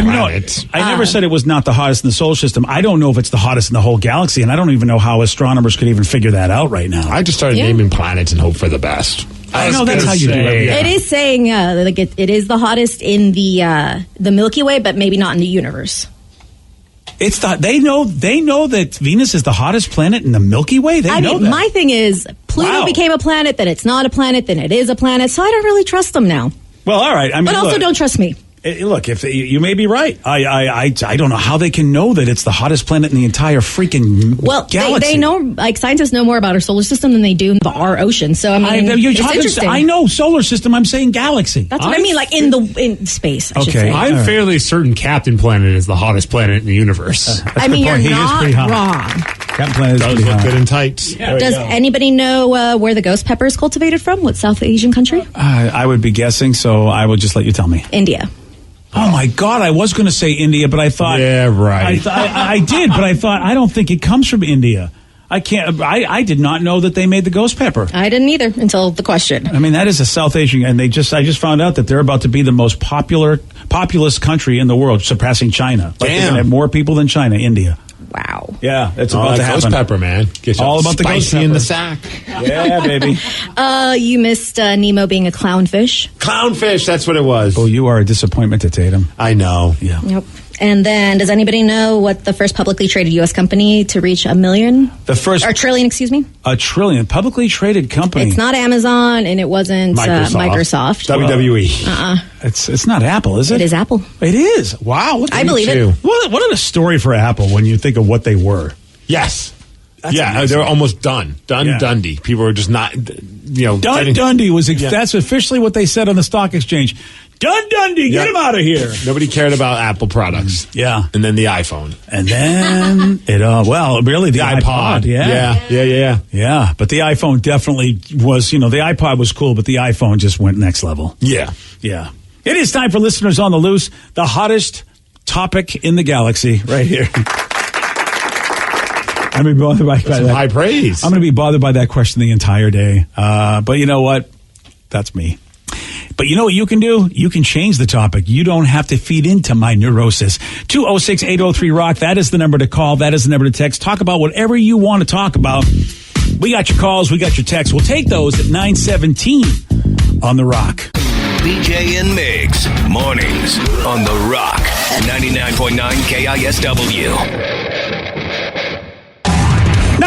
I never said it was not the hottest in the solar system. I don't know if it's the hottest in the whole galaxy, and I don't even know how astronomers could even figure that out right now. I just started naming planets and hope for the best. I know that's how you do it. It is saying it is the hottest in the Milky Way, but maybe not in the universe. It's they know that Venus is the hottest planet in the Milky Way. They know that. My thing is Pluto became a planet, then it's not a planet, then it is a planet. So I don't really trust them now. Well, all right. But also don't trust me. Look, if you may be right, I don't know how they can know that it's the hottest planet in the entire freaking galaxy. They know, like scientists know more about our solar system than they do our ocean. So I mean, it's interesting. I know solar system. I'm saying galaxy. That's what I mean, like in space. I should say. I'm fairly certain Captain Planet is the hottest planet in the universe. I mean, you're not wrong. Captain Planet does look good in tights. Yeah, does anybody know where the ghost pepper is cultivated from? What South Asian country? I would be guessing, so I will just let you tell me. India. Oh, my God. I was going to say India, but I thought... Yeah, right. I did, but I thought, I don't think it comes from India. I can't... I did not know that they made the ghost pepper. I didn't either until the question. I mean, that is a South Asian... And I just found out that they're about to be the most populous country in the world, surpassing China. Like they're going to have more people than China, India. Wow. Yeah, it's about to happen. Ghost pepper, man. Get all about the ghost pepper in the sack. Yeah, baby. You missed Nemo being a clownfish. Clownfish, that's what it was. Oh, you are a disappointment to Tatum. I know. Yeah. Yep. And then, does anybody know what the first publicly traded U.S. company to reach $1 million? Or trillion, excuse me? $1 trillion. Publicly traded company. It's not Amazon, and it wasn't Microsoft. WWE. It's not Apple, is it? It is Apple. It is. Wow. Look, I believe it. What a story for Apple when you think of what they were. Yes. That's yeah, amazing. they were almost done. Dundee. People were just not, Dundee was, that's officially what they said on the stock exchange. Dundee, get him out of here. Nobody cared about Apple products. Yeah. And then the iPhone. And then really the iPod. Yeah. But the iPhone definitely was, the iPod was cool, but the iPhone just went next level. Yeah. Yeah. It is time for Listeners on the Loose, the hottest topic in the galaxy right here. I'm going to be bothered by that. High praise. I'm going to be bothered by that question the entire day. But you know what? That's me. But you know what you can do? You can change the topic. You don't have to feed into my neurosis. 206-803-ROCK. That is the number to call. That is the number to text. Talk about whatever you want to talk about. We got your calls. We got your texts. We'll take those at 9:17 on The Rock. BJ and Migs, mornings on The Rock, 99.9 KISW.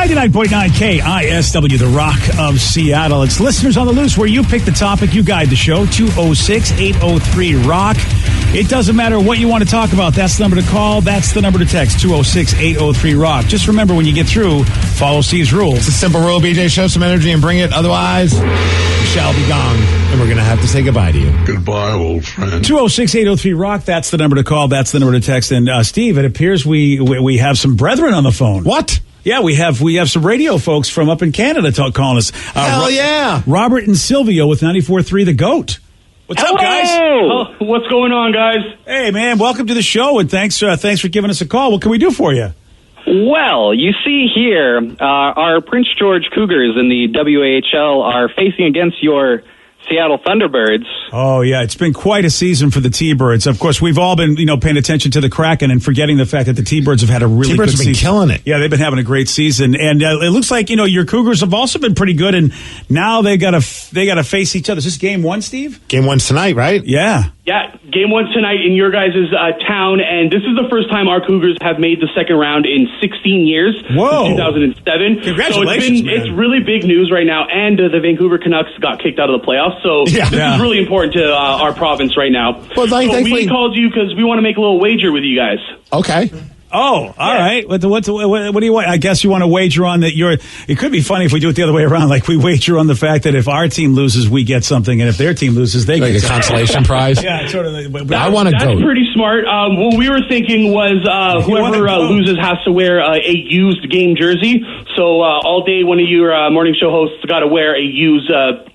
99.9 KISW, the Rock of Seattle. It's Listeners on the Loose, where you pick the topic, you guide the show. 206-803-ROCK. It doesn't matter what you want to talk about. That's the number to call. That's the number to text. 206-803-ROCK. Just remember, when you get through, follow Steve's rules. It's a simple rule, BJ. Show some energy and bring it. Otherwise, you shall be gone. And we're going to have to say goodbye to you. Goodbye, old friend. 206-803-ROCK. That's the number to call. That's the number to text. And Steve, it appears we have some brethren on the phone. What? Yeah, we have some radio folks from up in Canada calling us. Hell yeah. Robert and Silvio with 94.3 The Goat. What's up, guys? What's going on, guys? Hey, man, welcome to the show, and thanks for giving us a call. What can we do for you? Well, you see here, our Prince George Cougars in the WAHL are facing against your Seattle Thunderbirds. Oh, yeah, it's been quite a season for the T-Birds. Of course, we've all been, paying attention to the Kraken and forgetting the fact that the T-Birds have had a really good season. T-Birds have been killing it. Yeah, they've been having a great season, and it looks like your Cougars have also been pretty good, and now they got to face each other. Is this game one, Steve? Game one's tonight, right? Yeah. Yeah, game one tonight in your guys' town, and this is the first time our Cougars have made the second round in 16 years. Whoa. 2007. Congratulations, so it's really big news right now, and the Vancouver Canucks got kicked out of the playoffs, so this is really important to our province right now. Well, we called you because we want to make a little wager with you guys. Okay. Oh, all right. What do you want? I guess you want to wager on that it could be funny if we do it the other way around. Like, we wager on the fact that if our team loses, we get something, and if their team loses, they get a consolation prize. Yeah, sort of. I want to go. That's pretty smart. What we were thinking was whoever loses has to wear a used game jersey. So all day, one of your morning show hosts got to wear a used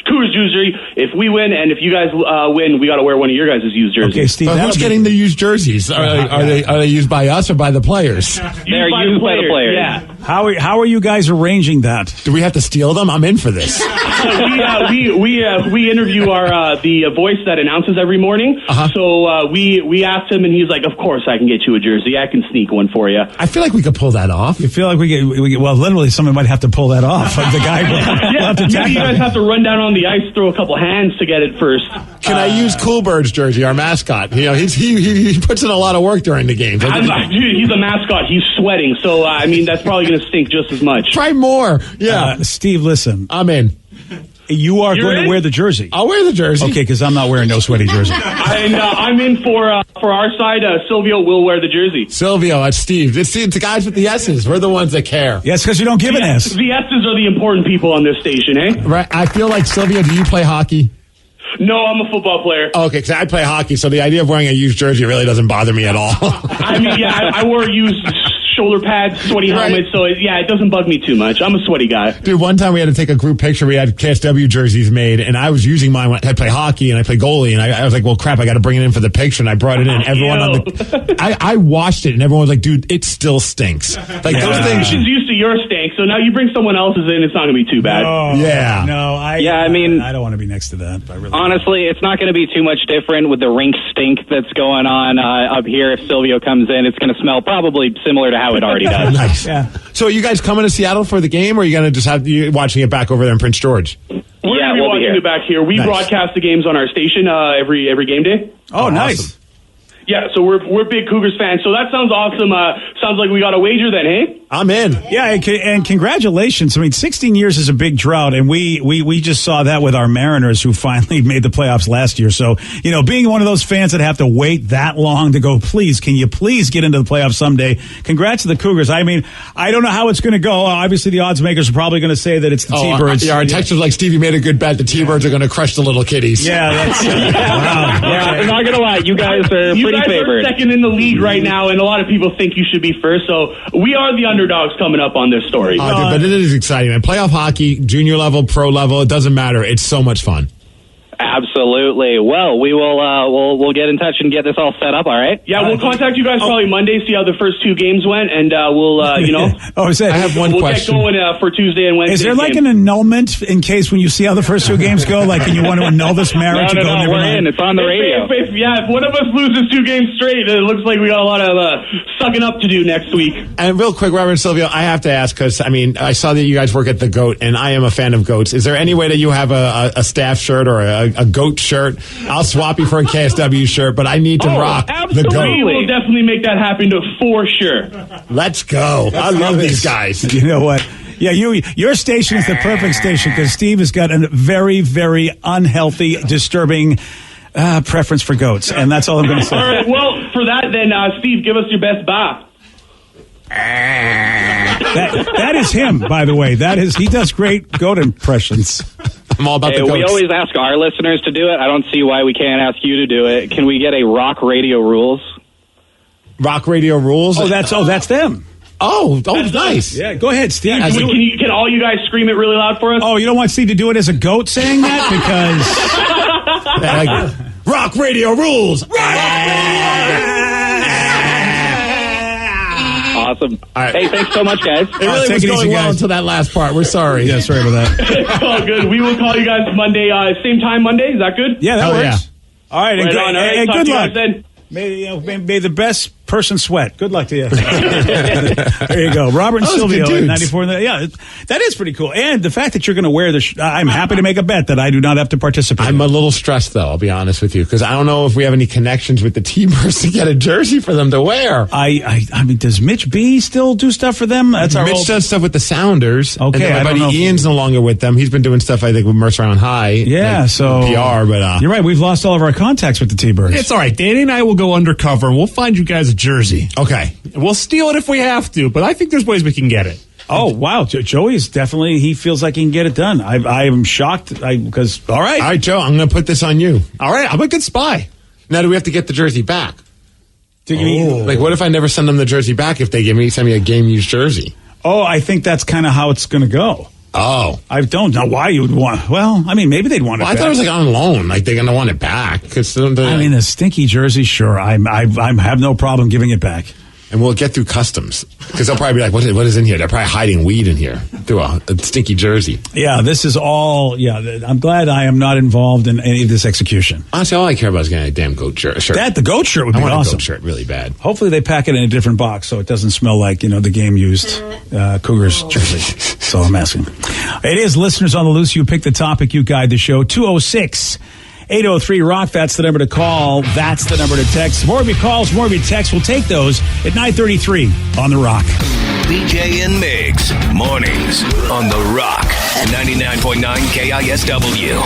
Cougars jersey. If we win, and if you guys win, we got to wear one of your guys' used jerseys. Okay, Steve. But who's getting the used jerseys? Are they used by us or by the players? They're used by the players. Yeah. How are you guys arranging that? Do we have to steal them? I'm in for this. we interview the voice that announces every morning. So we asked him, and he's like, "Of course, I can get you a jersey. I can sneak one for you." I feel like we could pull that off. You feel like we get well, literally, someone might have to pull that off. The guy will have to maybe you guys have to run down on the ice, throw a couple hands to get it first. Can I use Coolbird's jersey, our mascot? He puts in a lot of work during the games. Dude, he's a mascot. He's sweating, so that's probably going to stink just as much. Try more. Yeah, Steve, listen. I'm in. You are going to wear the jersey. I'll wear the jersey. Okay, because I'm not wearing no sweaty jersey. And I'm in for our side. Silvio will wear the jersey. Silvio, that's Steve. It's the guys with the S's. We're the ones that care. Yes, because you don't give an S. The S's are the important people on this station, eh? Right. I feel like, Silvio, do you play hockey? No, I'm a football player. Okay, because I play hockey, so the idea of wearing a used jersey really doesn't bother me at all. I wore used shoulder pads, sweaty helmet, so it doesn't bug me too much. I'm a sweaty guy. Dude, one time we had to take a group picture. We had KSW jerseys made, and I was using mine. I play hockey, and I play goalie, and I was like, well, crap, I got to bring it in for the picture, and I brought it in. Everyone I washed it, and everyone was like, dude, it still stinks. Like, those things. She's used to your stink, so now you bring someone else's in, it's not going to be too bad. I don't want to be next to that. I really honestly, it's not going to be too much different with the rink stink that's going on up here. If Silvio comes in, it's going to smell probably similar to how it already does. Nice. Yeah. So are you guys coming to Seattle for the game, or are you going to just have you watching it back over there in Prince George? We're going to be watching it back here. We broadcast the games on our station every game day. Oh, nice. Awesome. Yeah, so we're big Cougars fans. So that sounds awesome. Sounds like we got a wager then, hey? I'm in. Yeah, and congratulations. I mean, 16 years is a big drought, and we just saw that with our Mariners, who finally made the playoffs last year. So, being one of those fans that have to wait that long to go, can you please get into the playoffs someday? Congrats to the Cougars. I mean, I don't know how it's going to go. Obviously, the odds makers are probably going to say that it's the T-Birds. Our texters like, Steve, you made a good bet. The T-Birds are going to crush the little kitties. Yeah, that's wow. Yeah, I'm not going to lie. You guys are pretty favored. Second in the league right now, and a lot of people think you should be first. So we are the underdogs coming up on this story. Dude, but it is exciting, man. Playoff hockey, junior level, pro level, it doesn't matter. It's so much fun. Absolutely. Well, we will we'll get in touch and get this all set up. All right. Yeah, we'll contact you guys probably Monday, see how the first two games went, and we'll I have one question. We'll get going for Tuesday and Wednesday. Is there like an annulment in case when you see how the first two games go? Like, and you want to annul this marriage? No, we're in. It's on the radio. If one of us loses 2 games straight, it looks like we got a lot of sucking up to do next week. And real quick, Robert and Silvio, I have to ask, because I saw that you guys work at the Goat, and I am a fan of goats. Is there any way that you have a staff shirt or a goat shirt? I'll swap you for a KSW shirt, but I need to rock the Goat. We will definitely make that happen for sure. Let's go. I love these guys. You know what? Yeah, your station is the perfect station because Steve has got a very, very unhealthy, disturbing preference for goats, and that's all I'm going to say. All right, well, for that, then, Steve, give us your best ba. That is him, by the way. He does great goat impressions. I'm all about the We goats. always ask our listeners to do it. I don't see why we can't ask you to do it. Can we get a rock radio rules? Rock radio rules? That's them. Oh, nice. Yeah, go ahead, Steve. Can all you guys scream it really loud for us? Oh, you don't want Steve to do it as a goat saying that? Because... Rock radio rules! Awesome. Hey, thanks so much, guys. It really was going well until that last part. We're sorry. Yeah, sorry about that. It's all good. We will call you guys Monday, same time Monday. Is that good? Yeah, that works. Yeah. All right, Right on. All right, talk good to you luck. guys then. May the best person sweat. Good luck to you. There you go. Robert and Those Silvio good at dudes. 94. Yeah, that is pretty cool. And the fact that you're going to wear the I'm happy to make a bet that I do not have to participate. I'm a little stressed, though, I'll be honest with you, because I don't know if we have any connections with the T-Birds to get a jersey for them to wear. I mean, does Mitch B still do stuff for them? That's our Mitch does stuff with the Sounders. Okay, and I my don't know buddy if- Ian's no longer with them. He's been doing stuff, I think, with Mercer on High. Yeah, like, so PR, but you're right. We've lost all of our contacts with the T-Birds. It's all right. Danny and I will go undercover and we'll find you guys a jersey. Okay. We'll steal it if we have to, but I think there's ways we can get it. Oh, wow. Joey's definitely, he feels like he can get it done. I am shocked because, all right. All right, Joe, I'm going to put this on you. All right, I'm a good spy. Now, do we have to get the jersey back? Oh. Like, what if I never send them the jersey back if they send me a game-used jersey? Oh, I think that's kind of how it's going to go. Oh. I don't know why you would want. Well, I mean, maybe they'd want it I back. thought it was like on loan. Like, they're going to want it back. I mean, the stinky jersey, sure. I have no problem giving it back. And we'll get through customs. Because they'll probably be like, what is in here? They're probably hiding weed in here through a stinky jersey. Yeah, this is all, I'm glad I am not involved in any of this execution. Honestly, all I care about is getting a damn goat shirt. The goat shirt would be I want awesome. a goat shirt really bad. Hopefully they pack it in a different box so it doesn't smell like, the game-used Cougars jersey. That's all I'm asking. It is listeners on the loose. You pick the topic, you guide the show. 206-803-ROCK. That's the number to call. That's the number to text. More of your calls, more of your texts. We'll take those at 9:33 on The Rock. BJ and Migs, mornings on The Rock, 99.9 KISW.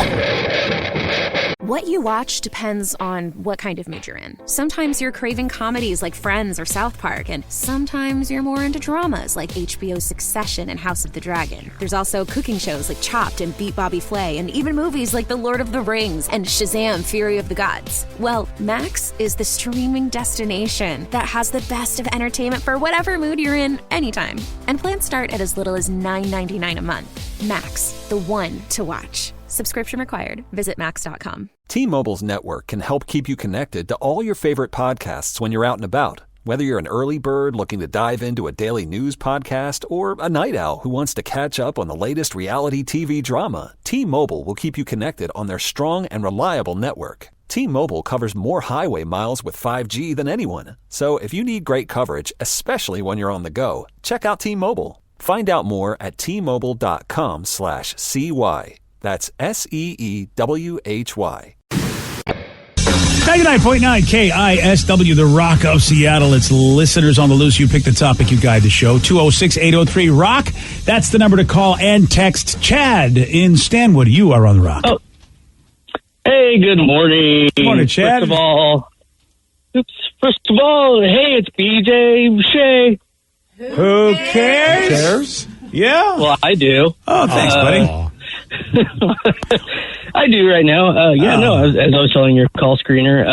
What you watch depends on what kind of mood you're in. Sometimes you're craving comedies like Friends or South Park, and sometimes you're more into dramas like HBO's Succession and House of the Dragon. There's also cooking shows like Chopped and Beat Bobby Flay, and even movies like The Lord of the Rings and Shazam! Fury of the Gods. Well, Max is the streaming destination that has the best of entertainment for whatever mood you're in anytime. And plans start at as little as $9.99 a month. Max, the one to watch. Subscription required. Visit Max.com. T-Mobile's network can help keep you connected to all your favorite podcasts when you're out and about. Whether you're an early bird looking to dive into a daily news podcast or a night owl who wants to catch up on the latest reality TV drama, T-Mobile will keep you connected on their strong and reliable network. T-Mobile covers more highway miles with 5G than anyone. So if you need great coverage, especially when you're on the go, check out T-Mobile. Find out more at T-Mobile.com/CY. That's SEEWHY. 99.9 KISW, the Rock of Seattle. It's listeners on the loose. You pick the topic, you guide the show. 206-803-ROCK. That's the number to call and text. Chad in Stanwood, you are on the Rock. Oh. Hey, good morning. Good morning, Chad. First of all, hey, it's BJ Shea. Who cares? Yeah. Well, I do. Oh, thanks, buddy. I do right now. As I was telling your call screener,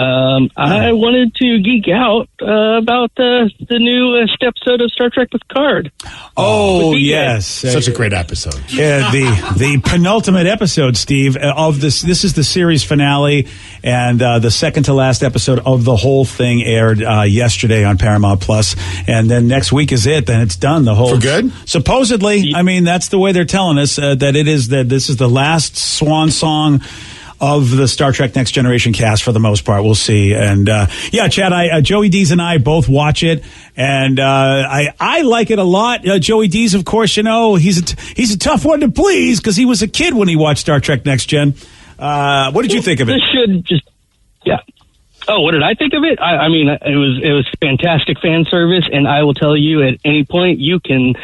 I wanted to geek out about the new episode of Star Trek Picard. Oh, yes. Such a great episode. Yeah, the penultimate episode, Steve, of this. This is the series finale, and the second to last episode of the whole thing aired yesterday on Paramount Plus, and then next week is it. Then it's done. The whole For good? Supposedly, I mean, that's the way they're telling us that it is. That this is the last swan song of the Star Trek Next Generation cast for the most part. We'll see. And Chad, Joey Dees and I both watch it, and I like it a lot. Joey Dees, of course, he's a tough one to please because he was a kid when he watched Star Trek Next Gen. What did you think of it? This should just, yeah. Oh, what did I think of it? I mean, it was fantastic fan service, and I will tell you at any point you can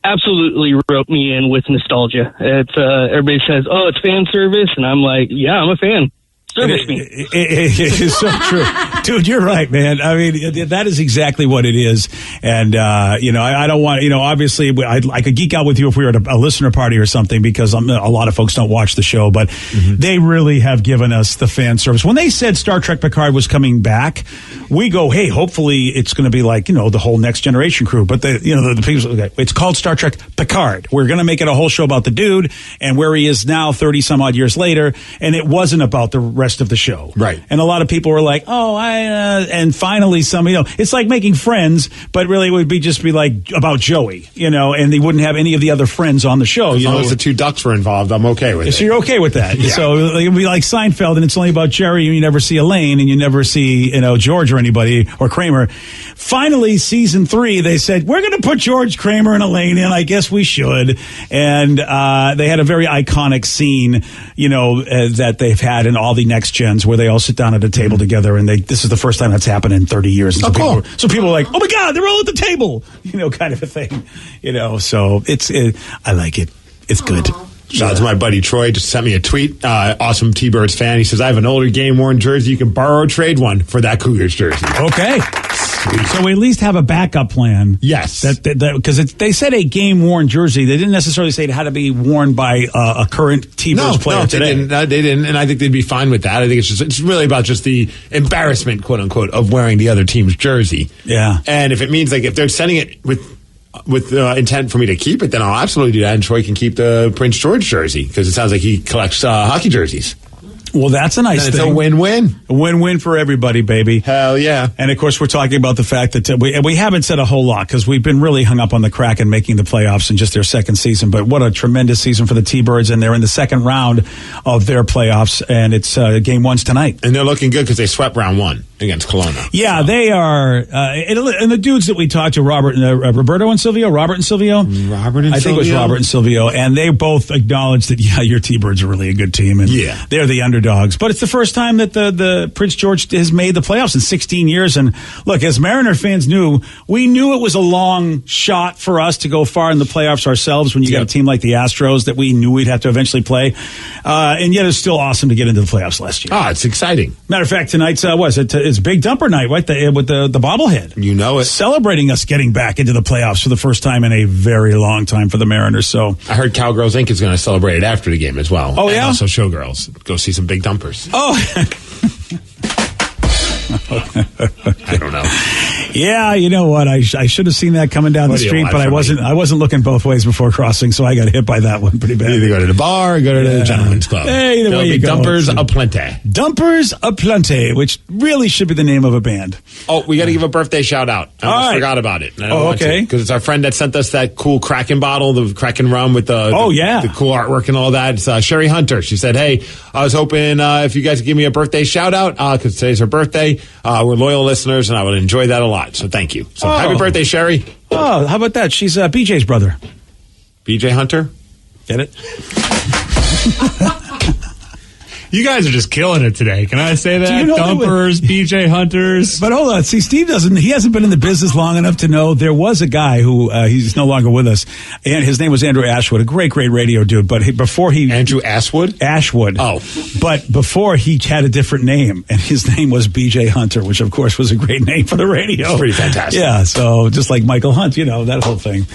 absolutely wrote me in with nostalgia. It's everybody says, "Oh, it's fan service," and I'm like, "Yeah, I'm a fan. Service me." It is so true. Dude, you're right, man. I mean, that is exactly what it is. And, I don't want, obviously I could geek out with you if we were at a listener party or something, because a lot of folks don't watch the show, but they really have given us the fan service. When they said Star Trek Picard was coming back, we go, hey, hopefully it's going to be like, the whole Next Generation crew. But the people, it's called Star Trek Picard. We're going to make it a whole show about the dude and where he is now 30 some odd years later. And it wasn't about the rest of the show. Right. And a lot of people were like, and finally it's like making Friends, but really it would just be like about Joey, and they wouldn't have any of the other friends on the show. As long as the two ducks were involved, I'm okay with it. So you're okay with that. Yeah. So it would be like Seinfeld, and it's only about Jerry, and you never see Elaine, and you never see, George or anybody, or Kramer. Finally, season 3, they said, we're going to put George, Kramer, and Elaine in. I guess we should. And they had a very iconic scene, that they've had in all the next gens, where they all sit down at a table together, and this is the first time that's happened in 30 years. And so people are like, oh my God, they're all at the table, kind of a thing, so I like it. It's good. Shout out to my buddy Troy, just sent me a tweet. Awesome T-Birds fan. He says, I have an older game-worn jersey. You can borrow or trade one for that Cougars jersey. Okay. Sweet. So we at least have a backup plan. Yes. Because they said a game-worn jersey. They didn't necessarily say it had to be worn by a current T-Birds player today. They didn't, and I think they'd be fine with that. I think it's really about just the embarrassment, quote-unquote, of wearing the other team's jersey. Yeah. And if it means, if they're sending it with intent for me to keep it, then I'll absolutely do that. And Troy can keep the Prince George jersey, because it sounds like he collects hockey jerseys. Well, that's a nice thing. It's a win-win. A win-win for everybody, baby. Hell yeah. And, of course, we're talking about the fact that we haven't said a whole lot, because we've been really hung up on the Kraken making the playoffs in just their second season. But what a tremendous season for the T-Birds, and they're in the second round of their playoffs, and it's game 1's tonight. And they're looking good because they swept round 1 against Kelowna. Yeah, they are. And the dudes that we talked to, Robert and Silvio. I think it was Robert and Silvio. And they both acknowledged that, your T-Birds are really a good team. And they're the underdogs. But it's the first time that the Prince George has made the playoffs in 16 years. And look, as Mariner fans we knew it was a long shot for us to go far in the playoffs ourselves when you got a team like the Astros that we knew we'd have to eventually play. And yet it's still awesome to get into the playoffs last year. It's exciting. Matter of fact, tonight's, it's Big Dumper Night, right? With the bobblehead. You know it. Celebrating us getting back into the playoffs for the first time in a very long time for the Mariners. So I heard Cowgirls Inc. is going to celebrate it after the game as well. Oh, yeah? And also Showgirls. Go see some big dumpers. Oh. I don't know. Yeah, you know what? I should have seen that coming down the street, but I wasn't looking both ways before crossing, so I got hit by that one pretty bad. Either go to the bar or go to the gentleman's club. Hey, either way you go. Dumpers Aplenty. Dumpers Aplenty, which really should be the name of a band. Oh, we got to give a birthday shout out. I almost forgot about it. Okay. Because it's our friend that sent us that cool Kraken bottle, the Kraken rum with the cool artwork and all that. It's Sherry Hunter. She said, hey, I was hoping if you guys could give me a birthday shout out, because today's her birthday. We're loyal listeners, and I would enjoy that a lot. So thank you. So happy birthday, Sherry. Oh, how about that? She's BJ's brother. BJ Hunter? Get it? You guys are just killing it today. Can I say that? Do you know Dumpers, BJ Hunters. But hold on. See, Steve hasn't been in the business long enough to know there was a guy who, he's no longer with us, and his name was Andrew Ashwood, a great radio dude. But Andrew Ashwood? Ashwood. Oh. But before he had a different name, and his name was BJ Hunter, which of course was a great name for the radio. It's pretty fantastic. Yeah, so just like Michael Hunt, that whole thing.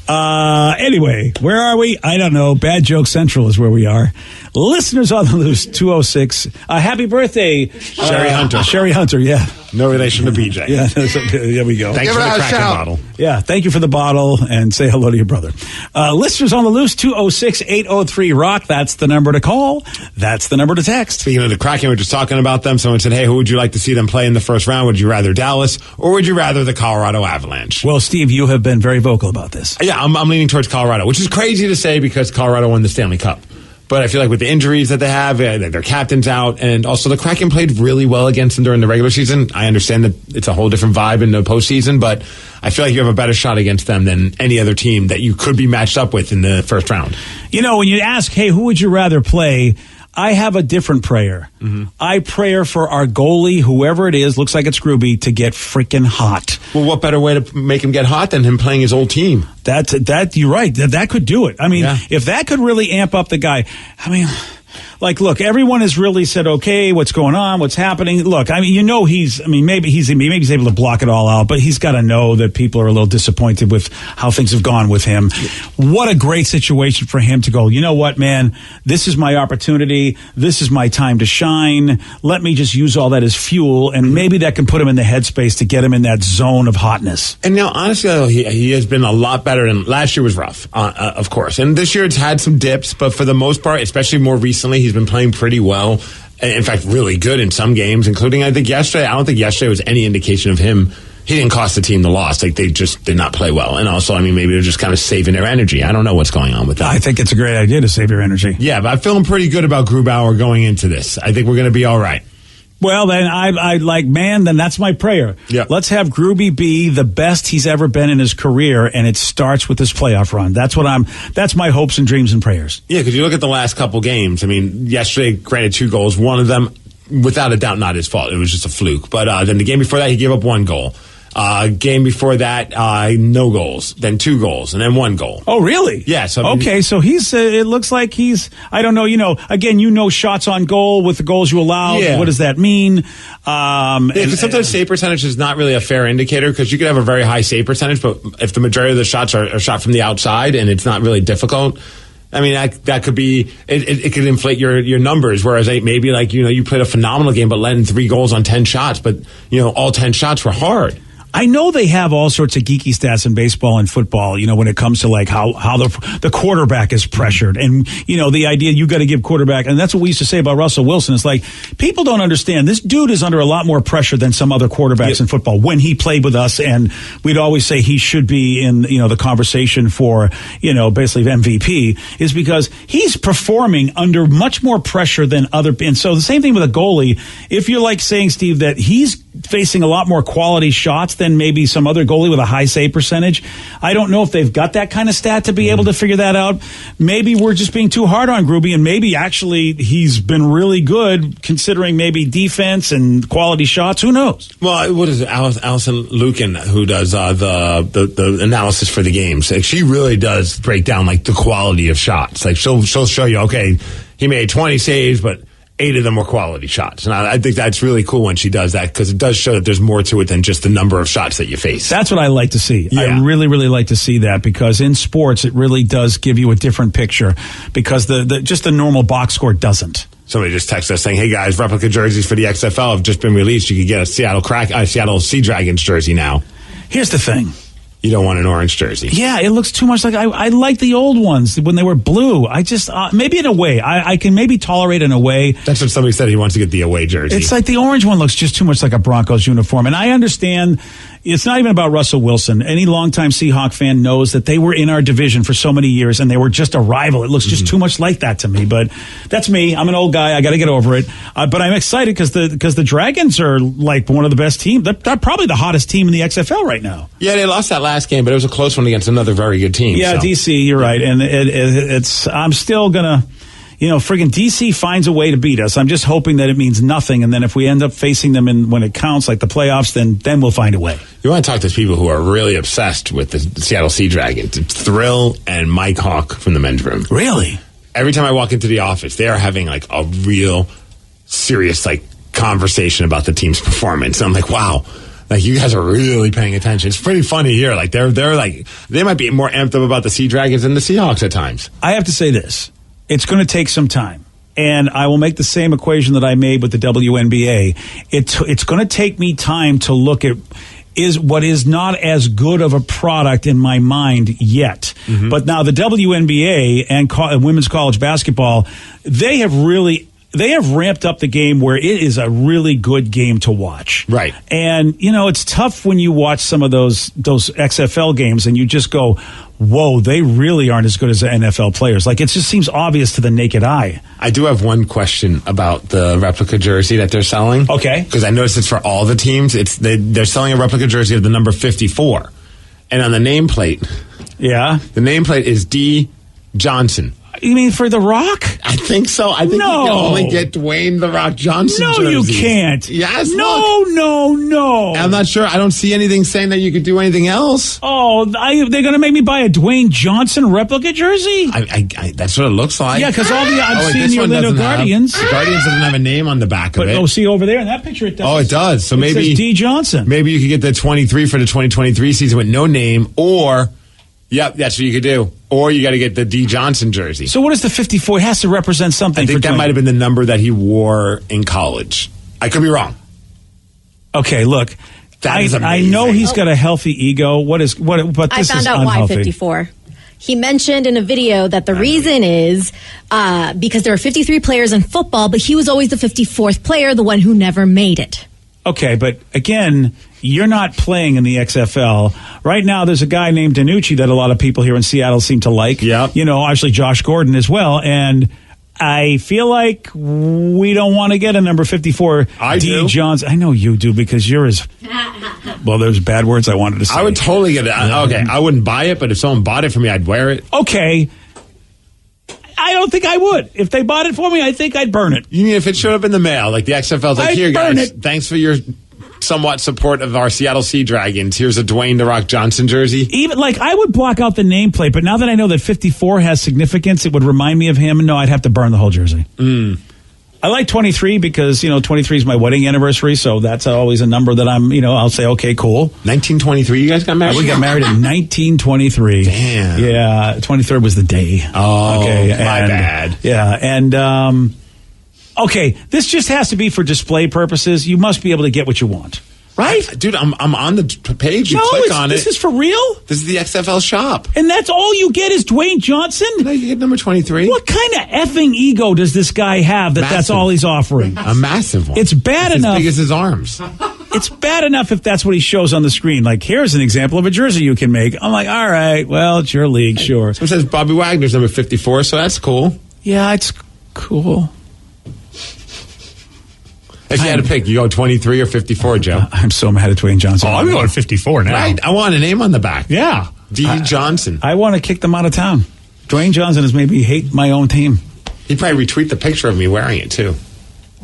Anyway, where are we? I don't know. Bad Joke Central is where we are. Listeners on the Loose, 206. Happy birthday, Sherry Hunter. Sherry Hunter, yeah. No relation to BJ. Yeah, there we go. Thanks for the Kraken bottle. Yeah, thank you for the bottle, and say hello to your brother. Listeners on the Loose, 206-803-ROCK. That's the number to call. That's the number to text. Speaking of the Kraken, we were just talking about them. Someone said, hey, who would you like to see them play in the first round? Would you rather Dallas, or would you rather the Colorado Avalanche? Well, Steve, you have been very vocal about this. Yeah, I'm leaning towards Colorado, which is crazy to say because Colorado won the Stanley Cup. But I feel like with the injuries that they have, their captain's out, and also the Kraken played really well against them during the regular season. I understand that it's a whole different vibe in the postseason, but I feel like you have a better shot against them than any other team that you could be matched up with in the first round. When you ask, hey, who would you rather play? I have a different prayer. Mm-hmm. I pray for our goalie, whoever it is, looks like it's Gruby, to get freaking hot. Well, what better way to make him get hot than him playing his old team? That you're right. That could do it. I mean, if that could really amp up the guy, I mean, like, look, everyone has really said, okay, what's going on? What's happening? Look, I mean, maybe he's able to block it all out, but he's got to know that people are a little disappointed with how things have gone with him. What a great situation for him to go, you know what, man, this is my opportunity. This is my time to shine. Let me just use all that as fuel, and maybe that can put him in the headspace to get him in that zone of hotness. And now, honestly, he has been a lot better than last year was rough, of course. And this year it's had some dips, but for the most part, especially more recently, he's been playing pretty well. In fact, really good in some games, including, I think, yesterday. I don't think yesterday was any indication of him. He didn't cost the team the loss. Like, they just did not play well. And also, I mean, maybe they're just kind of saving their energy. I don't know what's going on with that. I think it's a great idea to save your energy. Yeah, but I'm feeling pretty good about Grubauer going into this. I think we're going to be all right. Well, then then that's my prayer. Yeah. Let's have Gruby be the best he's ever been in his career, and it starts with this playoff run. That's my hopes and dreams and prayers. Yeah, because you look at the last couple games. I mean, yesterday, granted, 2 goals. One of them, without a doubt, not his fault. It was just a fluke. But then the game before that, he gave up 1 goal. Game before that, no goals, then 2 goals, and then 1 goal. Oh, really? Yeah. So, I mean, okay, so it looks like I don't know, again, shots on goal with the goals you allow. Yeah. What does that mean? Sometimes save percentage is not really a fair indicator, because you could have a very high save percentage, but if the majority of the shots are shot from the outside and it's not really difficult, I mean, that could be, it could inflate your numbers, whereas maybe you played a phenomenal game but let in 3 goals on 10 shots, but, all 10 shots were hard. I know they have all sorts of geeky stats in baseball and football, when it comes to like how the quarterback is pressured, and, the idea you got to give quarterback, and that's what we used to say about Russell Wilson. It's like, people don't understand, this dude is under a lot more pressure than some other quarterbacks in football when he played with us, and we'd always say he should be in, the conversation for, basically MVP, is because he's performing under much more pressure than and so the same thing with a goalie. If you're like saying, Steve, that he's facing a lot more quality shots than maybe some other goalie with a high save percentage, I don't know if they've got that kind of stat to be able to figure that out. Maybe we're just being too hard on Gruby, and maybe actually he's been really good considering maybe defense and quality shots. Who knows? Well, what is it? Allison Lukin, who does the analysis for the games, like, she really does break down like the quality of shots. Like, she'll show you, okay, he made 20 saves, but 8 of them were quality shots. And I think that's really cool when she does that, because it does show that there's more to it than just the number of shots that you face. That's what I like to see. Yeah. I really, really like to see that, because in sports, it really does give you a different picture, because just the normal box score doesn't. Somebody just texted us saying, hey guys, replica jerseys for the XFL have just been released. You could get a Seattle Sea Dragons jersey now. Here's the thing. You don't want an orange jersey. Yeah, it looks too much like I like the old ones when they were blue. I just maybe in a way I can maybe tolerate in a way. That's what somebody said. He wants to get the away jersey. It's like the orange one looks just too much like a Broncos uniform, and I understand. It's not even about Russell Wilson. Any longtime Seahawk fan knows that they were in our division for so many years, and they were just a rival. It looks just too much like that to me. But that's me. I'm an old guy. I got to get over it. But I'm excited because the Dragons are like one of the best teams. They're probably the hottest team in the XFL right now. Yeah, they lost that last game, but it was a close one against another very good team. Yeah, so. DC, you're right. And it's I'm still going to... friggin' DC finds a way to beat us. I'm just hoping that it means nothing, and then if we end up facing them when it counts, like the playoffs, then we'll find a way. You want to talk to people who are really obsessed with the Seattle Sea Dragons. It's Thrill and Mike Hawk from the men's room. Really? Every time I walk into the office, they are having like a real serious like conversation about the team's performance. And I'm like, wow. Like, you guys are really paying attention. It's pretty funny here. Like, they're like, they might be more amped up about the Sea Dragons than the Seahawks at times. I have to say this. It's going to take some time, and I will make the same equation that I made with the WNBA. It's going to take me time to look at what is not as good of a product in my mind yet. Mm-hmm. But now the WNBA and women's college basketball, they have ramped up the game where it is a really good game to watch. Right. And, it's tough when you watch some of those XFL games and you just go, whoa, they really aren't as good as the NFL players. Like, it just seems obvious to the naked eye. I do have one question about the replica jersey that they're selling. Okay. Because I noticed it's for all the teams. They're selling a replica jersey of the number 54. And on the nameplate, yeah, the nameplate is D. Johnson. You mean for The Rock? I think so. I think you can only get Dwayne The Rock Johnson No, jerseys. you can't. Yes, No. I'm not sure. I don't see anything saying that you could do anything else. Oh, they're going to make me buy a Dwayne Johnson replica jersey? That's what it looks like. Yeah, because I'm seeing this the one Orlando doesn't have- Guardians. the Guardians doesn't have a name on the back of it. See over there in that picture it does. Oh, it does. So maybe says D. Johnson. Maybe you could get the 23 for the 2023 season with no name, or that's what you could do. Or you got to get the D. Johnson jersey. So what is the 54? It has to represent something. I think for that might have been the number that he wore in college. I could be wrong. Okay, look. That is I know he's got a healthy ego. But this I found is out unhealthy. why 54. He mentioned in a video that the reason is because there are 53 players in football, but he was always the 54th player, the one who never made it. Okay, but again, you're not playing in the XFL. Right now, there's a guy named DiNucci that a lot of people here in Seattle seem to like. Yeah. Obviously Josh Gordon as well. And I feel like we don't want to get a number 54 D. Johnson. I know you do because you're as... Well, there's bad words I wanted to say. I would totally get it. Okay, I wouldn't buy it, but if someone bought it for me, I'd wear it. Okay. I don't think I would. If they bought it for me, I think I'd burn it. You mean if it showed up in the mail, like the XFL's like, I'd here, burn guys, it. thanks for your somewhat support of our Seattle Sea Dragons. Here's a Dwayne The Rock Johnson jersey. Even I would block out the nameplate, but now that I know that 54 has significance, it would remind me of him. No, I'd have to burn the whole jersey. I like 23 because, 23 is my wedding anniversary, so that's always a number that I'll say, okay, cool. 1923, you guys got married? We got married in 1923. Damn. Yeah, 23rd was the day. Oh, okay, my bad. Yeah, and, okay, this just has to be for display purposes. You must be able to get what you want. Right? Dude, I'm on the page. You click on it. This is for real? This is the XFL shop. And that's all you get is Dwayne Johnson? No, you get number 23. What kind of effing ego does this guy have that's all he's offering? A massive one. It's bad enough. As big as his arms. It's bad enough if that's what he shows on the screen. Like, here's an example of a jersey you can make. I'm like, all right, well, it's your league, sure. So it says Bobby Wagner's number 54, so that's cool. Yeah, it's cool. If you had to pick, you go 23 or 54, Joe. I'm so mad at Dwayne Johnson. I'm going 54 now. Right? I want a name on the back. Yeah. D. Johnson. I want to kick them out of town. Dwayne Johnson has made me hate my own team. He'd probably retweet the picture of me wearing it, too.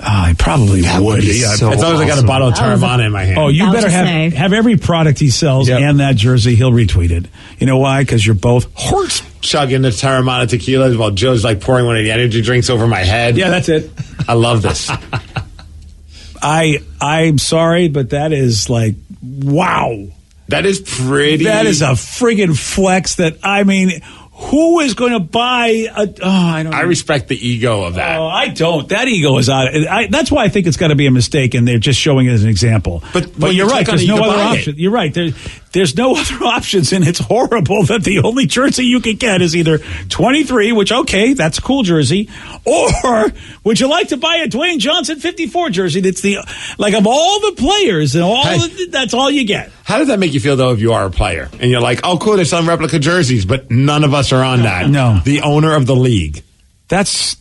I probably would. As long as I got a bottle of Terramana in my hand. Oh, you better have every product he sells and that jersey. He'll retweet it. You know why? Because you're both horse chugging the Terramana tequila while Joe's pouring one of the energy drinks over my head. Yeah, that's it. I love this. I'm sorry, but that is wow. That is pretty. That is a friggin' flex who is going to buy I respect the ego of that. Oh, I don't. That ego is out. That's why I think it's got to be a mistake, and they're just showing it as an example. But you're right. There's no other option. You're right. There's no other options, and it's horrible that the only jersey you can get is either 23, which, okay, that's a cool jersey, or would you like to buy a Dwayne Johnson 54 jersey? That's of all the players, and that's all you get. How does that make you feel, though, if you are a player? And you're like, oh, cool, there's some replica jerseys, but none of us are on that. No. The owner of the league. That's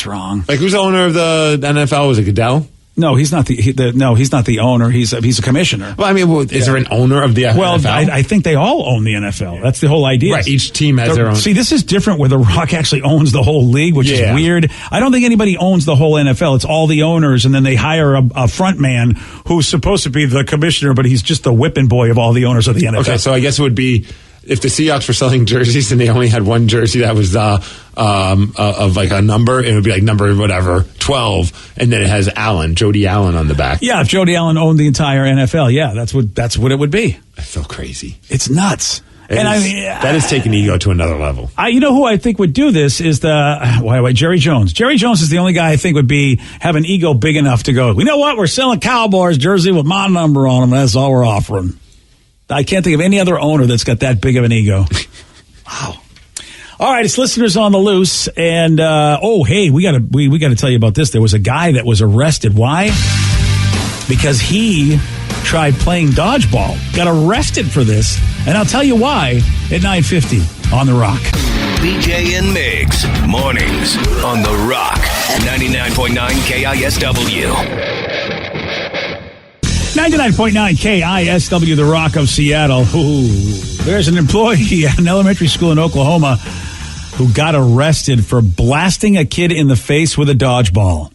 wrong. Who's the owner of the NFL? Was it Goodell? No, he's not he's not the owner. He's a commissioner. Well, is there an owner of the NFL? Well, I think they all own the NFL. That's the whole idea. Right, each team has their own. See, this is different where The Rock actually owns the whole league, which is weird. I don't think anybody owns the whole NFL. It's all the owners, and then they hire a front man who's supposed to be the commissioner, but he's just the whipping boy of all the owners of the NFL. Okay, so I guess it would be if the Seahawks were selling jerseys and they only had one jersey that was of a number, it would be number whatever 12, and then it has Jody Allen on the back. Yeah, if Jody Allen owned the entire NFL, yeah, that's what it would be. I feel crazy. It's nuts. That is taking ego to another level. You know who I think would do this is Jerry Jones. Jerry Jones is the only guy I think would have an ego big enough to go, you know what, we're selling Cowboys jersey with my number on them. That's all we're offering. I can't think of any other owner that's got that big of an ego. Wow. All right, it's listeners on the loose, and hey, we got to tell you about this. There was a guy that was arrested. Why? Because he tried playing dodgeball. Got arrested for this, and I'll tell you why at 9:50 on The Rock. BJ and Migs, mornings on The Rock, 99.9 KISW. 99.9 KISW, The Rock of Seattle. Ooh, there's an employee at an elementary school in Oklahoma who got arrested for blasting a kid in the face with a dodgeball.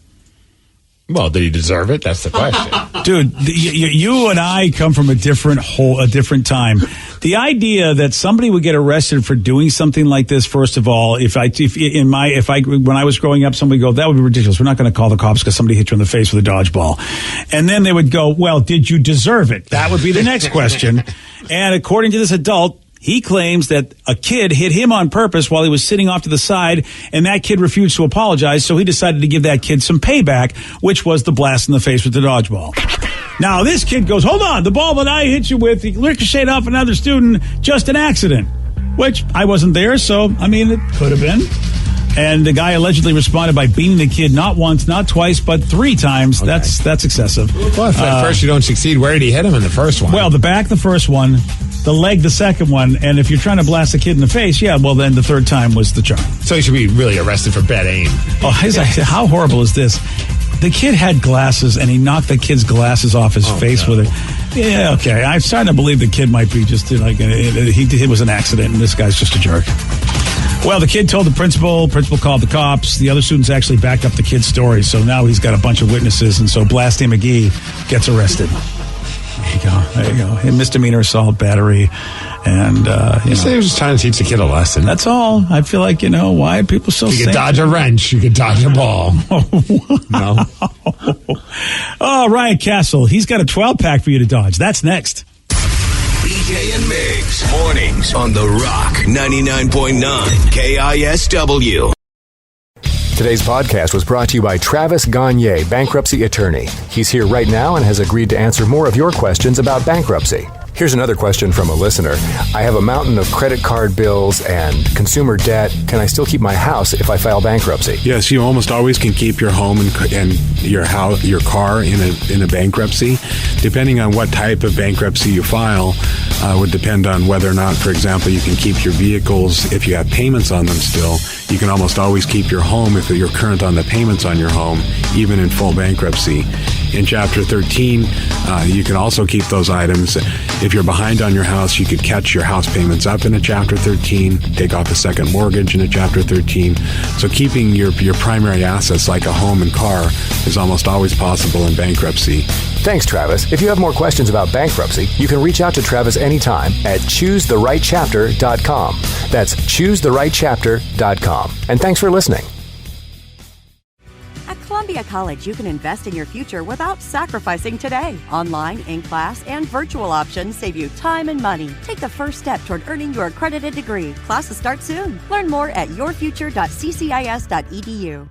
Well, did he deserve it? That's the question. Dude, you and I come from a different time. The idea that somebody would get arrested for doing something like this, first of all, when I was growing up, somebody would go, that would be ridiculous. We're not going to call the cops because somebody hit you in the face with a dodgeball. And then they would go, well, did you deserve it? That would be the next question. And according to this adult, he claims that a kid hit him on purpose while he was sitting off to the side, and that kid refused to apologize, so he decided to give that kid some payback, which was the blast in the face with the dodgeball. Now, this kid goes, hold on, the ball that I hit you with, ricocheted off another student, just an accident. Which, I wasn't there, so, it could have been. And the guy allegedly responded by beating the kid not once, not twice, but 3 times. Okay. That's excessive. Well, if at first you don't succeed, where did he hit him in the first one? Well, the back the first one, the leg the second one, and if you're trying to blast a kid in the face, then the third time was the charm. So he should be really arrested for bad aim. Oh, how horrible is this? The kid had glasses, and he knocked the kid's glasses off his face with it. Yeah, okay. I'm starting to believe the kid might be just it was an accident, and this guy's just a jerk. Well, the kid told the principal called the cops. The other students actually backed up the kid's story, so now he's got a bunch of witnesses, and so Blasty McGee gets arrested. There you go. A misdemeanor assault, battery, and you say he was just trying to teach the kid a lesson. That's all. I feel like, why are people so You could dodge a wrench. You could dodge a ball. No. Oh, Ryan Castle. He's got a 12-pack for you to dodge. That's next. BJ and Migs, mornings on The Rock, 99.9 KISW. Today's podcast was brought to you by Travis Gagne, bankruptcy attorney. He's here right now and has agreed to answer more of your questions about bankruptcy. Here's another question from a listener. I have a mountain of credit card bills and consumer debt. Can I still keep my house if I file bankruptcy? Yes, you almost always can keep your home and your house, your car in a bankruptcy. Depending on what type of bankruptcy you file, would depend on whether or not, for example, you can keep your vehicles if you have payments on them still. You can almost always keep your home if you're current on the payments on your home, even in full bankruptcy. In Chapter 13, you can also keep those items. If you're behind on your house, you could catch your house payments up in a Chapter 13, take off a second mortgage in a Chapter 13. So keeping your primary assets like a home and car is almost always possible in bankruptcy. Thanks, Travis. If you have more questions about bankruptcy, you can reach out to Travis anytime at ChooseTheRightChapter.com. That's ChooseTheRightChapter.com. And thanks for listening. At Columbia College, you can invest in your future without sacrificing today. Online, in-class, and virtual options save you time and money. Take the first step toward earning your accredited degree. Classes start soon. Learn more at yourfuture.ccis.edu.